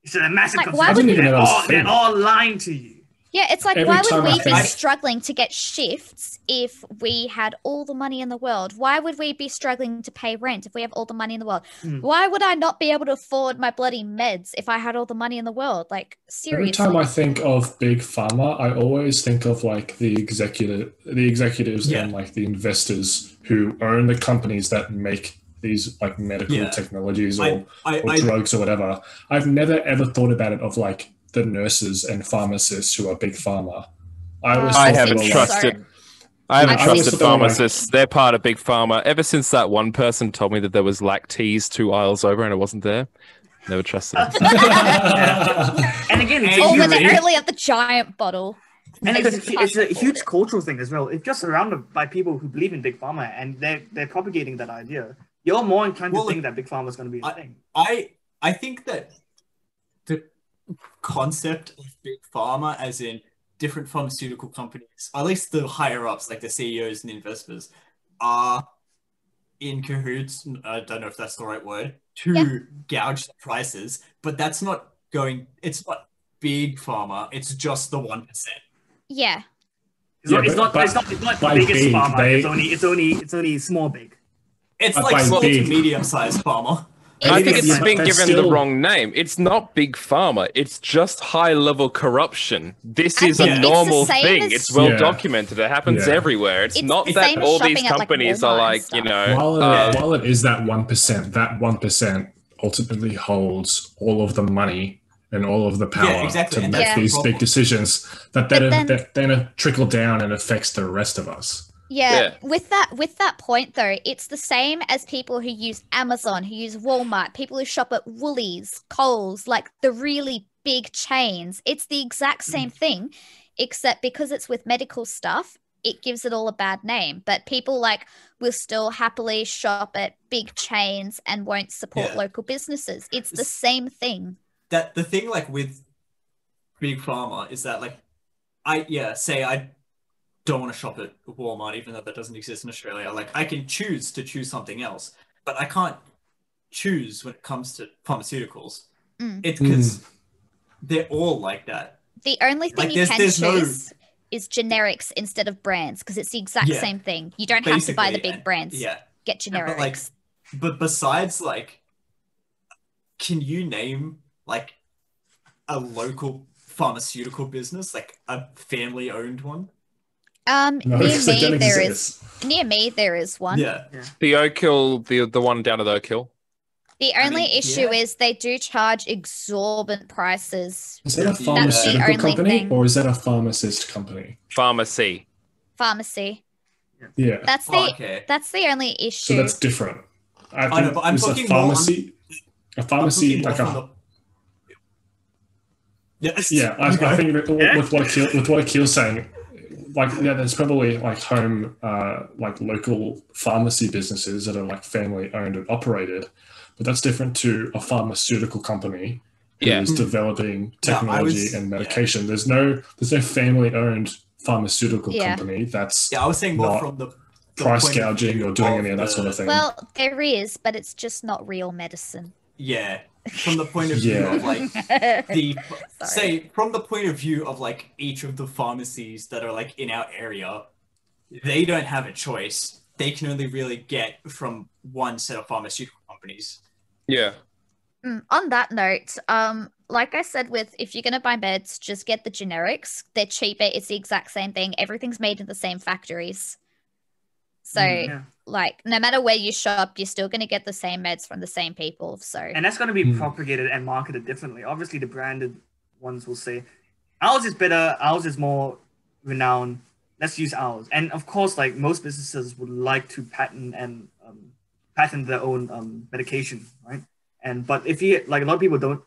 It's a massive Like, conspiracy. why would They're all lying to you. Yeah, it's like, Every why would time we I be think- struggling to get shifts if we had all the money in the world? Why would we be struggling to pay rent if we have all the money in the world? Why would I not be able to afford my bloody meds if I had all the money in the world? Like, seriously. Every time I think of big pharma, I always think of like the executives Yeah. and like the investors who own the companies that make these like medical technologies or drugs or whatever. I've never ever thought about it of like the nurses and pharmacists who are big pharma. I haven't trusted. I haven't I always trusted thought they were, like- pharmacists. They're part of big pharma. Ever since that one person told me that there was lactase 2 aisles over and it wasn't there, never trusted them. And again, Oh, when they're only at the giant bottle. and it's a huge cultural thing as well. If you're surrounded by people who believe in big pharma and they're propagating that idea, you're more inclined to think that big pharma is going to be a thing. I think that the concept of big pharma, as in different pharmaceutical companies, at least the higher ups, like the CEOs and investors, are in cahoots. I don't know if that's the right word, to gouge the prices, but that's not going. It's not big pharma. It's just the 1%. Yeah. It's not the biggest big, pharma. It's only small big. It's But like by small big- to medium-sized pharma. I think it's Yeah, been but given still- the wrong name. It's not big pharma. It's just high-level corruption. This I is think a it's the normal same thing. as- It's well Yeah. documented. It happens Yeah. everywhere. It's It's not the that same as all these shopping at, like, companies Walmart are and like, stuff. While it is that 1%, that 1% ultimately holds all of the money and all of the power exactly. to And make that's the these problem. big decisions that then trickle down and affects the rest of us. Yeah, with that point though, it's the same as people who use Amazon, who use Walmart, people who shop at Woolies, Coles, like the really big chains. It's the exact same thing, except because it's with medical stuff, it gives it all a bad name. But people like will still happily shop at big chains and won't support local businesses. It's the same thing. That the thing like with big pharma is that like I don't want to shop at Walmart, even though that doesn't exist in Australia. Like I can choose to choose something else, but I can't choose when it comes to pharmaceuticals. It's because they're all like that. The only thing Like, you there's can no- choose is generics instead of brands, because it's the exact Yeah. same thing. You don't have to buy the Basically, big brands. Yeah. Get generics. But like, but besides like, can you name like a local pharmaceutical business, like a family-owned one? No, Near because they me don't there exist. is near me there is one. Yeah. the Oak Hill, the one down at Oak Hill. The I only mean, issue yeah. is they do charge exorbitant prices. Is that a That's the pharmaceutical only company thing. or is that a pharmacist company? Pharmacy. Pharmacy. Yeah. That's the Okay. that's the only So issue. that's different. I know, think but I'm it's talking a pharmacy. A I'm pharmacy, talking more like from a the- Yes. yeah. I think with what Akil's saying, like there's probably like home, like local pharmacy businesses that are like family owned and operated, but that's different to a pharmaceutical company who Yeah. is developing Yeah, I technology was- and medication. There's no family owned pharmaceutical Yeah. company that's Yeah, I was saying more not from the price point of gouging view or doing any of that sort of thing. Well, there is, but it's just not real medicine. Yeah, from the point of view Yeah. of like the Sorry. say from the point of view of like each of the pharmacies that are like in our area, they don't have a choice. They can only really get from one set of pharmaceutical companies. Yeah. On that note, like I said, if you're gonna buy meds, just get the generics. They're cheaper. It's the exact same thing. Everything's made in the same factories. So, Yeah. like, no matter where you shop, you're still gonna get the same meds from the same people. So, And that's going to be propagated and marketed differently. Obviously, the branded ones will say, ours is better, ours is more renowned, let's use ours. And of course, like most businesses would like to patent their own medication, right? But if you, like a lot of people don't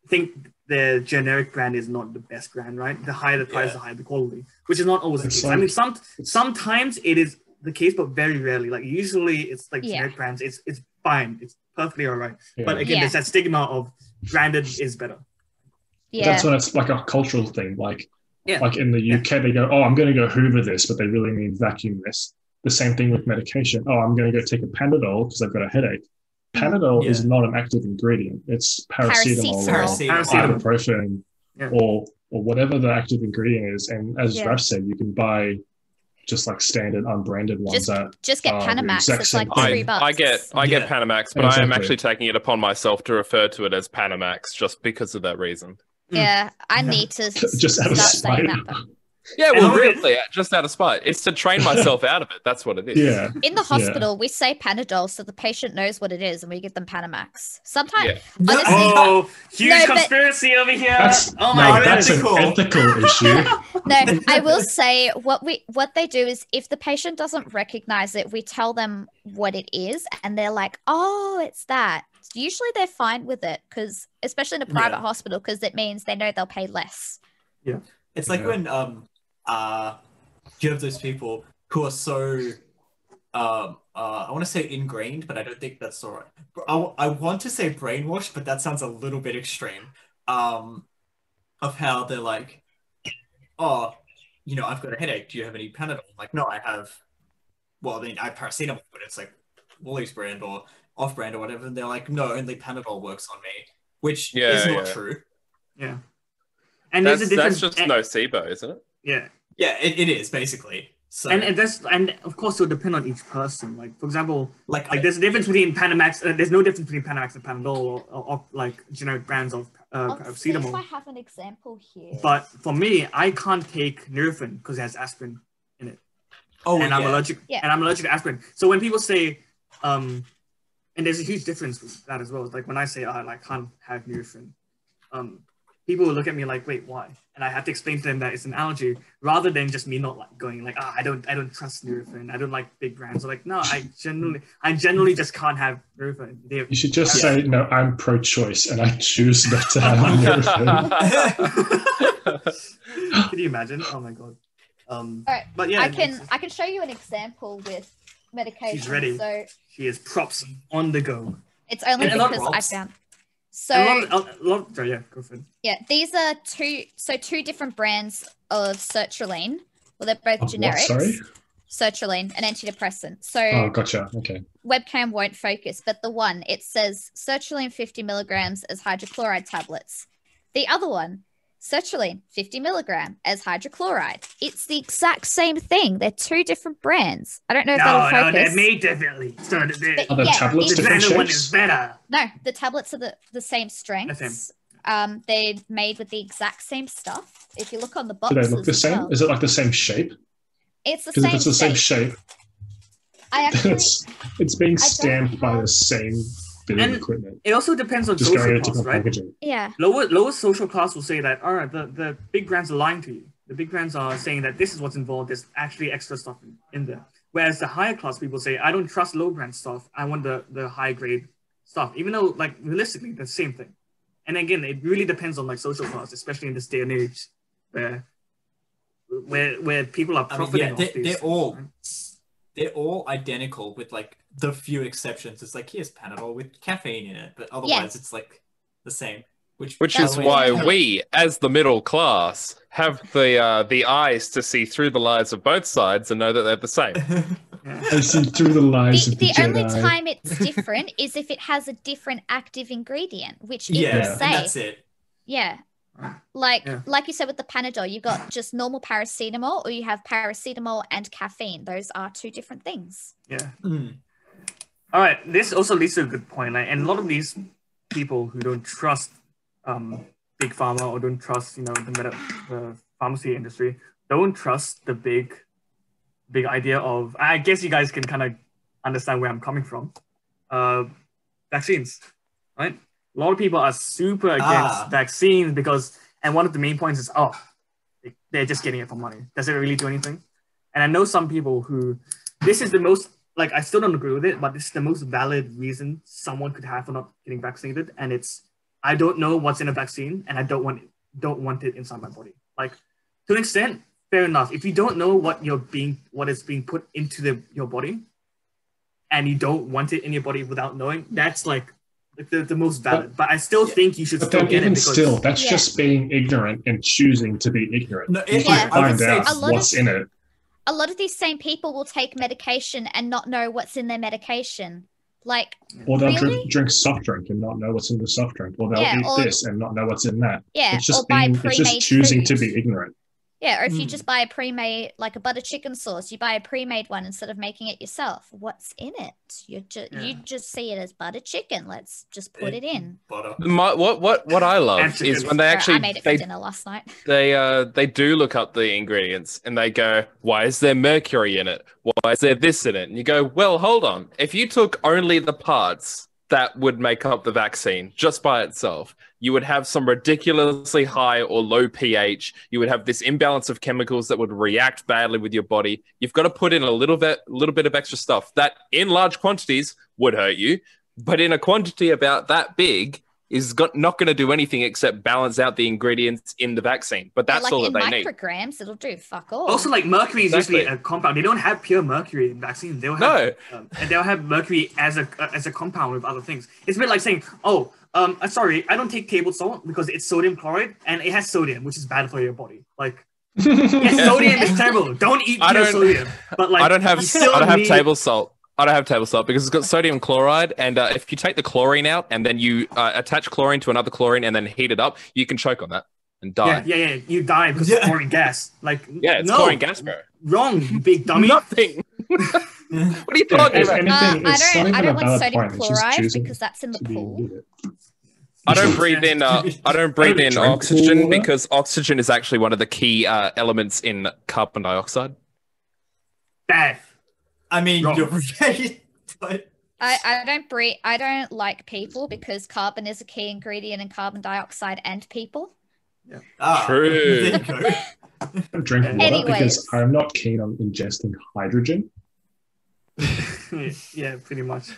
think the generic brand is not the best brand, right? The higher the price, the higher the quality, which is not always the It's case. like- I mean, sometimes it is the case, but very rarely. Like usually it's like generic brands, it's fine, it's perfectly all right. Yeah. But again, there's that stigma of branded is better. yeah. That's when it's like a cultural thing. Like Yeah. Like in the UK, they go, "Oh, I'm going to go Hoover this," but they really mean vacuum this. The same thing with medication. Oh, I'm going to go take a Panadol because I've got a headache. Panadol is not an active ingredient. It's paracetamol, Paracetamol. or ibuprofen, or whatever the active ingredient is. And as Raf said, you can buy just like standard unbranded ones. Just get Panamax. It's like $3. I get Panamax, but I am actually taking it upon myself to refer to it as Panamax just because of that reason. Yeah, I need to just out of start saying that. Yeah, well, really, just out of spite. It's to train myself out of it. That's what it is. Yeah. In the hospital, we say Panadol so the patient knows what it is, and we give them Panamax. Sometimes, honestly, huge conspiracy over here. That's an ethical issue. No, I will say what they do is if the patient doesn't recognize it, we tell them what it is, and they're like, "Oh, it's that." Usually, they're fine with it because, especially in a private hospital, because it means they know they'll pay less. Yeah, it's like when you have those people who are so I want to say ingrained, but I don't think that's all right. I want to say brainwashed, but that sounds a little bit extreme. Of how they're like, "Oh, I've got a headache. Do you have any Panadol?" I'm like, "No, I have." Well, I have paracetamol, but it's like Woolies brand or off-brand or whatever. And they're like, "No, only Panadol works on me," which is not true. Yeah, and that's just nocebo, isn't it? Yeah. Yeah, it is basically. So and of course it'll depend on each person. Like for example, like there's a difference between Panamax. There's no difference between Panamax and Panadol or like generic brands of paracetamol. If I have an example here. But for me, I can't take Nurofen because it has aspirin in it. Oh, and I'm allergic. Yeah. And I'm allergic to aspirin. So when people say, and there's a huge difference with that as well. Like when I say I can't have Nurofen, people will look at me like, "Wait, why?" And I have to explain to them that it's an allergy, rather than just me not like going like, I don't trust Nurofen. I don't like big brands. So like, no, I generally just can't have Nurofen. You should just say, "No, I'm pro-choice and I choose not to have Nurofen." Can you imagine? Oh my god. All right, but yeah, I can show you an example with medication. She's ready. So she has props on the go. It's only because I found. So go for it. Yeah, these are two different brands of sertraline. Well, they're both generics. What, sorry? Sertraline, an antidepressant. So gotcha. Okay. Webcam won't focus, but the one, it says sertraline 50 milligrams as hydrochloride tablets. The other one, sertraline 50 milligram as hydrochloride. It's the exact same thing. They're two different brands. I don't know if that'll focus. No, they're made differently. So are the tablets different shapes? One is better. No, the tablets are the same strength. They're made with the exact same stuff. If you look on the box, do they look the same? Well, is it like the same shape? It's the same. If it's the same shape, it's being stamped by the same bit of equipment. It also depends on social class, right? Packaging. Yeah. Lower social class will say that, all right, the big brands are lying to you. The big brands are saying that this is what's involved. There's actually extra stuff in there. Whereas the higher class people say, I don't trust low brand stuff. I want the high grade stuff, even though like realistically, the same thing. And again, it really depends on like social class, especially in this day and age where people are profiting off these. They're all identical with like the few exceptions. It's like, here's Panadol with caffeine in it, but otherwise it's like the same. Which is why we, as the middle class, have the eyes to see through the lies of both sides and know that they're the same. I see through the lies of the Jedi. Only time it's different is if it has a different active ingredient, which it will say. That's it. Yeah. Like you said with the Panadol, you've got just normal paracetamol or you have paracetamol and caffeine. Those are two different things. Yeah. All right. This also leads to a good point. Like, and a lot of these people who don't trust big pharma or don't trust, the pharmacy industry, don't trust the big idea of, I guess you guys can kind of understand where I'm coming from. Vaccines, right? A lot of people are super against vaccines because, and one of the main points is, they're just getting it for money. Does it really do anything? And I know some people who, this is the most, like, I still don't agree with it, but this is the most valid reason someone could have for not getting vaccinated. And it's, I don't know what's in a vaccine and I don't want it inside my body. Like, to an extent, fair enough. If you don't know what is being put into your body and you don't want it in your body without knowing, that's like like the most valid. But I still think you should But still then get it even because still, that's Yeah. just being ignorant and choosing to be ignorant. No, You Yeah. can I would find say out a lot what's of- in it. A lot of these same people will take medication and not know what's in their medication. Like, Or they'll really? drink soft drink and not know what's in the soft drink. Or they'll Yeah, eat or- this and not know what's in that. yeah, It's just or buy it's pre-made just choosing to food. be ignorant. Yeah, or if you Mm. just buy a pre-made, like a butter chicken sauce, you buy a pre-made one instead of making it yourself. What's in it? You Yeah. just see it as butter chicken. Let's just put it in. Butter. What I love And is chicken. when they Or actually I made it for dinner last night. they do look up the ingredients and they go, why is there mercury in it? Why is there this in it? And you go, well, hold on. If you took only the parts that would make up the vaccine just by itself, you would have some ridiculously high or low pH. You would have this imbalance of chemicals that would react badly with your body. You've got to put in a little bit of extra stuff that in large quantities would hurt you, but in a quantity about that big is not going to do anything except balance out the ingredients in the vaccine. But that's like all in that they need. micrograms, it'll do fuck all. Also, like mercury is usually Exactly. a compound. They don't have pure mercury in vaccines. They'll have, No. and they'll have mercury as a compound with other things. It's a bit like saying, oh, sorry, I don't take table salt because it's sodium chloride and it has sodium, which is bad for your body. Like, yes, sodium is terrible. Don't eat I pure don't- sodium. But like, I don't have you still need- table salt. I don't have table salt because it's got sodium chloride, and if you take the chlorine out and then you attach chlorine to another chlorine and then heat it up, you can choke on that and die. Yeah. You die because Yeah. it's chlorine gas. Like, Yeah, it's no, chlorine gas, bro. wrong, you big dummy. Nothing. What are you Yeah, talking if about? anything, I it's not don't. I even a don't want valid sodium point. It's just chloride choosing because that's in the to be an pool. idiot. I don't breathe in. I don't breathe in drink oxygen water. because oxygen is actually one of the key elements in carbon dioxide. Bad. I mean, Wrong. you're right. But I don't breathe. I don't like people because carbon is a key ingredient in carbon dioxide and people. True. There you go. I drink water Anyways. because I'm not keen on ingesting hydrogen. Yeah, pretty much.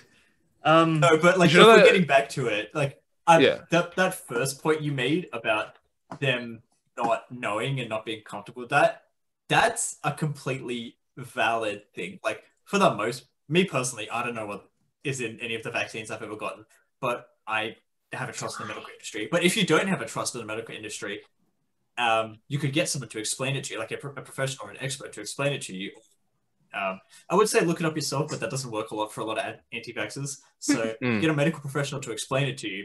No, but like, You if know we're that- getting back to it, like, Yeah. that first point you made about them not knowing and not being comfortable with that, that's a completely valid thing. Like, for the most, me personally, I don't know what is in any of the vaccines I've ever gotten, but I have a trust in the medical industry. But if you don't have a trust in the medical industry, you could get someone to explain it to you, like a professional or an expert to explain it to you. I would say look it up yourself, but that doesn't work a lot for a lot of anti-vaxxers. So Mm. get a medical professional to explain it to you.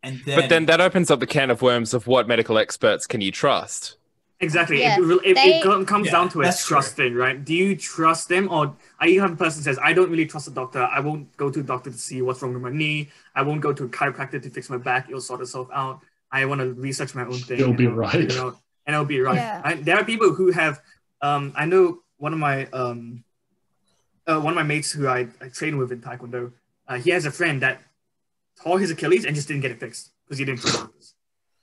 And then, But then that opens up the can of worms of what medical experts can you trust? Exactly. Yeah, It comes Yeah, down to a that's trust thing, right? Do you trust them, or are you have a person who says, "I don't really trust a doctor. I won't go to a doctor to see what's wrong with my knee. I won't go to a chiropractor to fix my back. It'll sort itself out. I want to research my own thing. It'll and be I'll right. figure it out, and it'll be right." Yeah. Right? There are people who have. I know one of my mates who I train with in Taekwondo. He has a friend that tore his Achilles and just didn't get it fixed because he didn't trust doctors.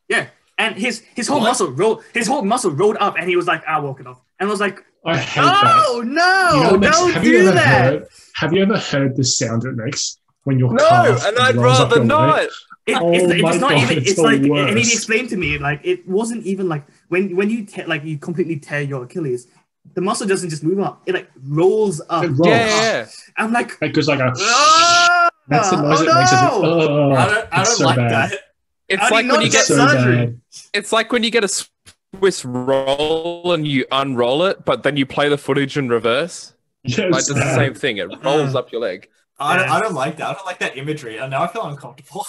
Yeah. And his whole What? muscle rolled up, and he was like, "I'll walk it off." And I was like, I hate that. "Oh no! You know what makes- Don't have you do ever that!" have you ever heard the sound it makes when your No, calf and I'd rolls up rather your not. leg? It's my not God, even. it's It's the like, and he worst. explained to me like it wasn't even like when you you completely tear your Achilles, the muscle doesn't just move up; it like rolls up. It rolls. Yeah. I'm like, It goes like a. "Ah, That's the noise oh it makes. It's, no!" I it's don't so like bad. that. It's How do like you when not you get get So surgery? bad. it's like when you get a Swiss roll and you unroll it, but then you play the footage in reverse. Yes, Like it's the bad. same thing. It rolls up your leg. I Yeah. don't like that. I don't like that imagery. And now I feel uncomfortable.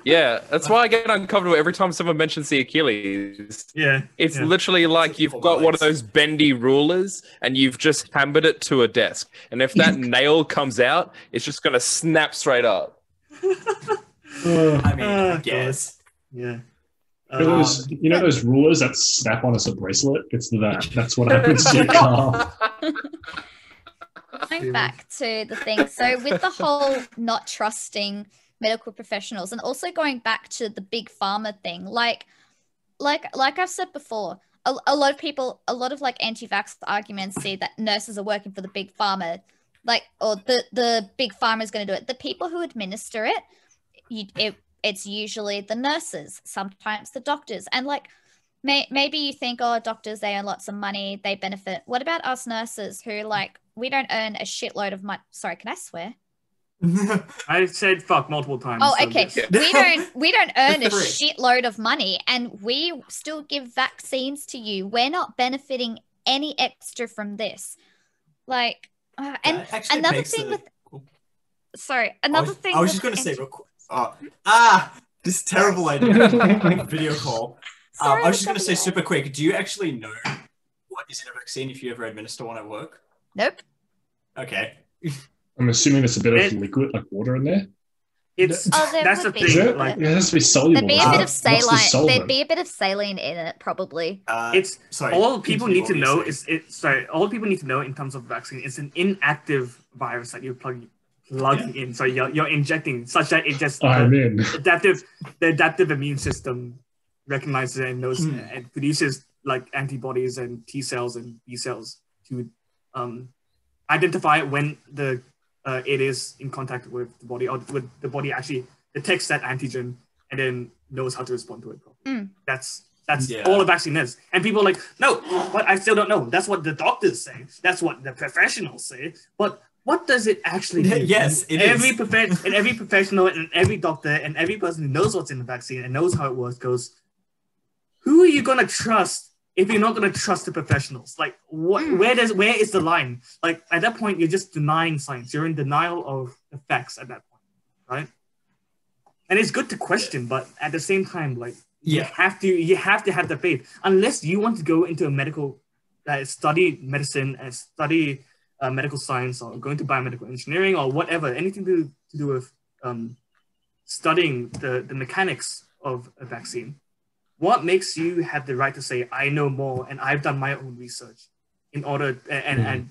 Yeah, that's why I get uncomfortable every time someone mentions the Achilles. Yeah, It's yeah. literally like you've got one of those bendy rulers and you've just hammered it to a desk. And if that nail comes out, it's just going to snap straight up. I mean, I God. guess. Yeah. You know those rulers that snap on as a bracelet? It's that. That's what happens to your calf. Going back to the thing, so with the whole not trusting medical professionals, and also going back to the big pharma thing, like I've said before, a lot of people, a lot of like anti-vax arguments say that nurses are working for the big pharma, like, or the big pharma is going to do it. The people who administer it, it's usually the nurses, sometimes the doctors, and like maybe you think, oh, doctors, they earn lots of money, they benefit. What about us nurses who, like, we don't earn a shitload of money? Sorry, can I swear? I said fuck multiple times. Oh, so okay. yes. We don't earn a Three. shitload of money, and we still give vaccines to you. We're not benefiting any extra from this. Like, and That actually another makes thing it- with sorry, another thing. I was just with going to say anti- real quick. This terrible idea video call. Sorry, I was just going to say W. super quick. Do you actually know what is in a vaccine if you ever administer one at work? Nope. Okay. I'm assuming there's a bit of liquid, like water in there. It's Oh, there that's the would be. Is thing. it? Like It has to be soluble. There'd be a bit of What's the saline. solvent? There'd be a bit of saline in it, probably. it's Sorry. all people continue need to what know you're saying. is all people need to know in terms of vaccine. It's an inactive virus that you're plugging in. So you're injecting such that it just I'm in. the adaptive immune system recognizes it and knows Hmm. and produces like antibodies and T cells and B cells to identify when it is in contact with the body, or with the body actually detects that antigen and then knows how to respond to it properly. That's Yeah. all a vaccine is. And people are like, no, but I still don't know. That's what the doctors say. That's what the professionals say. But what does it actually do? Yes, it every is. and every professional and every doctor and every person who knows what's in the vaccine and knows how it works goes, who are you gonna trust if you're not gonna trust the professionals? Like where is the line? Like at that point, you're just denying science. You're in denial of the facts at that point, right? And it's good to question, but at the same time, like you have to have the faith. Unless you want to go into a medical study medicine and study medical science, or go into biomedical engineering or whatever, anything to do with studying the mechanics of a vaccine. What makes you have the right to say, I know more and I've done my own research in order and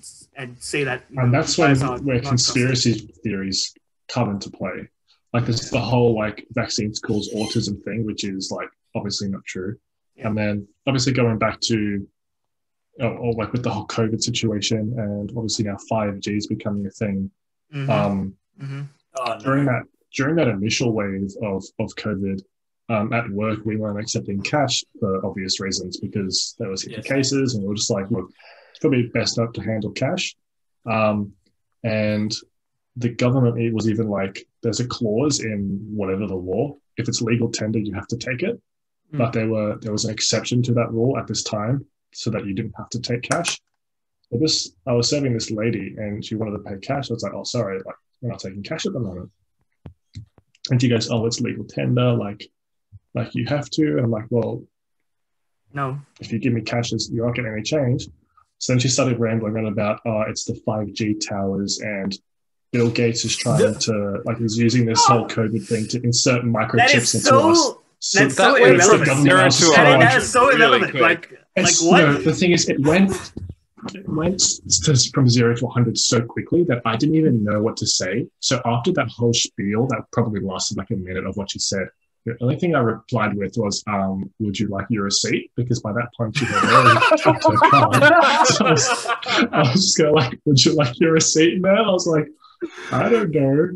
say that? And that's where not conspiracy theories come into play. Like there's the whole like vaccines cause autism thing, which is like obviously not true. Yeah. And then obviously going back to or like with the whole COVID situation, and obviously now 5G is becoming a thing. Mm-hmm. Oh, no. During that initial wave of COVID, at work we weren't accepting cash for obvious reasons because there was 50 cases, and we were just like, look, it's probably best not to handle cash. And the government, it was even like, there's a clause in whatever the law, if it's legal tender, you have to take it. But there was an exception to that rule at this time, so that you didn't have to take cash. But I was serving this lady, and she wanted to pay cash. I was like, oh, sorry, like we're not taking cash at the moment. And she goes, oh, it's legal tender, like you have to. And I'm like, well, no. If you give me cash, you're not getting any change. So then she started rambling on about, it's the 5G towers, and Bill Gates is trying to, like, he's using this whole COVID thing to insert microchips into us. That's so irrelevant. That is so irrelevant. Like what? No, the thing is, it went from 0 to 100 so quickly that I didn't even know what to say. So after that whole spiel, that probably lasted like a minute of what she said, the only thing I replied with was, would you like your receipt? Because by that point she had already tapped her card. So I was just going like, would you like your receipt, man? I was like, I don't know.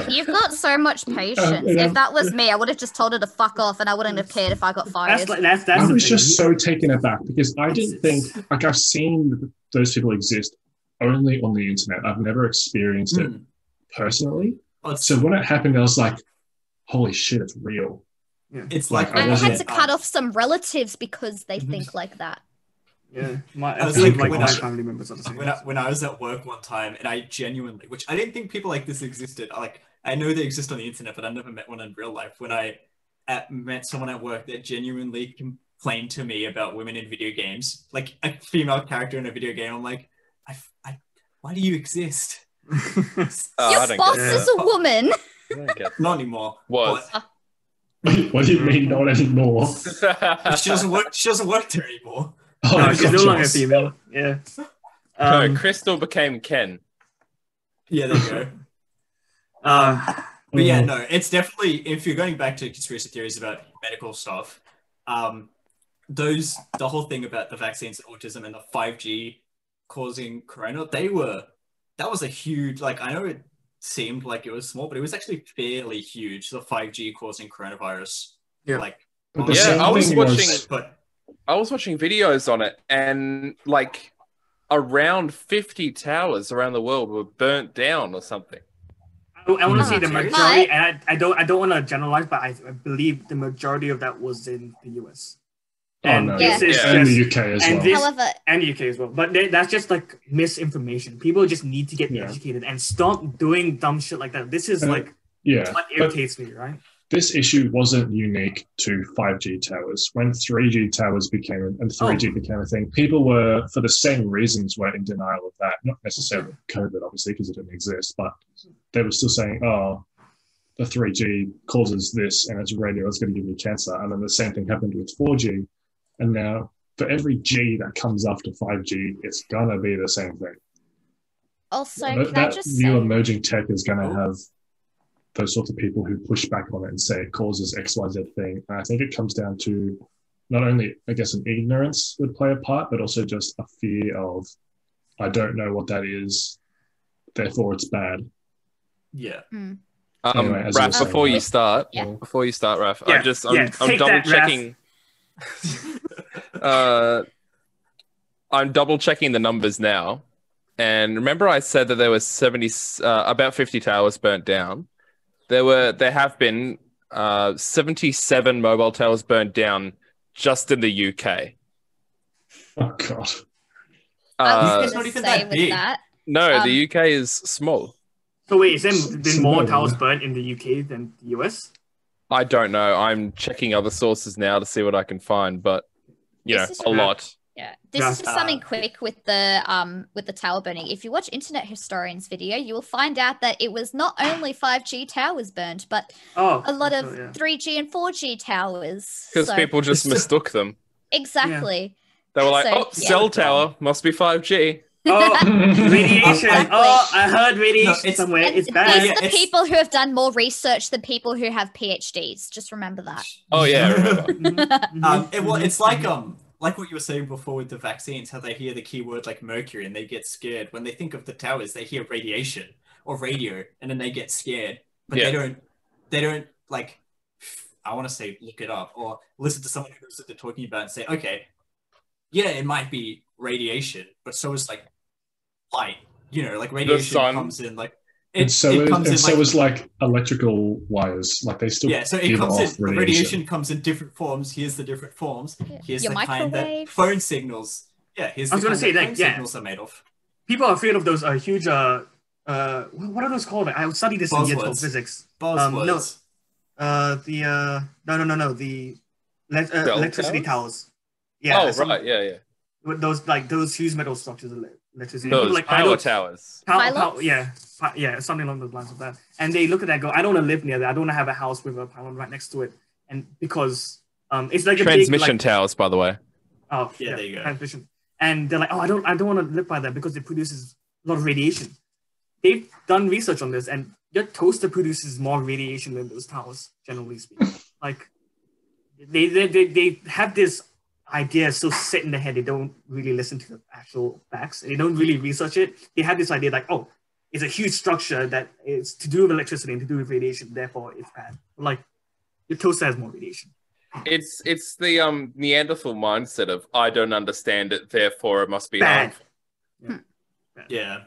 You've got so much patience. If that was me, I would have just told her to fuck off, and I wouldn't have cared if I got fired. I was just so taken aback because I didn't think, like, I've seen those people exist only on the internet. I've never experienced it personally. So when it happened, I was like, holy shit, it's real. Yeah. It's like I had to cut off some relatives because they think like that. Yeah, I was like my family members are the same. When I was at work one time, and I genuinely, which I didn't think people like this existed. Like, I know they exist on the internet, but I never met one in real life. When I met someone at work that genuinely complained to me about women in video games, like a female character in a video game, I'm like, why do you exist? Your boss is a woman. Not anymore. Was. What do you mean not anymore? She doesn't work there anymore. Oh, no, she's no longer female. Yeah. No, Crystal became Ken. Yeah, there you go. But yeah, no, it's definitely, if you're going back to conspiracy theories about medical stuff, the whole thing about the vaccines and autism and the 5G causing corona, that was a huge, like, I know it seemed like it was small, but it was actually fairly huge, the 5G causing coronavirus. Yeah. Like, yeah, I was watching videos on it, and like around 50 towers around the world were burnt down or something. I want to say the serious? majority, and I don't want to generalize, but I believe the majority of that was in the US. And no, this is and just, the UK as and well. this, However, and the UK as well. But that's just like misinformation. People just need to get educated and stop doing dumb shit like that. This is like what irritates me, right? This issue wasn't unique to 5G towers. When 3G towers became and 3G became a thing, people were, for the same reasons, were in denial of that. Not necessarily COVID, obviously, because it didn't exist, but they were still saying, "Oh, the 3G causes this, and it's radio. It's going to give you cancer." And then the same thing happened with 4G, and now for every G that comes after 5G, it's gonna be the same thing. also, That new emerging tech is going to have those sorts of people who push back on it and say it causes XYZ thing. And I think it comes down to not only, I guess, an ignorance would play a part, but also just a fear of, I don't know what that is, therefore it's bad. Yeah. Anyway, Raph, before you start, Raph, I'm double checking. I'm double checking the numbers now. And remember I said that there was about 50 towers burnt down. There have been 77 mobile towers burnt down just in the UK. Oh God! It's not even that big. No, the UK is small. So wait, is there been more towers burnt in the UK than the US? I don't know. I'm checking other sources now to see what I can find, but a lot. Yeah, this is something quick with the tower burning. If you watch Internet Historian's video, you will find out that it was not only 5G towers burned, but a lot of 3G and 4G towers. Because people just mistook them. Exactly. They were like, cell tower must be 5G. Radiation. I heard radiation somewhere. It's bad. These are the people who have done more research than people who have PhDs. Just remember that. Oh yeah, remember. It's like what you were saying before with the vaccines, how they hear the keyword like mercury and they get scared. When they think of the towers, they hear radiation or radio, and then they get scared. But they don't like, I want to say look it up or listen to someone who knows what they're talking about and say, okay, yeah, it might be radiation, but so is like light. Like radiation comes in like. So is like electrical wires, like they still so it comes in radiation comes in different forms. Here's the different forms. Here's your the kind that phone signals. Here's the kind that phone signals are made of. People are afraid of those huge what are those called? I studied this in year 12 physics. Buzzwords. The electricity towers. Yeah. With those huge metal structures of electricity. Those power towers. Something along those lines of that. And they look at that and go, I don't want to live near that. I don't want to have a house with a pylon right next to it. And because it's like transmission a big, towers, by the way. Oh, there you go. Transmission. And they're like, I don't want to live by that because it produces a lot of radiation. They've done research on this, and your toaster produces more radiation than those towers, generally speaking. Like, they have this idea so set in their head, they don't really listen to the actual facts. They don't really research it. They have this idea like, it's a huge structure that is to do with electricity and to do with radiation, therefore it's bad. Like, your toaster has more radiation. It's the Neanderthal mindset of I don't understand it, therefore it must be bad. harmful. Yeah.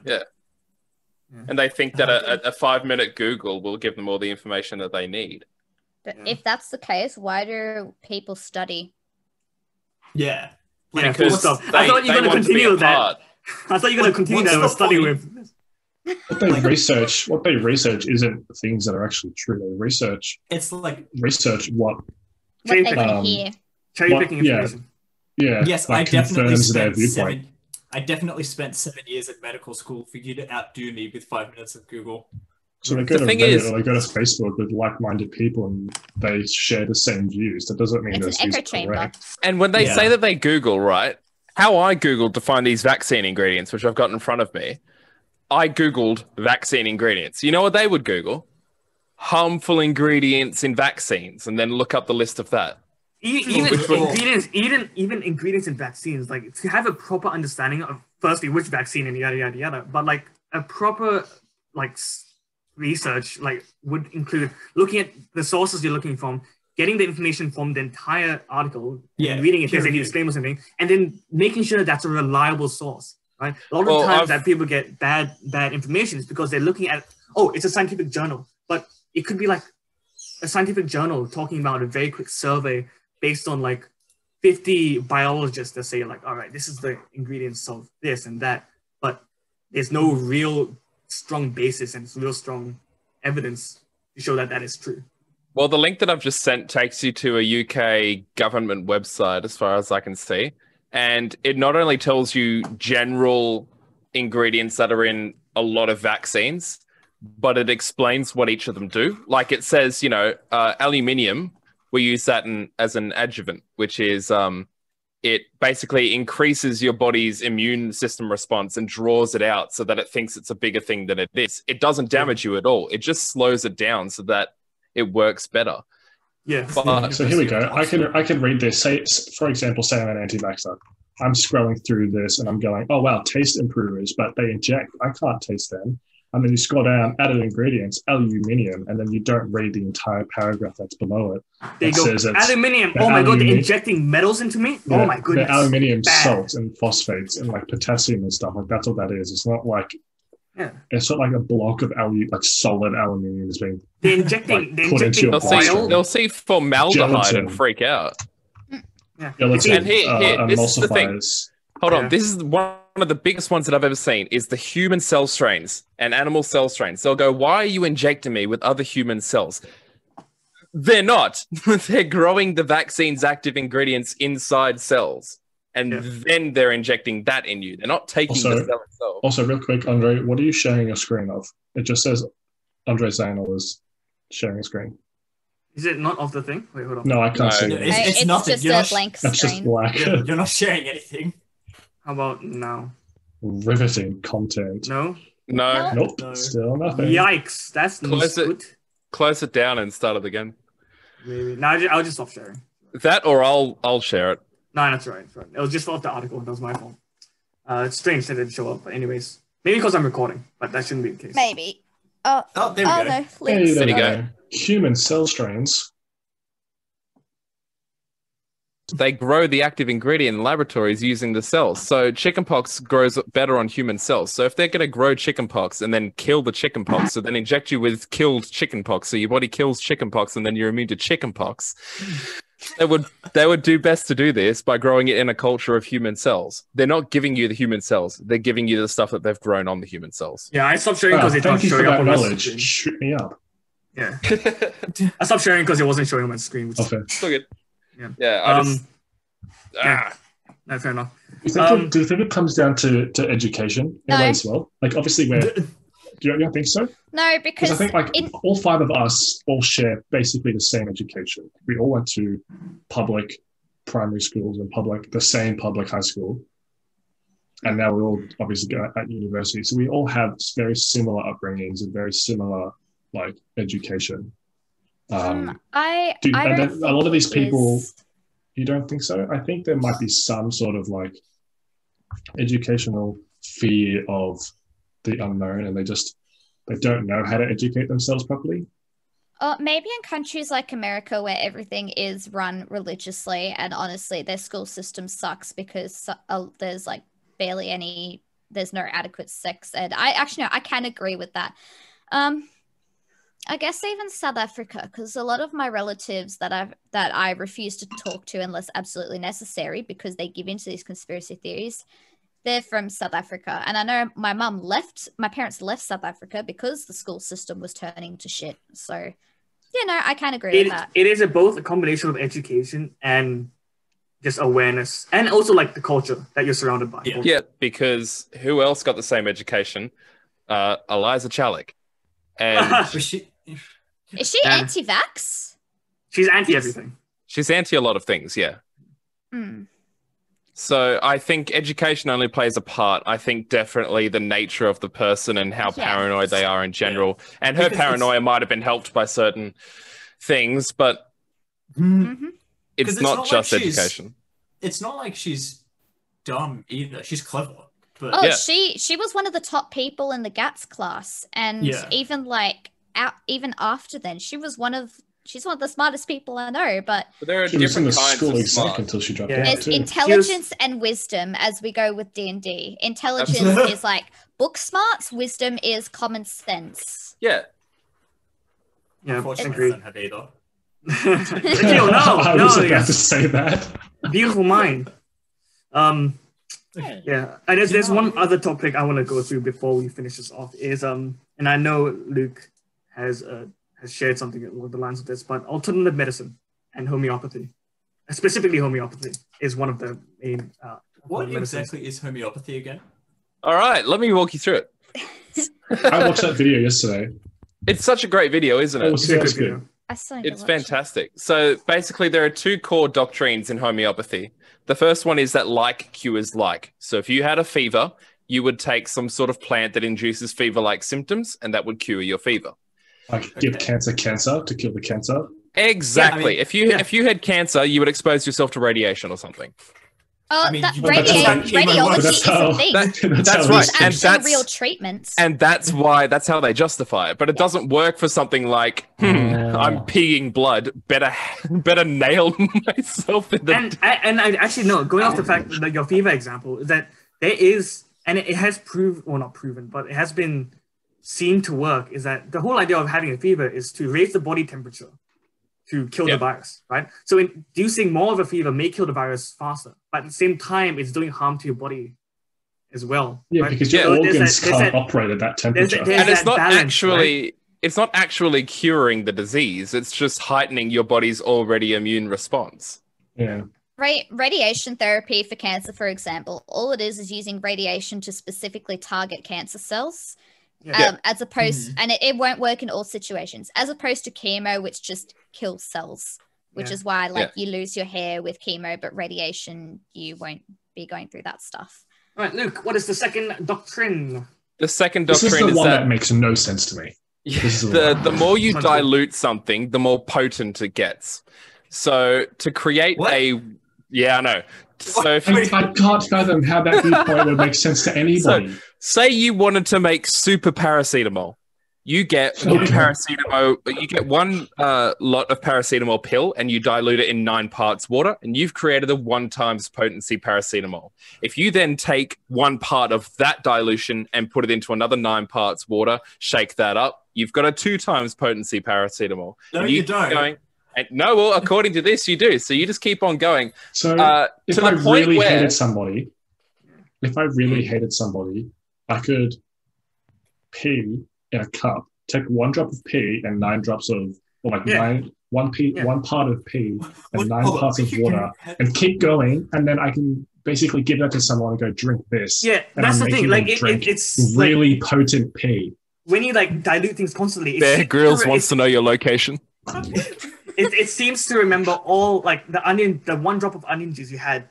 And they think that a 5-minute Google will give them all the information that they need. But if that's the case, why do people study? Yeah. Because I thought you were going to continue with that. I thought you were going to continue that with study with. What they research isn't things that are actually true. They research. It's like what they want to hear. Cherry picking information. Yeah. Yes, I definitely spent 7 years at medical school for you to outdo me with 5 minutes of Google. So they go to Reddit or they go to Facebook with like-minded people and they share the same views. That doesn't mean it's an echo chamber. And when they say that they Google, right? How I Googled to find these vaccine ingredients, which I've got in front of me, I Googled vaccine ingredients. You know what they would Google? Harmful ingredients in vaccines, and then look up the list of that. Even ingredients in vaccines, like to have a proper understanding of firstly which vaccine and yada yada yada, but like a proper research would include looking at the sources you're looking from, getting the information from the entire article, and reading if there's any disclaimer or something, and then making sure that's a reliable source. Right? A lot of times that people get bad information is because they're looking at oh, it's a scientific journal, but it could be like a scientific journal talking about a very quick survey based on like 50 biologists that say like, all right, this is the ingredients of this and that, but there's no real strong basis and real strong evidence to show that that is true. Well, the link that I've just sent takes you to a UK government website, as far as I can see. And it not only tells you general ingredients that are in a lot of vaccines, but it explains what each of them do. Like it says, you know, aluminium, we use that as an adjuvant, which is it basically increases your body's immune system response and draws it out so that it thinks it's a bigger thing than it is. It doesn't damage you at all. It just slows it down so that it works better. Yeah. But, So here we go. I can read this. Say, for example, say I'm an anti-vaxxer. I'm scrolling through this and I'm going, oh wow, taste improvers, but they inject. I can't taste them. And then you scroll down, added ingredients, aluminium, and then you don't read the entire paragraph that's below it. There you go. Aluminium. Oh my god, they're injecting metals into me? Yeah, oh my goodness. The aluminium Bad. salts and phosphates and like potassium and stuff. Like that's what that is. It's not like it's not like a block of like solid aluminium is being they're injecting like, put into your bloodstream. They'll see formaldehyde and freak out. Yeah. Gelatin, And here this is the thing. emulsifiers. Hold on, this is one of the biggest ones that I've ever seen is the human cell strains and animal cell strains. They'll go, why are you injecting me with other human cells? They're not. They're growing the vaccine's active ingredients inside cells. And then they're injecting that in you. They're not taking the cell itself. Also, real quick, Andre, what are you sharing a screen of? It just says Andre Zainal is sharing a screen. Is it not off the thing? Wait, hold on. No, I can't see it. It's nothing. just a blank That's just screen. black. You're not sharing anything. How about now? Riveting content. No? No. Nope, No. still nothing. Yikes. That's not good. Close it down and start it again. Maybe. No, I'll just stop sharing. That or I'll share it. No, that's right. That's right. It was just off the article. That was my fault. It's strange that it didn't show up. But anyways, maybe because I'm recording, but that shouldn't be the case. Maybe. Oh, there we go. No, Hey, links. there you we go. Human cell strains. They grow the active ingredient in laboratories using the cells. So chickenpox grows better on human cells. So if they're going to grow chickenpox and then kill the chickenpox, so then inject you with killed chickenpox, so your body kills chickenpox and then you're immune to chickenpox, they would do best to do this by growing it in a culture of human cells. They're not giving you the human cells. They're giving you the stuff that they've grown on the human cells. Yeah, I stopped sharing because it's not Thank you for showing up that on my knowledge. screen. Shoot me up. Yeah. I stopped sharing because it wasn't showing on my screen. Which Okay. Still good. Yeah. Yeah. I just, No, fair enough. Do you think it comes down to education in a way as well? Like, obviously, you don't think so? No, because I think like all five of us all share basically the same education. We all went to public primary schools and the same public high school. And now we're all obviously at university. So we all have very similar upbringings and very similar like education. I and don't then think a lot of these it people, is- you don't think so? I think there might be some sort of like educational fear of the unknown, and they don't know how to educate themselves properly. Maybe in countries like America where everything is run religiously, and honestly, their school system sucks because there's like there's no adequate sex ed. I can agree with that. I guess even South Africa, because a lot of my relatives that I refuse to talk to unless absolutely necessary because they give into these conspiracy theories, they're from South Africa. And I know my parents left South Africa because the school system was turning to shit. So, I can agree with that. It is both a combination of education and just awareness, and also like the culture that you're surrounded by. yeah, because who else got the same education? Eliza Chalik. And Is she anti-vax? She's anti-everything. she's anti a lot of things, yeah. Mm. So I think education only plays a part. I think definitely the nature of the person and how paranoid they are in general. Yeah. And her paranoia might have been helped by certain things, but it's not just education. It's not like she's dumb either. She's clever. But she was one of the top people in the GATS class. And even after then, she was one of she's one of the smartest people I know, but But there are She was in different the kinds school of exec smart. until she dropped Yeah. out there's too. intelligence and wisdom as we go with D&D. Intelligence is like book smarts, wisdom is common sense. Yeah. Yeah, Unfortunately, I agree. don't have either. Akil, I no, was about yes. to say that. Beautiful mind. Yeah, and there's one other topic I want to go through before we finish this off is and I know Luke has shared something along the lines of this, but alternative medicine and homeopathy, specifically homeopathy, is one of the main. What medicines. exactly is homeopathy again? All right, let me walk you through it. I watched that video yesterday. It's such a great video, isn't Oh, it? It's a good that's video. good. I still need to It's watch it. fantastic. So basically, there are two core doctrines in homeopathy. The first one is that like cures like. So if you had a fever, you would take some sort of plant that induces fever-like symptoms, and that would cure your fever. Like give cancer to kill the cancer. Exactly. Yeah, I mean- if you had cancer, you would expose yourself to radiation or something. Oh, I mean, that but that's how chemo radiology works. is a thing. That's how right. There's And actual real treatments. And that's how they justify it. But it doesn't work for something like, I'm peeing blood. Better nail myself in the. And I actually know, going off the fact that your fever example, is that there is, and it has proved, well, not proven, but it has been seen to work, is that the whole idea of having a fever is to raise the body temperature to kill the virus, right? So inducing more of a fever may kill the virus faster, but at the same time, it's doing harm to your body as well. Yeah, right? because your So organs can't operate at that temperature. there's And it's that not balance, actually. right? It's not actually curing the disease. It's just heightening your body's already immune response. Yeah. Radiation therapy for cancer, for example, all it is using radiation to specifically target cancer cells. Yeah. As opposed, and it won't work in all situations, as opposed to chemo, which just kills cells, which is why you lose your hair with chemo, but radiation, you won't be going through that stuff. All right, Luke, what is the second doctrine? The second This doctrine is the one that that makes no sense to me. This is the more you Sounds dilute something, the more potent it gets. So to create What? I know. So if I you can't fathom how that viewpoint would make sense to anybody. say you wanted to make super paracetamol, you get one paracetamol. You get one lot of paracetamol pill, and you dilute it in 9 parts water, and you've created a 1 times potency paracetamol. If you then take 1 part of that dilution and put it into another 9 parts water, shake that up, you've got a 2 times potency paracetamol. No, And you keep don't. going, and no, well, according to this, you do. So you just keep on going. So if to I the point really where- hated somebody, I could pee in a cup, take 1 drop of pee and 9 drops of, or like Yeah. one part of pee and What- 9 hold on. parts of water, and keep going, and then I can basically give that to someone and go, drink this. Yeah, And that's I'm the thing. making Like them drink it's really potent pee. when you dilute things constantly. Bear Grylls wants to know your location. It seems to remember all the 1 drop of onion juice you had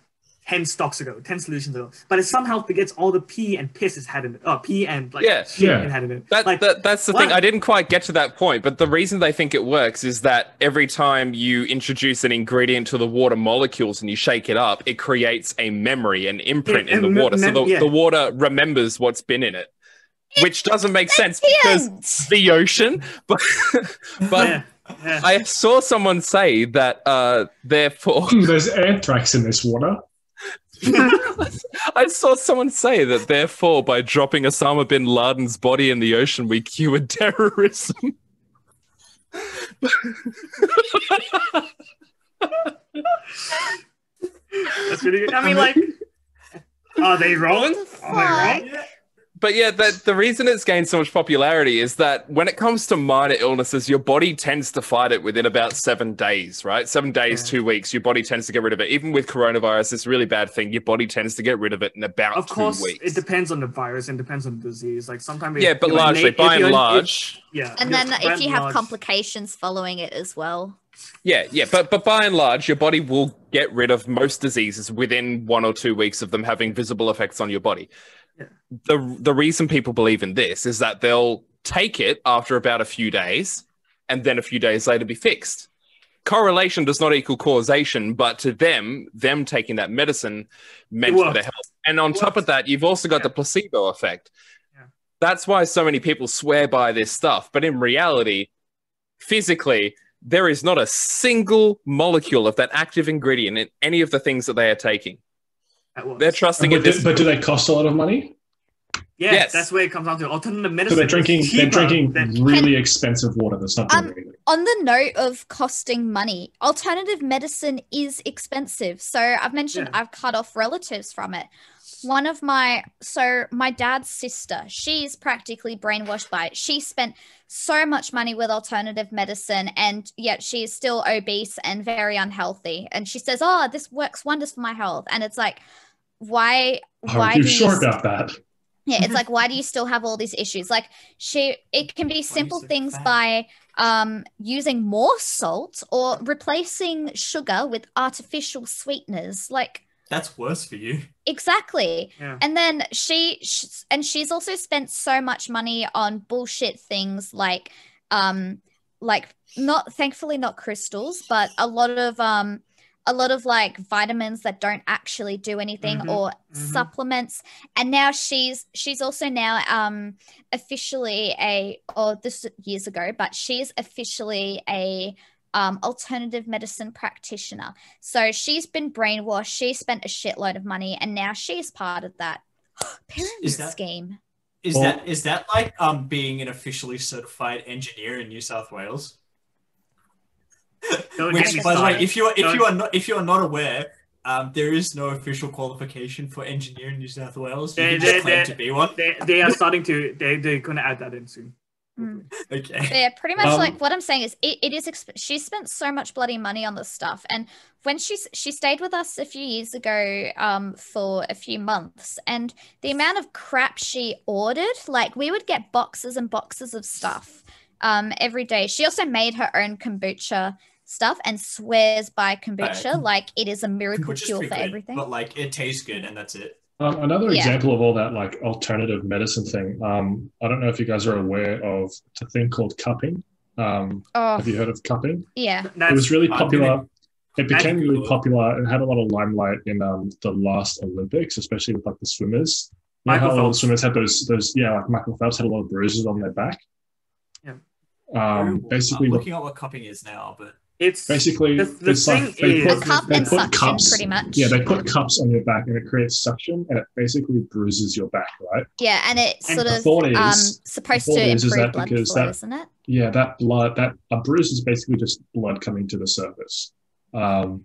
10 stocks ago, 10 solutions ago, but it somehow forgets all the pee and piss it's had in it. Oh, pee and shit it had in it. That's the thing. I didn't quite get to that point, but the reason they think it works is that every time you introduce an ingredient to the water molecules and you shake it up, it creates a memory, an imprint in the water. So the water remembers what's been in it, which doesn't make sense because the ocean. But Yeah. I saw someone say that therefore There's anthrax in this water. I saw someone say that therefore by dropping Osama bin Laden's body in the ocean we cured terrorism. That's really good. I mean, are they wrong? Are they wrong? But yeah, the reason it's gained so much popularity is that when it comes to minor illnesses, your body tends to fight it within about 7 days, right? 7 days, 2 weeks, your body tends to get rid of it. Even with coronavirus, this really bad thing, your body tends to get rid of it in about 2 weeks. Of course, it depends on the virus and depends on the disease. Like sometimes, but largely, by and large. And then if you have complications following it as well. Yeah, but by and large, your body will get rid of most diseases within 1 or 2 weeks of them having visible effects on your body. Yeah. The reason people believe in this is that they'll take it after about a few days and then a few days later be fixed. Correlation does not equal causation, but to them taking that medicine meant for their health. And on top of that, you've also got the placebo effect. Yeah. That's why so many people swear by this stuff. But in reality, physically, there is not a single molecule of that active ingredient in any of the things that they are taking. They're trusting in this. But do they cost a lot of money? Yeah, Yes. that's where it comes down to. Alternative So medicine. they're drinking than really expensive water that's not doing anything. On the note of costing money, alternative medicine is expensive. So I've mentioned I've cut off relatives from it. My dad's sister, she's practically brainwashed by it. She spent so much money with alternative medicine, and yet she is still obese and very unhealthy. And she says, "Oh, this works wonders for my health." And it's like, why Are you sure about that? Yeah, it's like, why do you still have all these issues? Like, it can be simple things by using more salt or replacing sugar with artificial sweeteners. Like, That's worse for you. exactly. Yeah. And then she's also spent so much money on bullshit things like thankfully not crystals, but a lot of like vitamins that don't actually do anything or supplements. And now she's also now officially this years ago, but she's officially a alternative medicine practitioner. So she's been brainwashed. She spent a shitload of money, and now she's part of that pyramid scheme. Is that like being an officially certified engineer in New South Wales? Which, by the way, if you are not aware, there is no official qualification for engineer in New South Wales. You can just claim to be one. They are starting to. They're going to add that in soon. Okay. Yeah, pretty much like what I'm saying is it is she spent so much bloody money on this stuff, and when she stayed with us a few years ago for a few months, and the amount of crap she ordered, like we would get boxes and boxes of stuff every day. She also made her own kombucha stuff and swears by kombucha like it is a miracle cure for everything. But like it tastes good and that's it. Another example of all that like alternative medicine thing. I don't know if you guys are aware of a thing called cupping. Have you heard of cupping? Yeah. It was really popular. It became really popular and had a lot of limelight in the last Olympics, especially with like the swimmers. You know how all the swimmers had those like Michael Phelps had a lot of bruises on their back. Yeah. Basically, I'm looking at what cupping is now, but it's basically it's like a cup and suction, pretty much. Yeah, they put cups on your back and it creates suction and it basically bruises your back, right? Yeah, and it's sort of supposed to improve blood flow, isn't it? Yeah, a bruise is basically just blood coming to the surface. So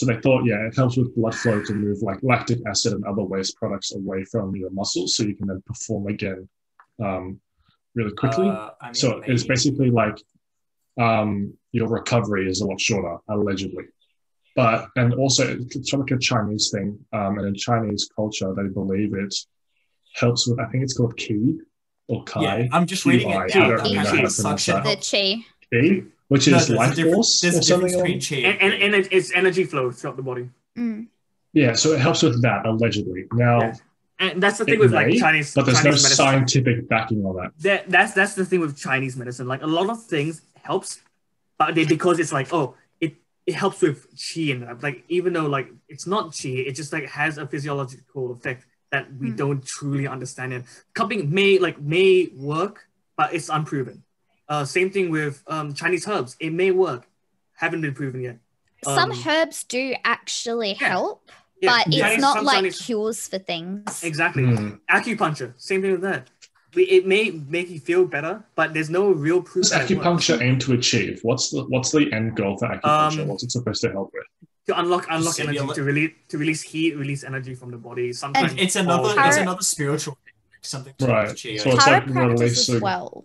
they thought, it helps with blood flow to move like lactic acid and other waste products away from your muscles, so you can then perform again really quickly. So it's basically like your recovery is a lot shorter, allegedly. And also it's like a Chinese thing. And in Chinese culture, they believe it helps with, I think it's called qi or kai. Yeah, I'm just reading it. I don't really know how to pronounce that. The qi. Qi, which is life force or something. And it's energy flow throughout the body. Yeah, so it helps with that, allegedly. Now, and that's the thing with like Chinese, but there's Chinese no medicine. scientific backing on that. That's the thing with Chinese medicine. Like a lot of things helps, but because it's like it helps with qi and like even though like it's not qi, it just like has a physiological effect that we don't truly understand. And cupping may work, but it's unproven. Same thing with Chinese herbs. It may work, haven't been proven yet. Some herbs do actually help. But it's not like cures for things. Exactly. Acupuncture, same thing with that. It may make you feel better, but there's no real proof. What does acupuncture aim to achieve? What's the end goal for acupuncture? What's it supposed to help with? To unlock energy, to release heat, release energy from the body. Sometimes it's another spiritual thing, something to right. achieve. So it's like releasing. Well.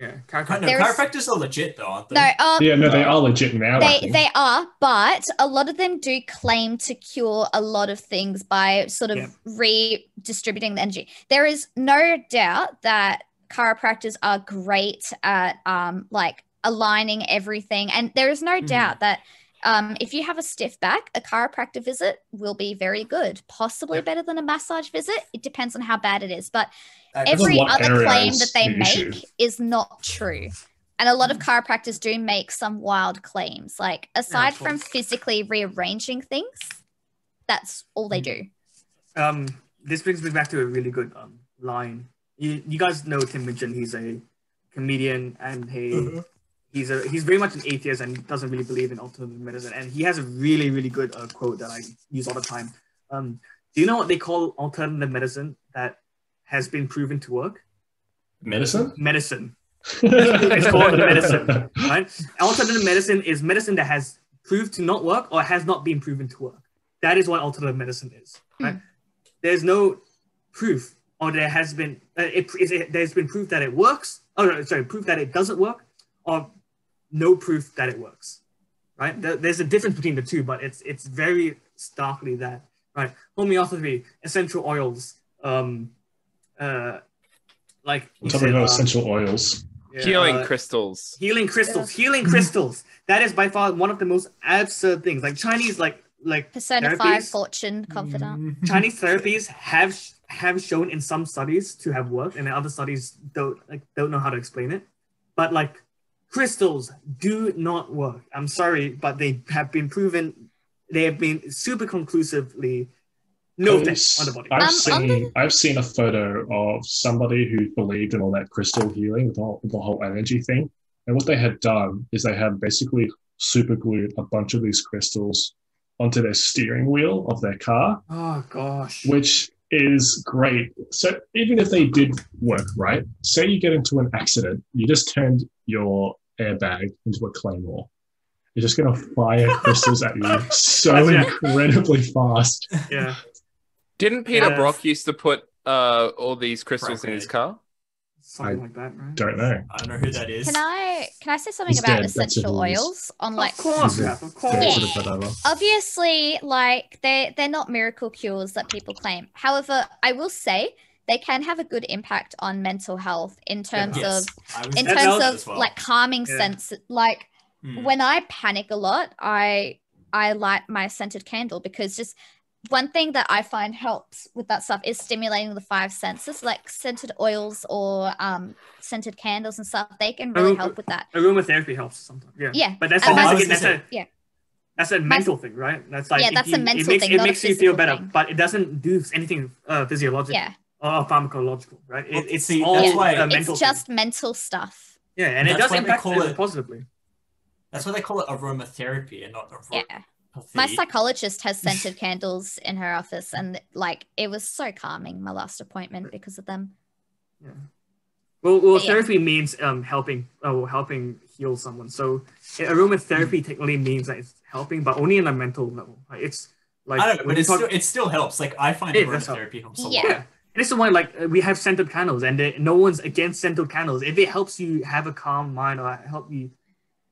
Yeah, chiropractors are legit though, aren't they? No, they are legit now. They are, but a lot of them do claim to cure a lot of things by sort of redistributing the energy. There is no doubt that chiropractors are great at like aligning everything, and there is no doubt that if you have a stiff back, a chiropractor visit will be very good, possibly better than a massage visit. It depends on how bad it is, but every other claim that they make is not true. And a lot of chiropractors do make some wild claims. Like aside from physically rearranging things, that's all they do. This brings me back to a really good line. You guys know Tim Minchin. He's a comedian and he's very much an atheist and doesn't really believe in alternative medicine. And he has a really, really good quote that I use all the time. Do you know what they call alternative medicine that has been proven to work? Medicine? Medicine. It's called medicine, right? Alternative medicine is medicine that has proved to not work or has not been proven to work. That is what alternative medicine is, right? There's no proof, or there has been there's been proof that it works. Oh, no, sorry, proof that it doesn't work, or no proof that it works, right? There's a difference between the two, but it's very starkly that, right? Homeopathy, essential oils, like I'm talking about essential oils. Healing crystals. Healing crystals. That is by far one of the most absurd things. Like Chinese, like personified therapies, fortune confidant. Chinese therapies have shown in some studies to have worked, and in other studies don't know how to explain it. But like crystals do not work. I'm sorry, but they have been proven. They have been super conclusively no effect on the body. I've seen a photo of somebody who believed in all that crystal healing, the whole energy thing. And what they had done is they had basically super glued a bunch of these crystals onto their steering wheel of their car. Oh gosh. Which is great. So even if they did work, right? Say you get into an accident, you just turned your airbag into a claymore. You're just going to fire crystals at you so incredibly fast. Yeah. Didn't Peter Brock used to put all these crystals in his car? Something like that, right? Don't know. I don't know who that is. Can I say something He's about dead. essential oils? On like, of course. Yeah. Obviously, like they're not miracle cures that people claim. However, I will say they can have a good impact on mental health in terms of like calming sense. Like when I panic a lot, I light my scented candle, because just one thing that I find helps with that stuff is stimulating the five senses, like scented oils or scented candles and stuff. They can really help with that. Aromatherapy helps sometimes. Yeah. Yeah. But that's a mental thing, right? That's like that's a mental thing. It makes you feel better, thing. but it doesn't do anything physiological or pharmacological, right? It's all mental. It's just mental stuff. Yeah, and it does impact it positively. That's why they call it aromatherapy and not aromatherapy. My psychologist has scented candles in her office, and like it was so calming, my last appointment, because of them. Yeah. Well, therapy means helping heal someone. So aromatherapy technically means that it's helping, but only on a mental level. Like, it's like I don't know, but it still helps. Like I find aromatherapy helps a lot. Yeah. And it's the one, like we have scented candles, and no one's against scented candles. If it helps you have a calm mind or help you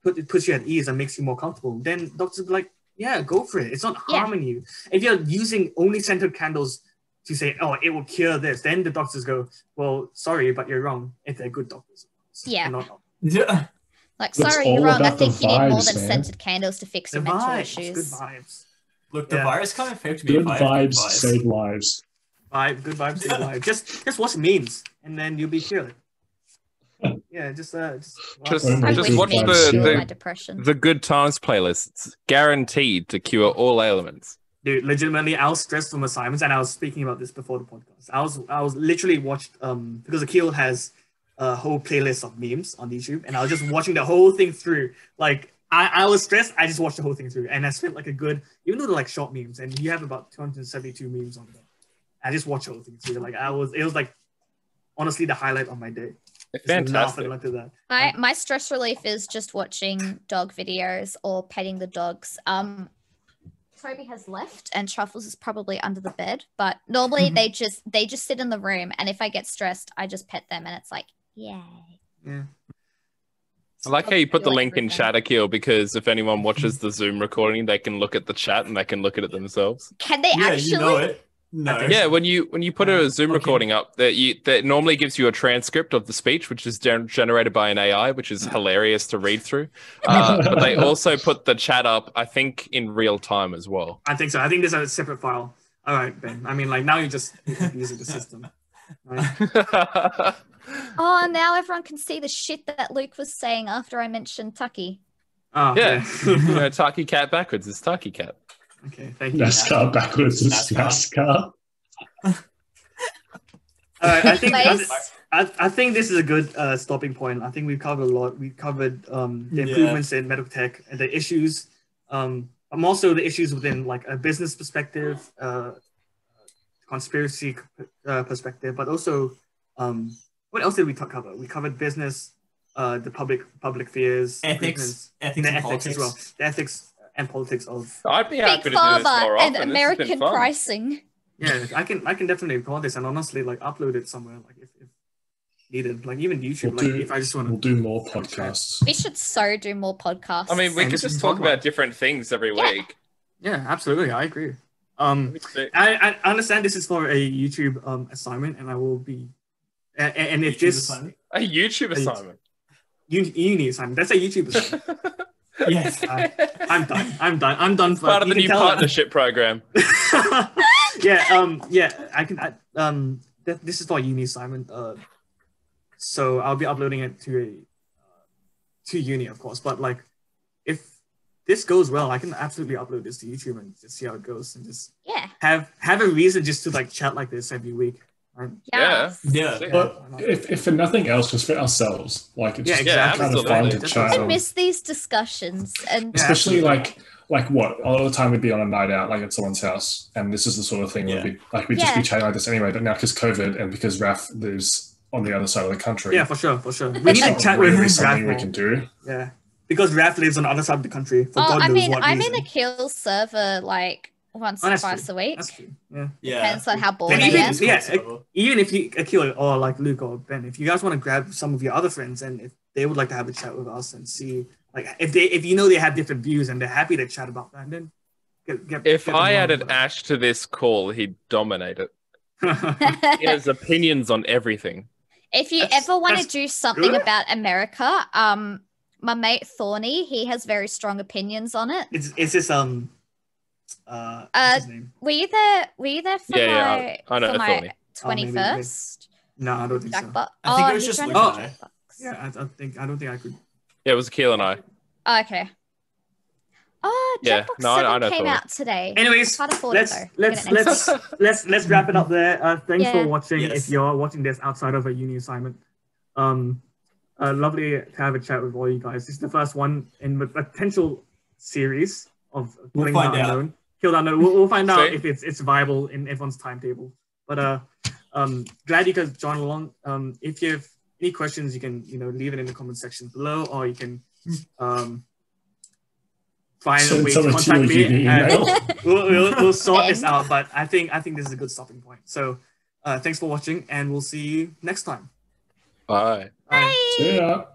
puts you at ease and makes you more comfortable, then doctors be like, yeah, go for it. It's not harming you. If you're using only scented candles to say, oh, it will cure this, then the doctors go, well, sorry, but you're wrong. If they're good doctors. Yeah. Yeah. Like, sorry, you're wrong. I think you need more than scented candles to fix your mental issues. Good vibes. Look, the virus can't affect me. Good vibes save lives. Good vibes save lives. Just watch memes, and then you'll be cured. Yeah, just watch the Good Times playlist. It's guaranteed to cure all ailments. Dude, legitimately, I was stressed from assignments, and I was speaking about this before the podcast. I was literally watched because Akil has a whole playlist of memes on YouTube, and I was just watching the whole thing through. Like I was stressed, I just watched the whole thing through, and I spent like a good, even though they're like short memes, and you have about 272 memes on there. I just watched the whole thing through. Like it was like honestly the highlight of my day. Fantastic. My stress relief is just watching dog videos or petting the dogs. Toby has left, and Truffles is probably under the bed. But normally they just sit in the room, and if I get stressed, I just pet them, and it's like, yay. Yeah. I like how you put the link in chat, Akil, because if anyone watches the Zoom recording, they can look at the chat and they can look at it themselves. Can they actually? You know it. No. Yeah, when you put a Zoom recording up, that normally gives you a transcript of the speech, which is generated by an AI, which is hilarious to read through. But they also put the chat up, I think, in real time as well. I think so. I think there's a separate file. All right, Ben. I mean, like now you're just using the system. Right? Oh, now everyone can see the shit that Luke was saying after I mentioned Tucky. Oh, yeah. Tucky Cat backwards is Tucky Cat. Okay, thank you. NASCAR backwards is NASCAR. I think I think this is a good stopping point. I think we've covered a lot. We covered the improvements in medical tech and the issues. Also the issues within like a business perspective, conspiracy perspective, but also what else did we cover? We covered business, the public fears, ethics and ethics politics as well, the ethics and politics of. I'd be happy Big to do this Pharma more and often. American pricing. Yeah, I can definitely record this and honestly like upload it somewhere like if needed, like even YouTube. If I just want to, we'll do more podcasts. We should do more podcasts. I mean, we could just talk about different things every week. Yeah, absolutely, I agree. I understand this is for a YouTube assignment, and I will be. And if this assignment? A YouTube assignment. Uni assignment. That's a YouTube assignment. Yes. I'm done. For, part of the new partnership program. Yeah. I can. This is for a uni assignment. So I'll be uploading it to uni, of course. But like, if this goes well, I can absolutely upload this to YouTube and just see how it goes, and just have a reason just to like chat like this every week. Right? Yeah. But if for nothing else, just for ourselves, like it's just kind of fun to chat. I miss these discussions, and especially like what a lot of the time we'd be on a night out, like at someone's house, and this is the sort of thing we'd just be chatting like this anyway. But now because COVID and because Raf lives on the other side of the country, for sure. We need to chat with something Raf. We can do. Yeah, because Raf lives on the other side of the country. For God I knows mean, what I'm reason. in a kill server like once or twice a week. That's true. Yeah. Depends on how bored And I am. even if you Akil or like Luke or Ben, if you guys want to grab some of your other friends and if they would like to have a chat with us and see like if you know they have different views and they're happy to chat about that, then if I added Ash to this call, he'd dominate it. He has opinions on everything. If you ever want to do something about America, my mate Thorny, he has very strong opinions on it. It's this what's his name? Were you there for I know for my Thorny. 21st? No, I don't think so. I think it was just Luke and I. Yeah, I don't think I could. Yeah, it was Akil and I. Oh, okay. Oh, Jetbox 7 came out today. Anyways, let's wrap it up there. Thanks for watching. If you're watching this outside of a uni assignment, lovely to have a chat with all you guys. This is the first one in the potential series of Killing the Unknown. Kill the Unknown. We'll find out if it's viable in everyone's timetable. But glad you could join along. If you have any questions, you can leave it in the comment section below, or you can find a way to contact me. And we'll sort this out. But I think this is a good stopping point. So thanks for watching, and we'll see you next time. Bye. Bye. See ya.